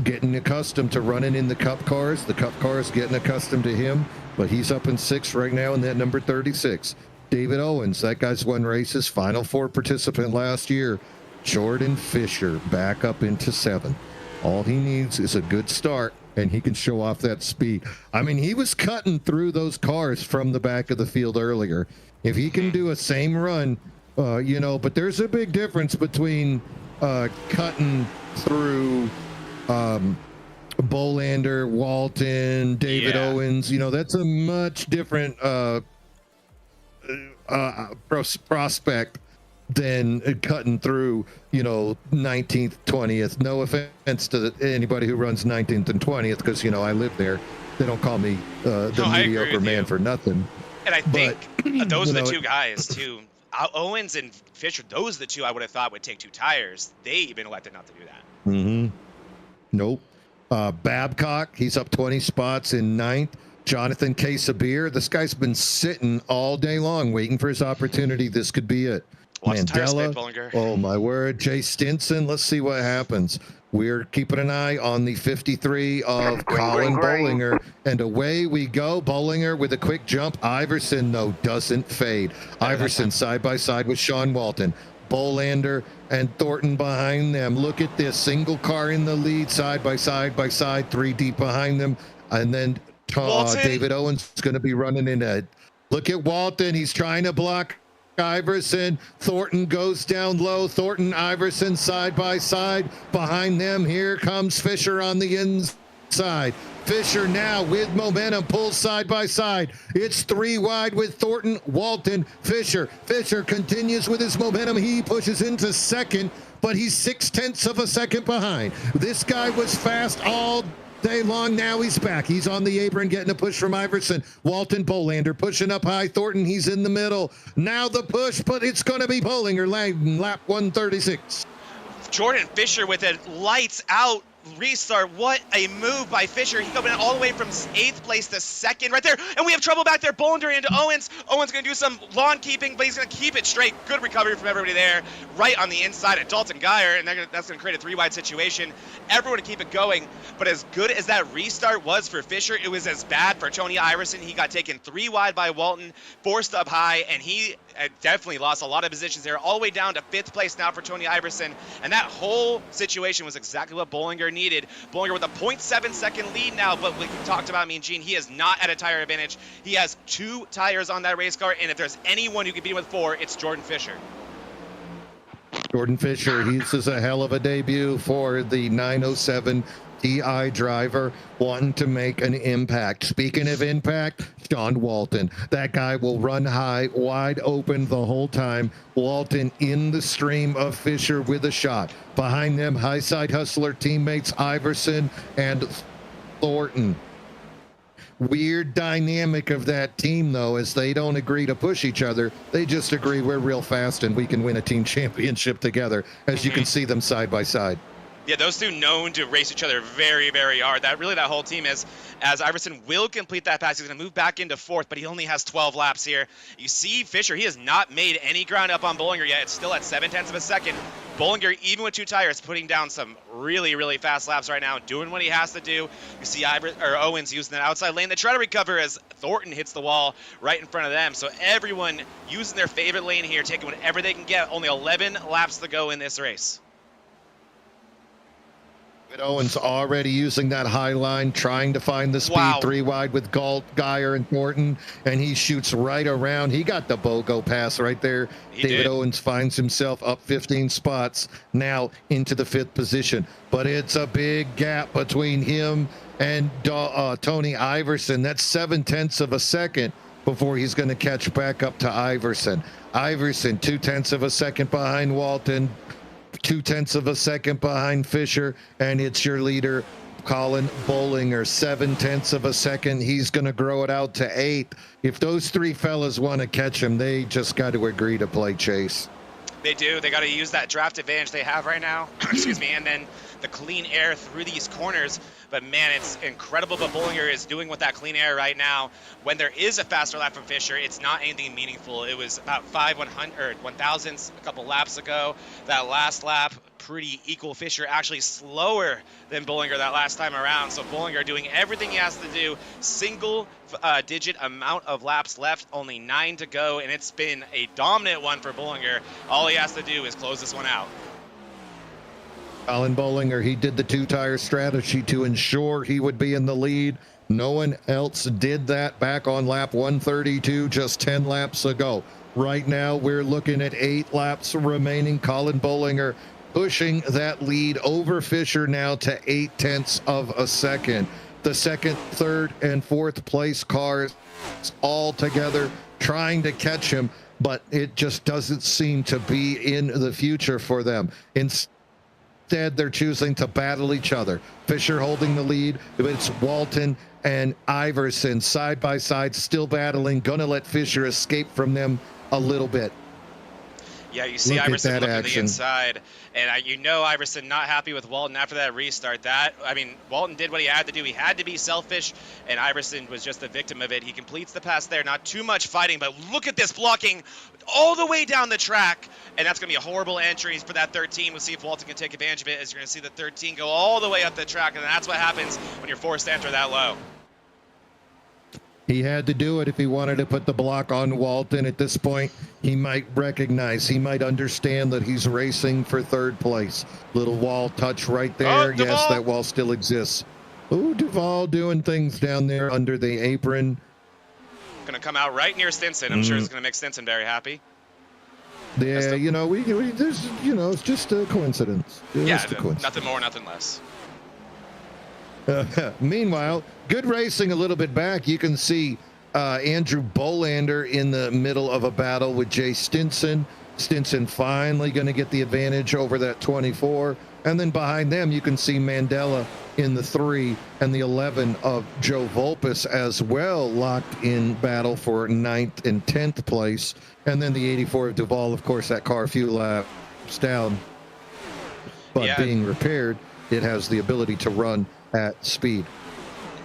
getting accustomed to running in the Cup cars. The Cup cars getting accustomed to him, but he's up in 6th right now in that number 36. David Owens, that guy's won races, Final 4 participant last year. Jordan Fisher back up into 7th. All he needs is a good start and he can show off that speed. I mean, he was cutting through those cars from the back of the field earlier. If he can do a same run, but there's a big difference between cutting through Bolander, Walton, David Owens. That's a much different prospect than cutting through 19th, 20th. No offense to anybody who runs 19th and 20th, because I live there. They don't call me the mediocre man for nothing. And I think those are the two guys too. Owens and Fisher, those are the two I would have thought would take 2 tires. They even elected not to do that. Nope. Babcock, he's up 20 spots in 9th. Jonathan Casabir, this guy's been sitting all day long waiting for his opportunity. This could be it. Mandela, oh my word. Jay Stinson, let's see what happens. We're keeping an eye on the 53 of Colin Bollinger, and away we go. Bollinger with a quick jump. Iverson, though, doesn't fade. Iverson side by side with Sean Walton. Bolander and Thornton behind them. Look at this, single car in the lead, side by side, 3 deep behind them. And then David Owens is going to be running in a. Look at Walton, he's trying to block Iverson. Thornton goes down low. Thornton, Iverson side by side. Behind them, here comes Fisher on the inside. Fisher now with momentum, pulls side by side. It's 3 wide with Thornton, Walton, Fisher. Fisher continues with his momentum. He pushes into second, but he's 0.6 of a second behind. This guy was fast all day long. Now he's back. He's on the apron getting a push from Iverson. Walton, Bolander pushing up high. Thornton, he's in the middle. Now the push, but it's going to be Bollinger. Lap 136. Jordan Fisher with a lights out restart. What a move by Fisher. He went all the way from 8th place to 2nd right there. And we have trouble back there. Bolander into Owens. Owens going to do some lawn keeping, but he's going to keep it straight. Good recovery from everybody there. Right on the inside of Dalton Geyer. And that's going to create a 3-wide situation. Everyone to keep it going. But as good as that restart was for Fisher, it was as bad for Tony Iverson. He got taken 3 wide by Walton, forced up high, and he definitely lost a lot of positions there, all the way down to 5th place now for Tony Iverson. And that whole situation was exactly what Bollinger needed. Bollinger with a 0.7 second lead now, but like we talked about, Gene, he is not at a tire advantage. He has 2 tires on that race car, and if there's anyone who can beat him with 4, it's Jordan Fisher. Jordan Fisher, this is a hell of a debut for the 907 TI driver, wanting to make an impact. Speaking of impact, Sean Walton. That guy will run high, wide open the whole time. Walton in the stream of Fisher with a shot. Behind them, high side hustler teammates Iverson and Thornton. Weird dynamic of that team, though, as they don't agree to push each other. They just agree we're real fast and we can win a team championship together, as you can see them side by side. Yeah, those two known to race each other very, very hard. That whole team is, as Iverson will complete that pass. He's going to move back into 4th, but he only has 12 laps here. You see Fisher, he has not made any ground up on Bollinger yet. It's still at 0.7 of a second. Bollinger, even with 2 tires, putting down some really, really fast laps right now, doing what he has to do. You see Owens using that outside lane. They try to recover as Thornton hits the wall right in front of them. So everyone using their favorite lane here, taking whatever they can get. Only 11 laps to go in this race. Owens already using that high line, trying to find the speed. 3 wide with Geyer and Thornton, and he shoots right around. He got the BOGO pass right there. David Owens finds himself up 15 spots now into the 5th position, but it's a big gap between him and Tony Iverson. That's 0.7 of a second before he's going to catch back up to Iverson. Iverson 0.2 of a second behind Walton, 0.2 of a second behind Fisher, and it's your leader, Colin Bollinger, 0.7 of a second. He's going to grow it out to 8. If those 3 fellas want to catch him, they just got to agree to play chase. They do. They got to use that draft advantage they have right now. Excuse me. And then the clean air through these corners. But man, it's incredible what Bollinger is doing with that clean air right now. When there is a faster lap from Fisher, it's not anything meaningful. It was about 1,000ths a couple laps ago. That last lap, pretty equal. Fisher actually slower than Bollinger that last time around. So Bollinger doing everything he has to do. Single digit amount of laps left, only 9 to go, and it's been a dominant one for Bollinger. All he has to do is close this one out. Colin Bollinger, he did the two-tire strategy to ensure he would be in the lead. No one else did that back on lap 132 just 10 laps ago. Right now, we're looking at 8 laps remaining. Colin Bollinger pushing that lead over Fisher now to 0.8 of a second. The second, third, and fourth place cars all together trying to catch him, but it just doesn't seem to be in the future for them. Instead, they're choosing to battle each other. Fisher holding the lead. It's Walton and Iverson side by side, still battling. Gonna let Fisher escape from them a little bit. Yeah, you see Iverson looking to the inside, and you know Iverson not happy with Walton after that restart. Walton did what he had to do. He had to be selfish, and Iverson was just the victim of it. He completes the pass there, not too much fighting, but look at this blocking all the way down the track, and that's going to be a horrible entry for that 13. We'll see if Walton can take advantage of it, as you're going to see the 13 go all the way up the track, and that's what happens when you're forced to enter that low. He had to do it if he wanted to put the block on Walton. At this point, he might recognize, he might understand that he's racing for third place. Little wall touch right there. Oh, yes, that wall still exists. Ooh, Duvall doing things down there under the apron. Going to come out right near Stinson. I'm sure it's going to make Stinson very happy. Yeah, there's, it's just a coincidence. Just a coincidence. Nothing more, nothing less. Meanwhile, good racing a little bit back. You can see Andrew Bolander in the middle of a battle with Jay Stinson. Stinson finally going to get the advantage over that 24. And then behind them, you can see Mandela in the 3 and the 11 of Joe Volpus as well, locked in battle for 9th and 10th place. And then the 84 of Duvall, of course, that car a few laps down. But being repaired, it has the ability to run at speed.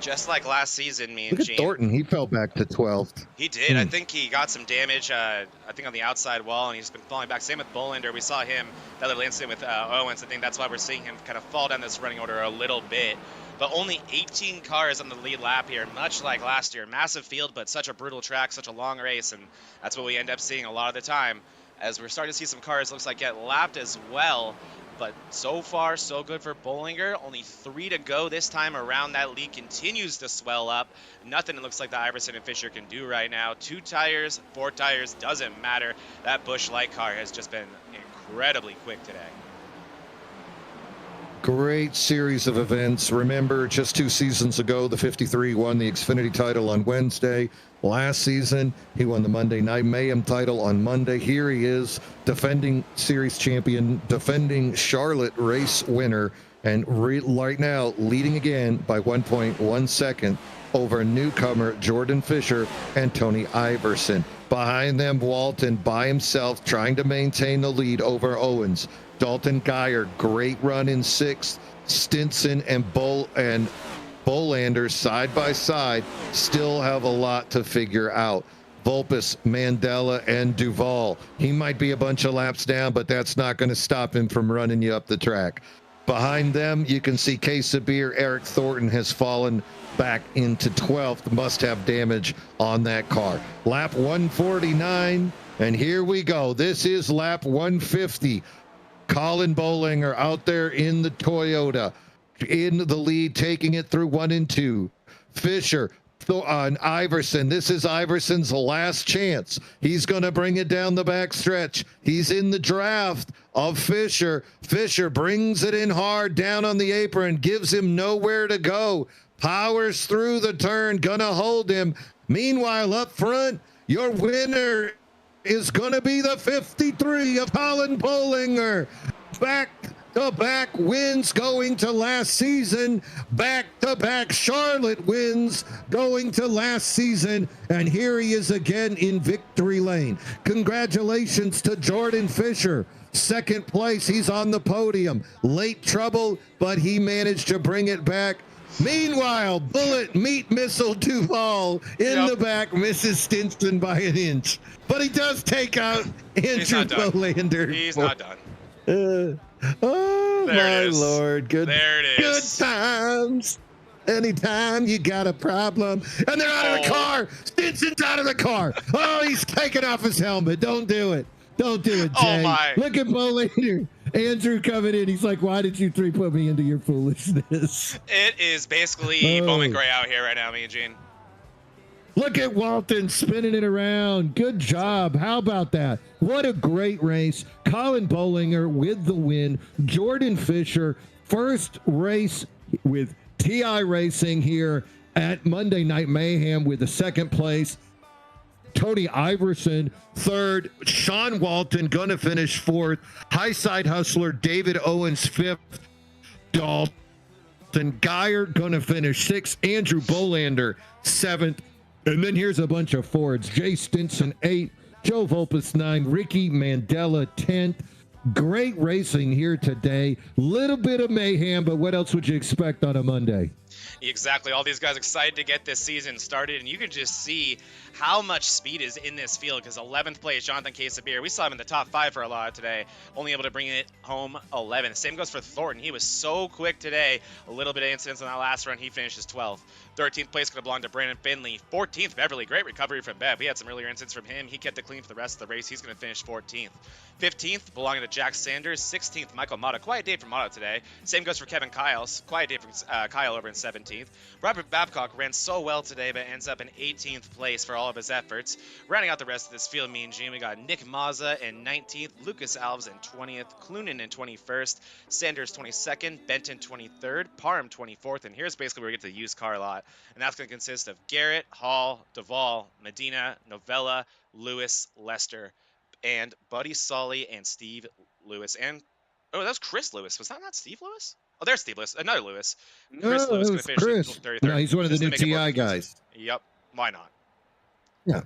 Just like last season, me and Look at Thornton, he fell back to 12th. He did. I think he got some damage, I think on the outside wall, and he's been falling back. Same with Bolander. We saw him, that little incident with Owens. I think that's why we're seeing him kind of fall down this running order a little bit. But only 18 cars on the lead lap here, much like last year. Massive field, but such a brutal track, such a long race, and that's what we end up seeing a lot of the time. As we're starting to see some cars, looks like, get lapped as well. But so far, so good for Bollinger. Only 3 to go this time around. That lead continues to swell up. Nothing it looks like the Iverson and Fisher can do right now. 2 tires, 4 tires, doesn't matter. That Busch Light car has just been incredibly quick today. Great series of events. Remember, just 2 seasons ago, the 53 won the Xfinity title on Wednesday. Last season, he won the Monday Night Mayhem title on Monday. Here he is, defending series champion, defending Charlotte race winner, and right now leading again by 1.1 second over newcomer Jordan Fisher and Tony Iverson. Behind them, Walton by himself trying to maintain the lead over Owens. Dalton Geyer, great run in 6th. Stinson and Bolander side by side still have a lot to figure out. Volpus, Mandela, and Duvall. He might be a bunch of laps down, but that's not going to stop him from running you up the track. Behind them, you can see Sabir. Eric Thornton has fallen back into 12th. Must have damage on that car. Lap 149, and here we go. This is lap 150. Colin Bollinger out there in the Toyota, in the lead, taking it through 1 and 2. Fisher on Iverson. This is Iverson's last chance. He's going to bring it down the back stretch. He's in the draft of Fisher. Fisher brings it in hard down on the apron, gives him nowhere to go. Powers through the turn, gonna hold him. Meanwhile, up front, your winner is going to be the 53 of Colin Bollinger. Back-to-back wins going to last season. Back-to-back Charlotte wins going to last season. And here he is again in victory lane. Congratulations to Jordan Fisher. 2nd place, he's on the podium. Late trouble, but he managed to bring it back. Meanwhile, Bullet Meat Missile Duvall in the back misses Stinson by an inch. But he does take out Andrew Bolander. He's not done. Oh, my Lord. Good, there it is. Good times. Anytime you got a problem. And they're out of the car. Stinson's out of the car. Oh, he's taking off his helmet. Don't do it. Don't do it, Jay. Oh, my. Look at Bolander. Andrew coming in. He's like, why did you three put me into your foolishness? It is basically Bowman Gray out here right now, me and Gene. Look at Walton spinning it around. Good job. How about that? What a great race. Colin Bollinger with the win. Jordan Fisher, first race with TI Racing here at Monday Night Mayhem with the second place. Tony Iverson, third. Sean Walton going to finish fourth. High Side Hustler David Owens, fifth. Dalton Geyer going to finish sixth. Andrew Bolander, seventh. And then here's a bunch of Fords. Jay Stinson, 8th. Joe Volpus, 9th. Ricky Mandela, 10th. Great racing here today. Little bit of mayhem, but what else would you expect on a Monday? Exactly. All these guys excited to get this season started, and you can just see how much speed is in this field because 11th place, Jonathan Casabir. We saw him in the top 5 for a lot today, only able to bring it home 11th. Same goes for Thornton. He was so quick today. A little bit of incidents on that last run. He finishes 12th. 13th place could have belonged to Brandon Finley. 14th, Beverly. Great recovery from Bev. We had some earlier incidents from him. He kept it clean for the rest of the race. He's going to finish 14th. 15th, belonging to Jack Sanders. 16th, Michael Mata. Quiet day for Mata today. Same goes for Kevin Kyles. Quiet day for Kyle over in 17th. Robert Babcock ran so well today, but ends up in 18th place for all of his efforts. Rounding out the rest of this field, me and Gene, we got Nick Mazza in 19th, Lucas Alves in 20th, Clunan in 21st, Sanders 22nd, Benton 23rd, Parham 24th, and here's basically where we get to the used car lot. And that's going to consist of Garrett, Hall, Duvall, Medina, Novella, Lewis, Lester, and Buddy Solly and Steve Lewis. And, oh, that was Chris Lewis. Was that not Steve Lewis? Oh, there's Steve Lewis. Another Lewis. Chris No, Lewis it going was to finish Chris. 33rd. No, he's one of the new TI guys. Yep. Why not? Yeah,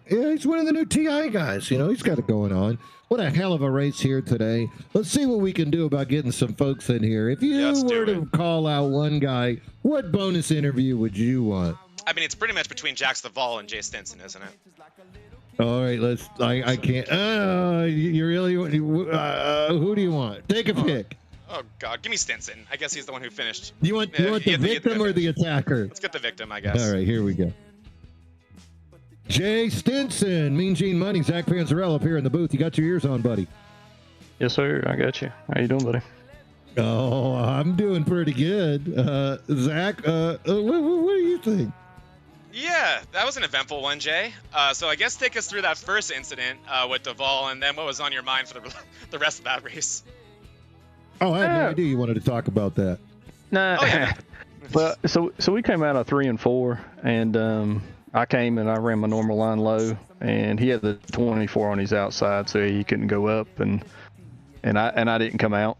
he's one of the new TI guys. You know, he's got it going on. What a hell of a race here today. Let's see what we can do about getting some folks in here. If you were to call out one guy, what bonus interview would you want? I mean, it's pretty much between Jax Duvall and Jay Stinson, isn't it? All right, I can't. You really? Who do you want? Take a pick. Oh God, give me Stinson. I guess he's the one who finished. You want the victim or the attacker? Let's get the victim, I guess. All right, here we go. Jay Stinson, Mean Gene Money, Zach Panzarella up here in the booth. You got your ears on, buddy? Yes, sir. I got you. How you doing, buddy? Oh, I'm doing pretty good. Zach, what do you think? Yeah, that was an eventful one, Jay. So I guess take us through that first incident with Duvall, and then what was on your mind for the rest of that race. Oh, I had no idea you wanted to talk about that. Nah. Oh, yeah. Well, so we came out of 3 and 4, and I came and I ran my normal line low, and he had the 24 on his outside, so he couldn't go up, and I didn't come out.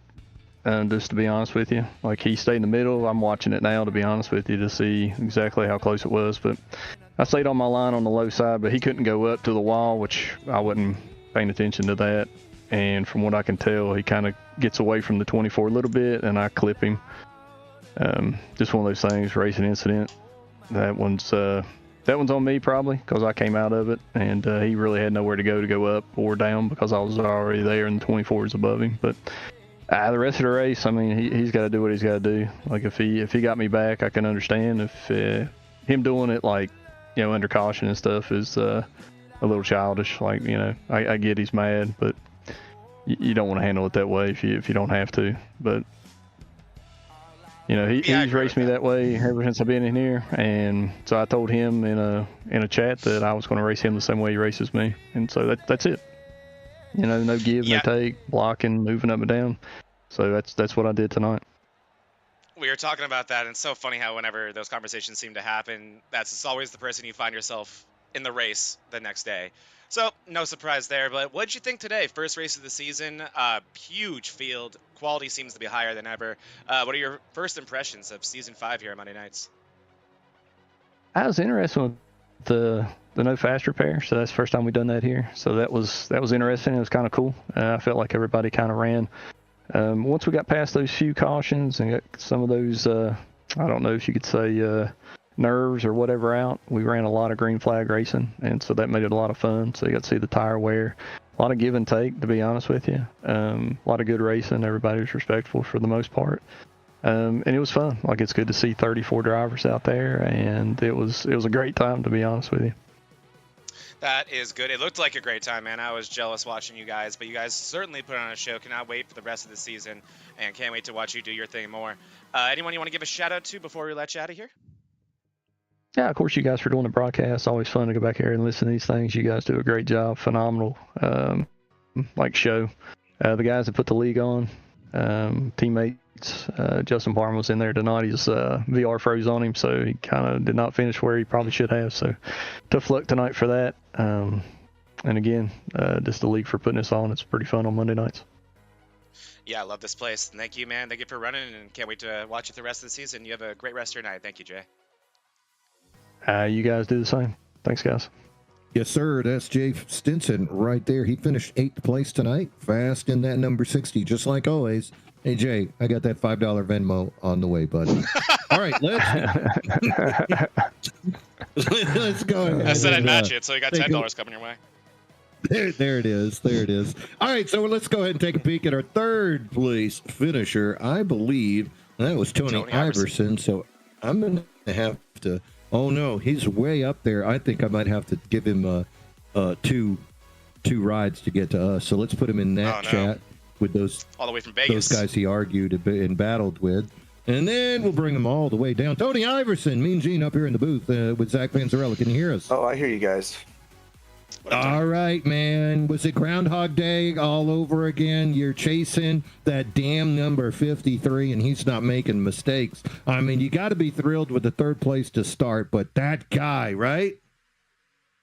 Just to be honest with you, like he stayed in the middle. I'm watching it now, to be honest with you, to see exactly how close it was. But I stayed on my line on the low side, but he couldn't go up to the wall, which I wasn't paying attention to that. And from what I can tell, he kind of gets away from the 24 a little bit, and I clip him. Just one of those things, racing incident. That one's on me probably because I came out of it, and he really had nowhere to go up or down because I was already there and the 24 is above him. But the rest of the race, I mean, he's got to do what he's got to do. Like if he got me back, I can understand. If him doing it like, you know, under caution and stuff is a little childish. Like, you know, I get he's mad, but you don't want to handle it that way if you don't have to. But you know, he's raced me that way ever since I've been in here, and so I told him in a chat that I was going to race him the same way he races me, and so that's it. You know, no give, no take, blocking, moving up and down. So that's what I did tonight. We were talking about that, and it's so funny how whenever those conversations seem to happen, it's always the person you find yourself in the race the next day. So no surprise there, but what did you think today? First race of the season, huge field, quality seems to be higher than ever. What are your first impressions of season 5 here on Monday nights? I was interested with the no fast repair, so that's the first time we've done that here. So that was interesting. It was kind of cool. I felt like everybody kind of ran. Once we got past those few cautions and got some of those, I don't know if you could say nerves or whatever out, we ran a lot of green flag racing, and so that made it a lot of fun. So you got to see the tire wear, a lot of give and take, to be honest with you. A lot of good racing. Everybody was respectful for the most part. And it was fun. Like, it's good to see 34 drivers out there, and it was a great time, to be honest with you. That is good. It looked like a great time, man. I was jealous watching you guys, but you guys certainly put on a show. Cannot wait for the rest of the season, and can't wait to watch you do your thing more. Anyone you want to give a shout out to before we let you out of here? Yeah, of course, you guys for doing the broadcast. Always fun to go back here and listen to these things. You guys do a great job. Phenomenal, show. The guys that put the league on, teammates. Justin Parham was in there tonight. His VR froze on him, so he kind of did not finish where he probably should have. So tough luck tonight for that. And again, just the league for putting this on. It's pretty fun on Monday nights. Yeah, I love this place. Thank you, man. Thank you for running, and can't wait to watch it the rest of the season. You have a great rest of your night. Thank you, Jay. You guys do the same. Thanks, guys. Yes, sir. That's Jay Stinson right there. He finished 8th place tonight, fast in that number 60, just like always. Hey, Jay, I got that $5 Venmo on the way, buddy. All right, let's go ahead. I said I'd match it, so you got $10 coming your way. There it is. There it is. All right, so let's go ahead and take a peek at our 3rd place finisher. I believe that was Tony Iverson. So I'm going to have to. Oh no, he's way up there. I think I might have to give him two rides to get to us. So let's put him in that chat with those all the way from Vegas. Those guys he argued and battled with. And then we'll bring them all the way down. Tony Iverson, Mean Gene up here in the booth with Zach Panzarella. Can you hear us? Oh, I hear you guys. All right, man. Was it Groundhog Day all over again? You're chasing that damn number 53, and he's not making mistakes. I mean, you got to be thrilled with the 3rd place to start, but that guy, right?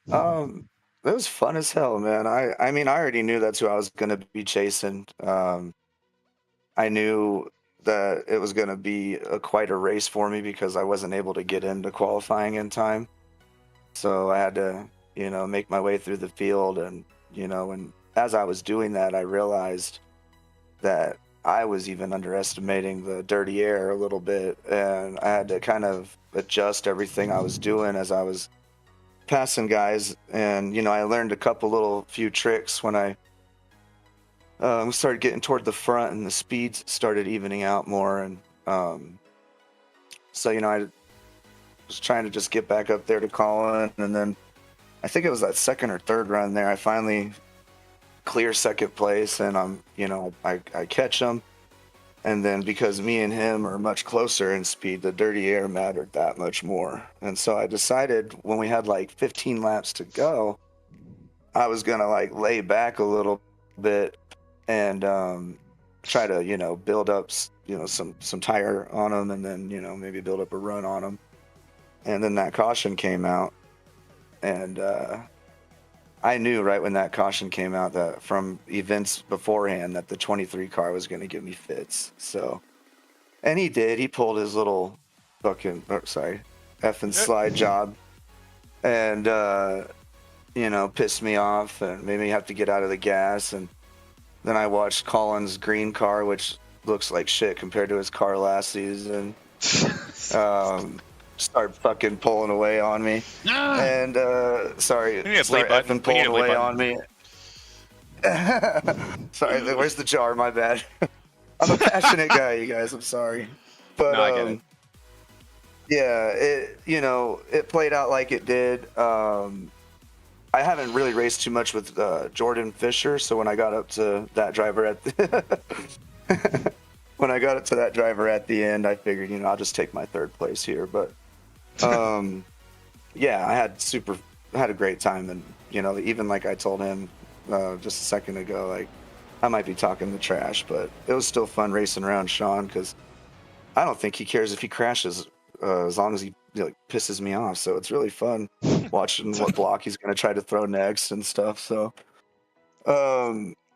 It was fun as hell, man. I mean, I already knew that's who I was going to be chasing. I knew that it was going to be quite a race for me because I wasn't able to get into qualifying in time. So I had to, make my way through the field. And, and as I was doing that, I realized that I was even underestimating the dirty air a little bit. And I had to kind of adjust everything I was doing as I was passing guys. And, I learned a few tricks when I started getting toward the front and the speeds started evening out more. And so, I was trying to just get back up there to Colin. And then I think it was that 2nd or 3rd run there, I finally clear 2nd place, and I catch him. And then because me and him are much closer in speed, the dirty air mattered that much more. And so I decided when we had like 15 laps to go, I was going to lay back a little bit and try to, build up, some tire on him, and then, maybe build up a run on him. And then that caution came out. And I knew right when that caution came out that from events beforehand that the 23 car was going to give me fits. So, and he did. He pulled his little effing slide job and, pissed me off and made me have to get out of the gas. And then I watched Colin's green car, which looks like shit compared to his car last season. Start fucking pulling away on me. And start effing pulling away on me. Sorry, where's the jar? My bad. I'm a passionate guy, you guys. I'm sorry. But no, I get it. Yeah, it played out like it did. I haven't really raced too much with Jordan Fisher, so when I got up to that driver at the end, I figured, I'll just take my 3rd place here. But yeah, I had a great time, and even like I told him just a second ago, I might be talking the trash, but it was still fun racing around Sean because I don't think he cares if he crashes as long as he pisses me off. So it's really fun watching what block he's going to try to throw next and stuff. So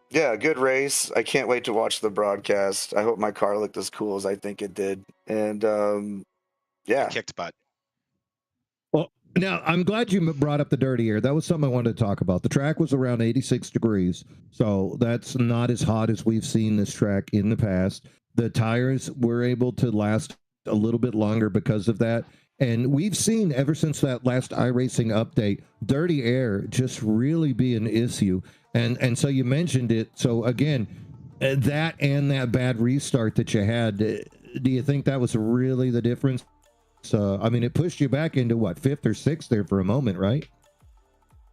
yeah, good race. I can't wait to watch the broadcast. I hope my car looked as cool as I think it did. And yeah, kicked butt. Well, now I'm glad you brought up the dirty air. That was something I wanted to talk about. The track was around 86 degrees, so that's not as hot as we've seen this track in the past. The tires were able to last a little bit longer because of that. And we've seen ever since that last iRacing update, dirty air just really be an issue. And so you mentioned it. So again, that and that bad restart that you had, do you think that was really the difference? I mean, it pushed you back into what, 5th or 6th there for a moment, right?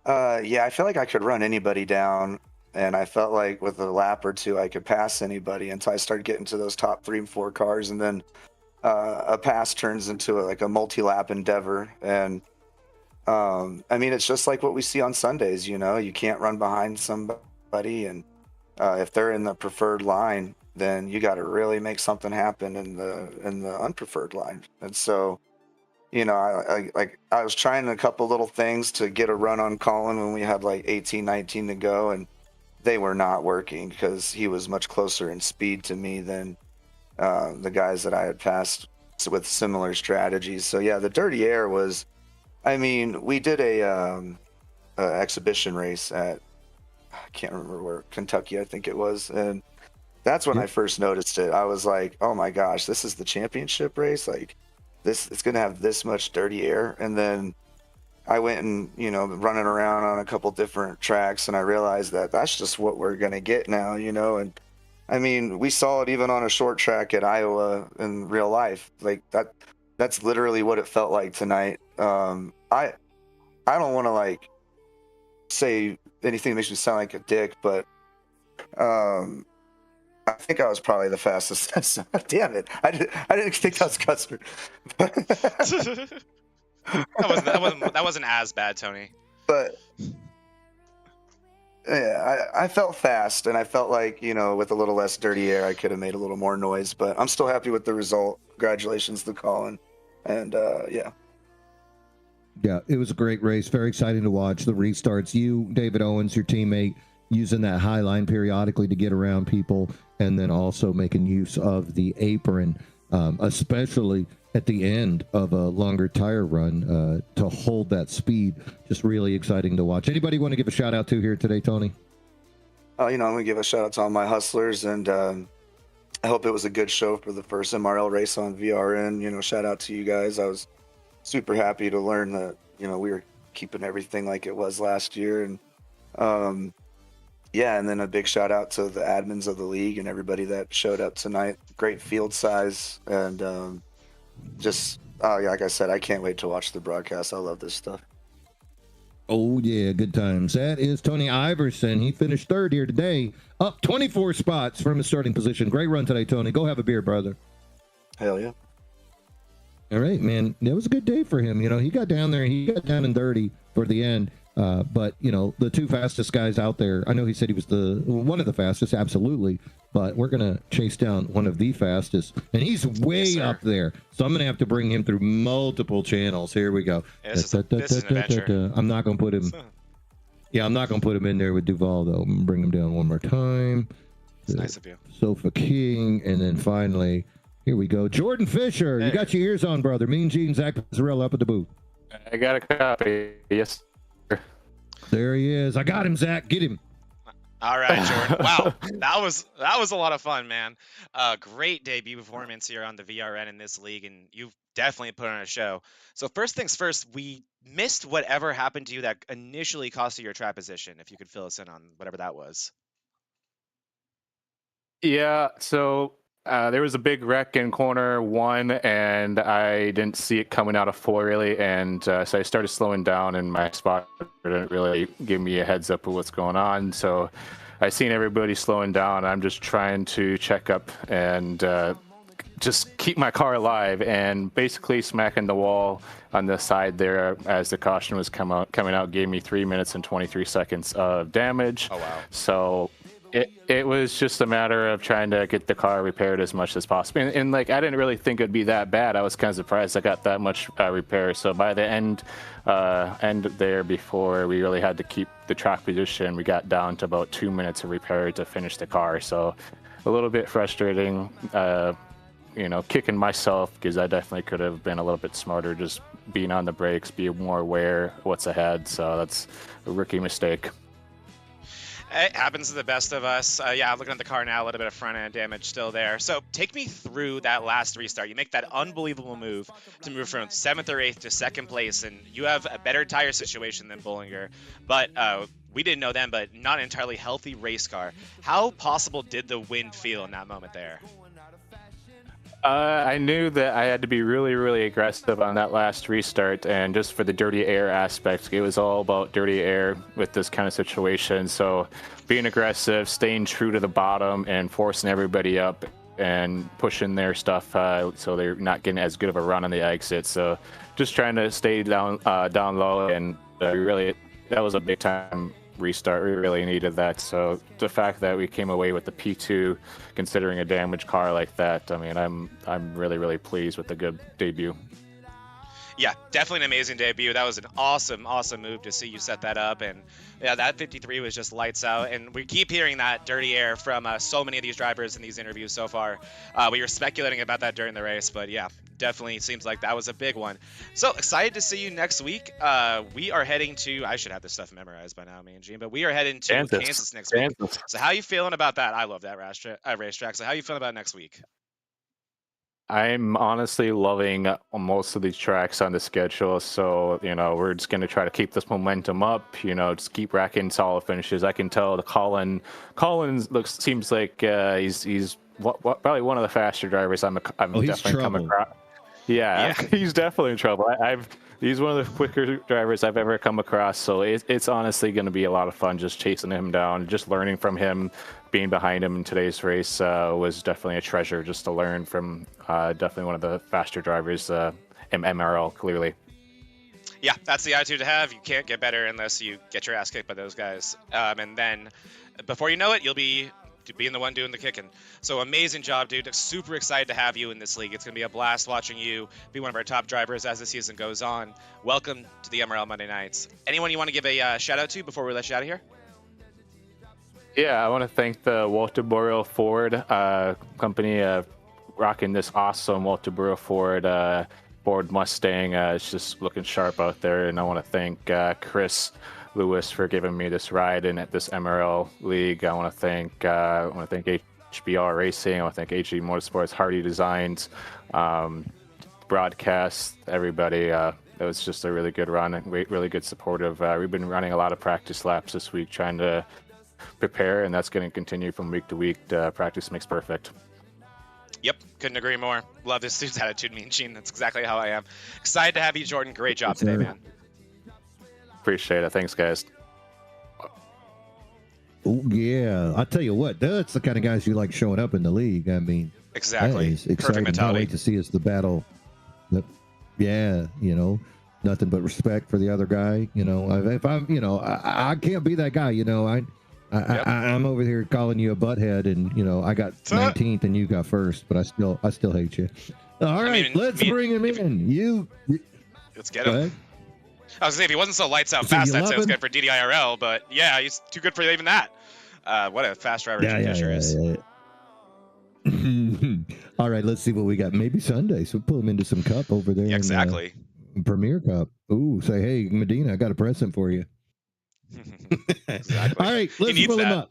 Yeah, I feel like I could run anybody down, and I felt like with a lap or two I could pass anybody until I started getting to those top 3 and 4 cars, and then a pass turns into like a multi-lap endeavor. And I mean, it's just like what we see on Sundays. You know, you can't run behind somebody, and if they're in the preferred line, then you got to really make something happen in the unpreferred line. And so, you know, I was trying a couple little things to get a run on Colin when we had like 18, 19 to go, and they were not working because he was much closer in speed to me than the guys that I had passed with similar strategies. So yeah, the dirty air was, I mean, we did a exhibition race at, I can't remember where, Kentucky, I think it was, and that's when I first noticed it. I was like, oh my gosh, this is the championship race, like this, it's gonna have this much dirty air. And then I went and, you know, running around on a couple different tracks, and I realized that that's just what we're gonna get now, you know. And I mean, we saw it even on a short track at Iowa in real life. Like that's literally what it felt like tonight. I don't want to like say anything that makes me sound like a dick, but I think I was probably the fastest. Damn it! I didn't think I was cussing. that wasn't as bad, Tony. But yeah, I felt fast, and I felt like, you know, with a little less dirty air, I could have made a little more noise. But I'm still happy with the result. Congratulations to Colin, and yeah. Yeah, it was a great race. Very exciting to watch the restarts. You, David Owens, your teammate, using that high line periodically to get around people, and then also making use of the apron, especially at the end of a longer tire run to hold that speed. Just really exciting to watch. Anybody want to give a shout out to here today, Tony? You know, I'm going to give a shout out to all my hustlers, and I hope it was a good show for the first MRL race on VRN. You know, shout out to you guys. I was super happy to learn that, you know, we were keeping everything like it was last year. And yeah, and then a big shout out to the admins of the league and everybody that showed up tonight. Great field size, and just yeah, like I said, I can't wait to watch the broadcast. I love this stuff. Oh yeah, good times. That is Tony Iverson. He finished third here today, up 24 spots from his starting position. Great run today, Tony. Go have a beer, brother. Hell yeah. All right, man. That was a good day for him. You know, he got down there. He got down and dirty for the end. But, you know, the two fastest guys out there, I know he said he was one of the fastest, absolutely. But we're going to chase down one of the fastest. And he's way up there. So I'm going to have to bring him through multiple channels. Here we go. Yeah, this is an adventure. I'm not going to put him. Yeah, I'm not going to put him in there with Duval, though. I'm going to bring him down one more time. It's nice of you. Sofa King. And then finally, here we go. Jordan Fisher. Hey. You got your ears on, brother. Mean Gene, Zach Panzarella up at the booth. I got a copy. Yes. There he is. I got him, Zach. Get him. All right, Jordan. Wow, that was a lot of fun, man. Great debut performance here on the VRN in this league, and you've definitely put on a show. So first things first, we missed whatever happened to you that initially cost you your track position. If you could fill us in on whatever that was. Yeah, so there was a big wreck in corner 1, and I didn't see it coming out of 4 really, and so I started slowing down, and my spotter didn't really give me a heads up of what's going on. So I seen everybody slowing down. I'm just trying to check up and just keep my car alive, and basically smacking the wall on the side there as the caution was coming out gave me 3 minutes and 23 seconds of damage. Oh wow! So it was just a matter of trying to get the car repaired as much as possible. And like, I didn't really think it'd be that bad. I was kind of surprised I got that much repair. So by the end there, before we really had to keep the track position, we got down to about 2 minutes of repair to finish the car. So a little bit frustrating, you know, kicking myself, because I definitely could have been a little bit smarter, just being on the brakes, be more aware what's ahead. So that's a rookie mistake. It happens to the best of us. Yeah, looking at the car now, a little bit of front end damage still there. So take me through that last restart. You make that unbelievable move to move from 7th or 8th to 2nd place, and you have a better tire situation than Bullinger. But we didn't know then, but not an entirely healthy race car. How possible did the wind feel in that moment there? I knew that I had to be really, really aggressive on that last restart, and just for the dirty air aspect, it was all about dirty air with this kind of situation. So being aggressive, staying true to the bottom, and forcing everybody up and pushing their stuff so they're not getting as good of a run on the exit. So just trying to stay down low, and really, that was a big time restart. We really needed that. So the fact that we came away with the P2, considering a damaged car like that, I mean, I'm really, really pleased with the good debut. Yeah, definitely an amazing debut. That was an awesome move to see you set that up. And yeah, that 53 was just lights out. And we keep hearing that dirty air from so many of these drivers in these interviews so far. We were speculating about that during the race, but yeah, definitely seems like that was a big one. So excited to see you next week. We are heading to, I should have this stuff memorized by now, me and Gene, but we are heading to Kansas next week. So how you feeling about that? I love that racetrack. So how you feeling about next week? I'm honestly loving most of these tracks on the schedule. So, we're just going to try to keep this momentum up, just keep racking solid finishes. I can tell the Collin seems like he's probably one of the faster drivers I'm definitely come across. Yeah, he's definitely in trouble. He's one of the quicker drivers I've ever come across. So it's honestly going to be a lot of fun just chasing him down, just learning from him. Being behind him in today's race was definitely a treasure just to learn from. Definitely one of the faster drivers in MRL, clearly. Yeah, that's the attitude to have. You can't get better unless you get your ass kicked by those guys. And then before you know it, you'll be being the one doing the kicking. So amazing job, dude. Super excited to have you in this league. It's going to be a blast watching you be one of our top drivers as the season goes on. Welcome to the MRL Monday Nights. Anyone you want to give a shout out to before we let you out of here? Yeah, I want to thank the Walter Burrell Ford company rocking this awesome Walter Burrell Ford Mustang. It's just looking sharp out there. And I want to thank Chris Lewis for giving me this ride in at this MRL league. I want to thank HBR Racing. I want to thank AG Motorsports, Hardy Designs, broadcast, everybody. It was just a really good run and really good supportive. We've been running a lot of practice laps this week trying to prepare, and that's going to continue from week to week. Practice makes perfect. Yep, couldn't agree more. Love this dude's attitude, me and Gene. That's exactly how I am. Excited to have you, Jordan. Great job today, man. Appreciate it. Thanks, guys. Oh, yeah. I'll tell you what, that's the kind of guys you like showing up in the league. I mean, exactly. Perfect mentality. Can't wait to see us the battle. Yeah, nothing but respect for the other guy. If I'm, I can't be that guy. I'm over here calling you a butthead, and I got 19th and you got first, but I still hate you. All right, let's bring him in. Let's get him. I was gonna say, if he wasn't so lights out fast, I'd say it was good for DDIRL, but yeah, he's too good for even that. What a fast driver Fisher is. All right, let's see what we got. Maybe Sunday, so pull him into some cup over there. Exactly. Premier Cup. Ooh, say, hey, Medina, I got a present for you. Exactly. All right, let's pull him up.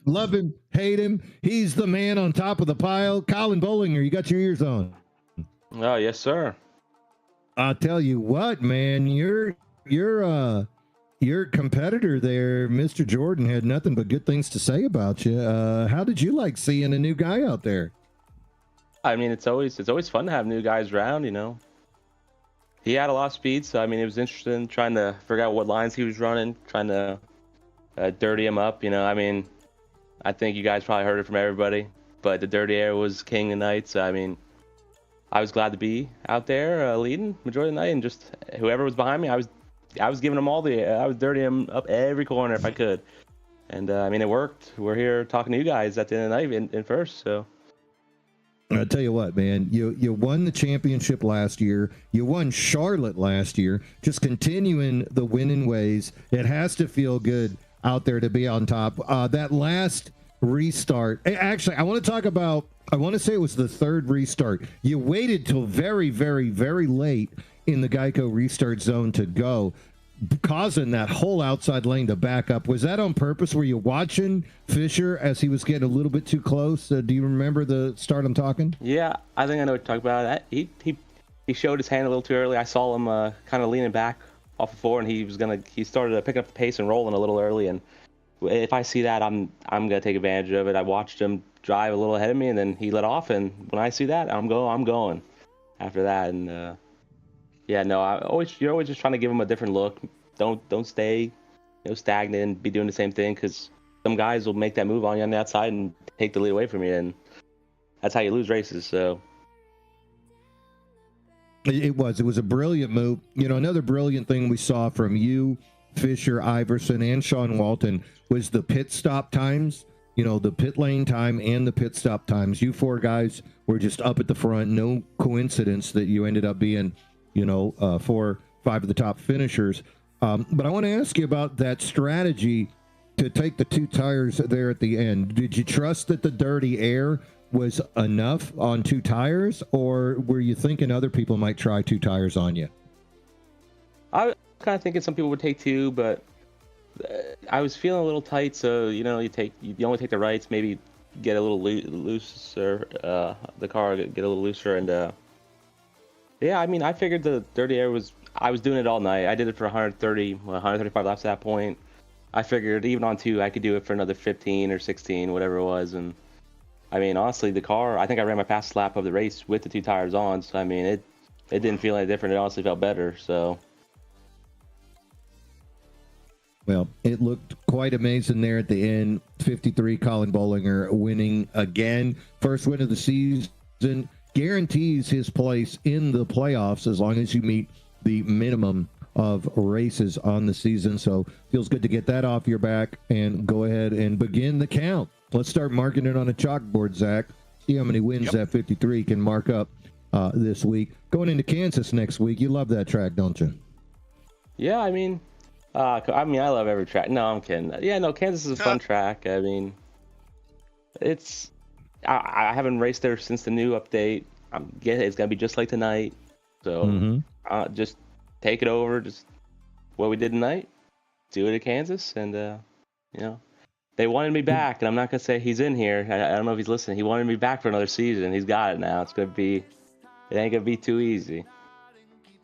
Love him, hate him. He's the man on top of the pile. Colin Bollinger, you got your ears on. Oh, yes, sir. I'll tell you what, man, your competitor there, Mr. Jordan, had nothing but good things to say about you. How did you like seeing a new guy out there? I mean, it's always fun to have new guys around, He had a lot of speed, so I mean, it was interesting trying to figure out what lines he was running, trying to dirty him up. I mean, I think you guys probably heard it from everybody, but the dirty air was king tonight. So I mean, I was glad to be out there leading majority of the night, and just whoever was behind me, I was giving them I was dirtying them up every corner if I could, and I mean, it worked. We're here talking to you guys at the end of the night in first, so. I'll tell you what, man, you won the championship last year. You won Charlotte last year. Just continuing the winning ways. It has to feel good out there to be on top. That last restart, actually, I want to say it was the third restart. You waited till very, very, very late in the Geico restart zone to go, causing that whole outside lane to back up. Was that on purpose? Were you watching Fisher as he was getting a little bit too close? Do you remember the start I'm talking? Yeah, I think I know what you're talking about. He showed his hand a little too early. I saw him kind of leaning back off of four, and he started picking up the pace and rolling a little early, and if I see that, I'm gonna take advantage of it. I watched him drive a little ahead of me, and then he let off. And when I see that, I'm going after that. And yeah, no, you're always just trying to give him a different look. Don't stay stagnant and be doing the same thing, because some guys will make that move on you on the outside and take the lead away from you, and that's how you lose races. So it was a brilliant move. Another brilliant thing we saw from you, Fisher, Iverson, and Sean Walton was the pit stop times. The pit lane time and the pit stop times. You 4 guys were just up at the front. No coincidence that you ended up being 4, 5 of the top finishers. But I want to ask you about that strategy to take the 2 tires there at the end. Did you trust that the dirty air was enough on 2 tires, or were you thinking other people might try 2 tires on you? I was kind of thinking some people would take 2, but I was feeling a little tight, so you only take the rights, maybe get a little looser, the car get a little looser, and yeah, I mean, I figured the dirty air I was doing it all night. I did it for 135 laps at that point. I figured even on 2, I could do it for another 15 or 16, whatever it was. And I mean, honestly, the car, I think I ran my fastest lap of the race with the 2 tires on. So I mean, it didn't feel any different. It honestly felt better. So. Well, it looked quite amazing there at the end. 53, Colin Bollinger winning again. First win of the season. Guarantees his place in the playoffs as long as you meet the minimum of races on the season. So feels good to get that off your back and go ahead and begin the count. Let's start marking it on a chalkboard, Zach. See how many wins that 53 can mark up this week. Going into Kansas next week. You love that track, don't you? Yeah, I mean, I love every track. No, I'm kidding. Yeah, no, Kansas is a fun track. I mean, I haven't raced there since the new update. It's gonna be just like tonight. So just take it over, just what we did tonight, do it at Kansas, and they wanted me back, and I'm not gonna say he's in here. I don't know if he's listening. He wanted me back for another season. He's got it now. It ain't gonna be too easy.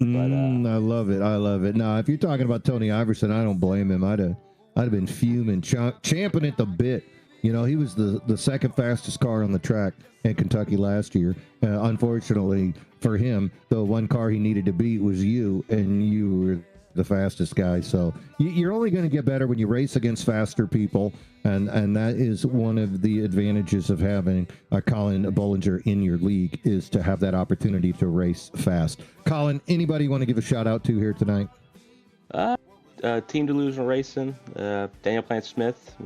But, I love it. Now, if you're talking about Tony Iverson, I don't blame him. I'd have been fuming, champing at the bit. He was the second fastest car on the track in Kentucky last year. Unfortunately for him, the one car he needed to beat was you, and you were the fastest guy. So you're only going to get better when you race against faster people, and that is one of the advantages of having Colin Bollinger in your league, is to have that opportunity to race fast. Colin, anybody you want to give a shout out to here tonight? Team Delusional Racing, Daniel Plant-Smith,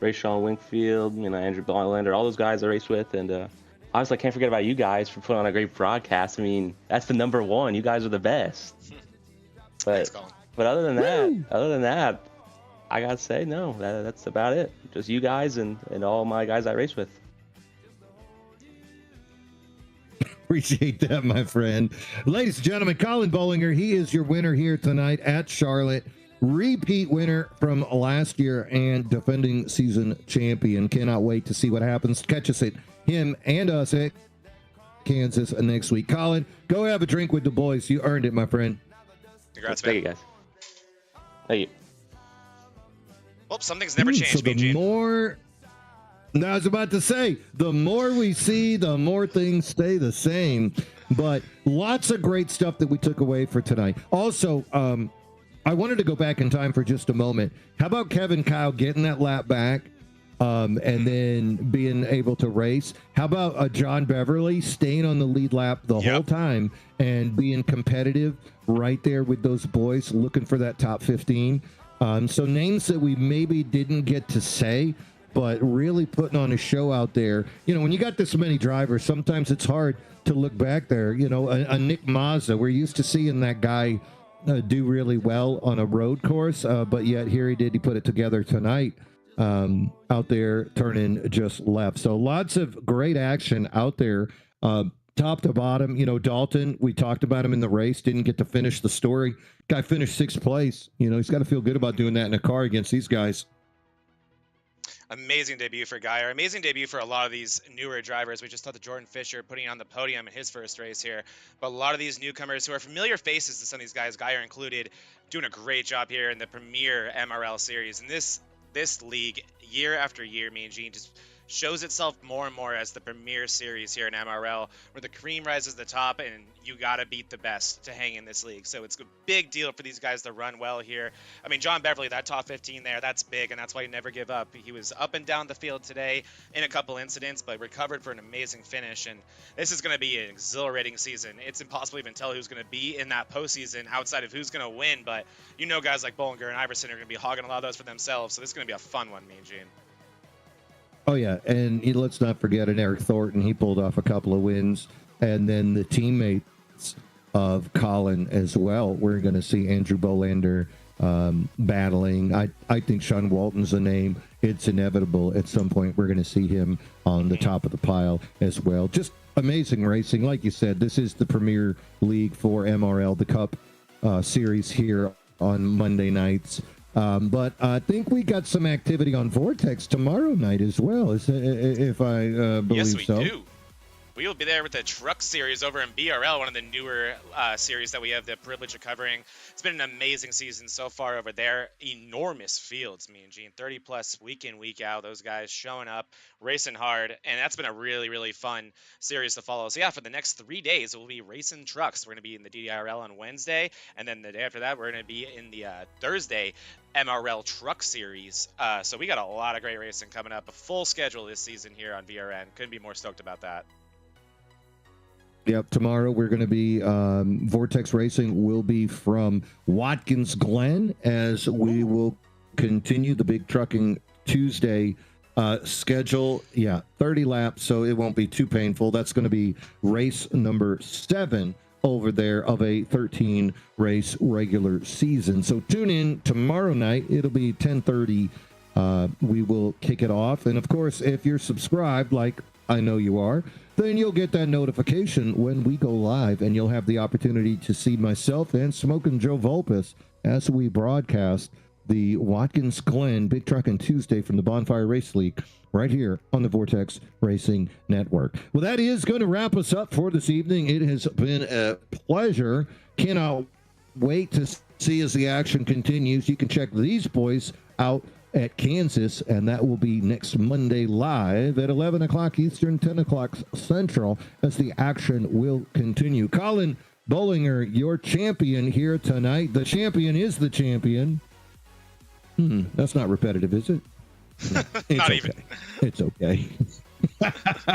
Ray Sean Wingfield, Andrew Blondlander, all those guys I race with, and obviously I can't forget about you guys for putting on a great broadcast. I mean, that's the number 1. You guys are the best. But other than that, I gotta say no. That's about it. Just you guys and all my guys I race with. Appreciate that, my friend. Ladies and gentlemen, Colin Bollinger, he is your winner here tonight at Charlotte. Repeat winner from last year and defending season champion. Cannot wait to see what happens. Catch us at him and us at Kansas next week. Colin, go have a drink with the boys. You earned it, my friend. Congrats, man. Thank you, guys. Thank you. Well, something's never changed, so the more, I was about to say, the more we see, the more things stay the same. But lots of great stuff that we took away for tonight. Also, I wanted to go back in time for just a moment. How about Kevin Kyle getting that lap back and then being able to race? How about John Beverly staying on the lead lap the whole time and being competitive right there with those boys, looking for that top 15? So names that we maybe didn't get to say, but really putting on a show out there. When you got this many drivers, sometimes it's hard to look back there. A Nick Mazza, we're used to seeing that guy do really well on a road course, but yet here he put it together tonight out there turning just left. So lots of great action out there, top to bottom. Dalton, we talked about him in the race, didn't get to finish the story. Guy finished 6th place. He's got to feel good about doing that in a car against these guys. Amazing debut for Geyer. Amazing debut for a lot of these newer drivers. We just saw the Jordan Fisher putting on the podium in his first race here. But a lot of these newcomers who are familiar faces to some of these guys, Geyer included, doing a great job here in the premier MRL series. And this this league, year after year, Mean Gene, just shows itself more and more as the premier series here in MRL, where the cream rises to the top and you got to beat the best to hang in this league. So it's a big deal for these guys to run well here. I mean, John Beverly, that top 15 there, that's big, and that's why you never give up. He was up and down the field today in a couple incidents, but recovered for an amazing finish. And this is going to be an exhilarating season. It's impossible to even tell who's going to be in that postseason outside of who's going to win, but you know guys like Bollinger and Iverson are going to be hogging a lot of those for themselves. So this is going to be a fun one, Mean Gene. Oh, yeah, and let's not forget Eric Thornton. He pulled off a couple of wins, and then the teammates of Colin as well. We're going to see Andrew Bolander battling. I think Sean Walton's a name. It's inevitable. At some point, we're going to see him on the top of the pile as well. Just amazing racing. Like you said, this is the premier league for MRL, the Cup series here on Monday nights. But I think we got some activity on Vortex tomorrow night as well, if I believe so. Yes, we do. We will be there with the Truck Series over in BRL, one of the newer series that we have the privilege of covering. It's been an amazing season so far over there. Enormous fields, Mean Gene. 30-plus week in, week out. Those guys showing up, racing hard, and that's been a really, really fun series to follow. So, yeah, for the next 3 days, we'll be racing trucks. We're going to be in the DDRL on Wednesday, and then the day after that, we're going to be in the Thursday MRL Truck Series. So we got a lot of great racing coming up. A full schedule this season here on VRN. Couldn't be more stoked about that. Yep, tomorrow we're going to be, Vortex Racing will be from Watkins Glen as we will continue the big trucking Tuesday schedule. Yeah, 30 laps, so it won't be too painful. That's going to be race number 7 over there of a 13 race regular season. So tune in tomorrow night. It'll be 10:30. We will kick it off. And of course, if you're subscribed, like I know you are, then you'll get that notification when we go live, and you'll have the opportunity to see myself and Smokin' Joe Vulpes as we broadcast the Watkins Glen Big Truckin' Tuesday from the Bonfire Race League right here on the Vortex Racing Network. Well, that is going to wrap us up for this evening. It has been a pleasure. Cannot wait to see as the action continues. You can check these boys out at Kansas, and that will be next Monday live at 11 o'clock Eastern, 10 o'clock Central, as the action will continue. Colin Bollinger, your champion here tonight. The champion is the champion. That's not repetitive, is it? No, it's Not okay. even. It's okay.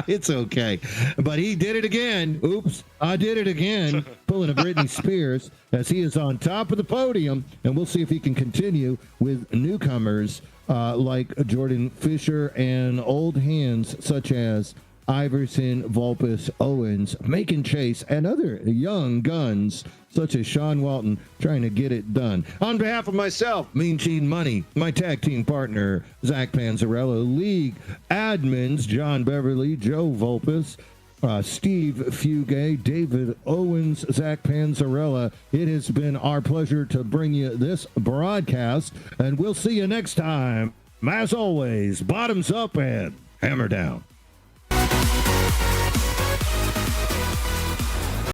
It's okay. But he did it again. Oops, I did it again. Pulling a Britney Spears as he is on top of the podium. And we'll see if he can continue with newcomers like Jordan Fisher and old hands such as Iverson, Vulpes, Owens, Macon Chase, and other young guns such as Sean Walton trying to get it done. On behalf of myself, Mean Gene Money, my tag team partner, Zach Panzarella, league admins, John Beverly, Joe Vulpes, Steve Fugay, David Owens, Zach Panzarella. It has been our pleasure to bring you this broadcast, and we'll see you next time. As always, bottoms up and hammer down.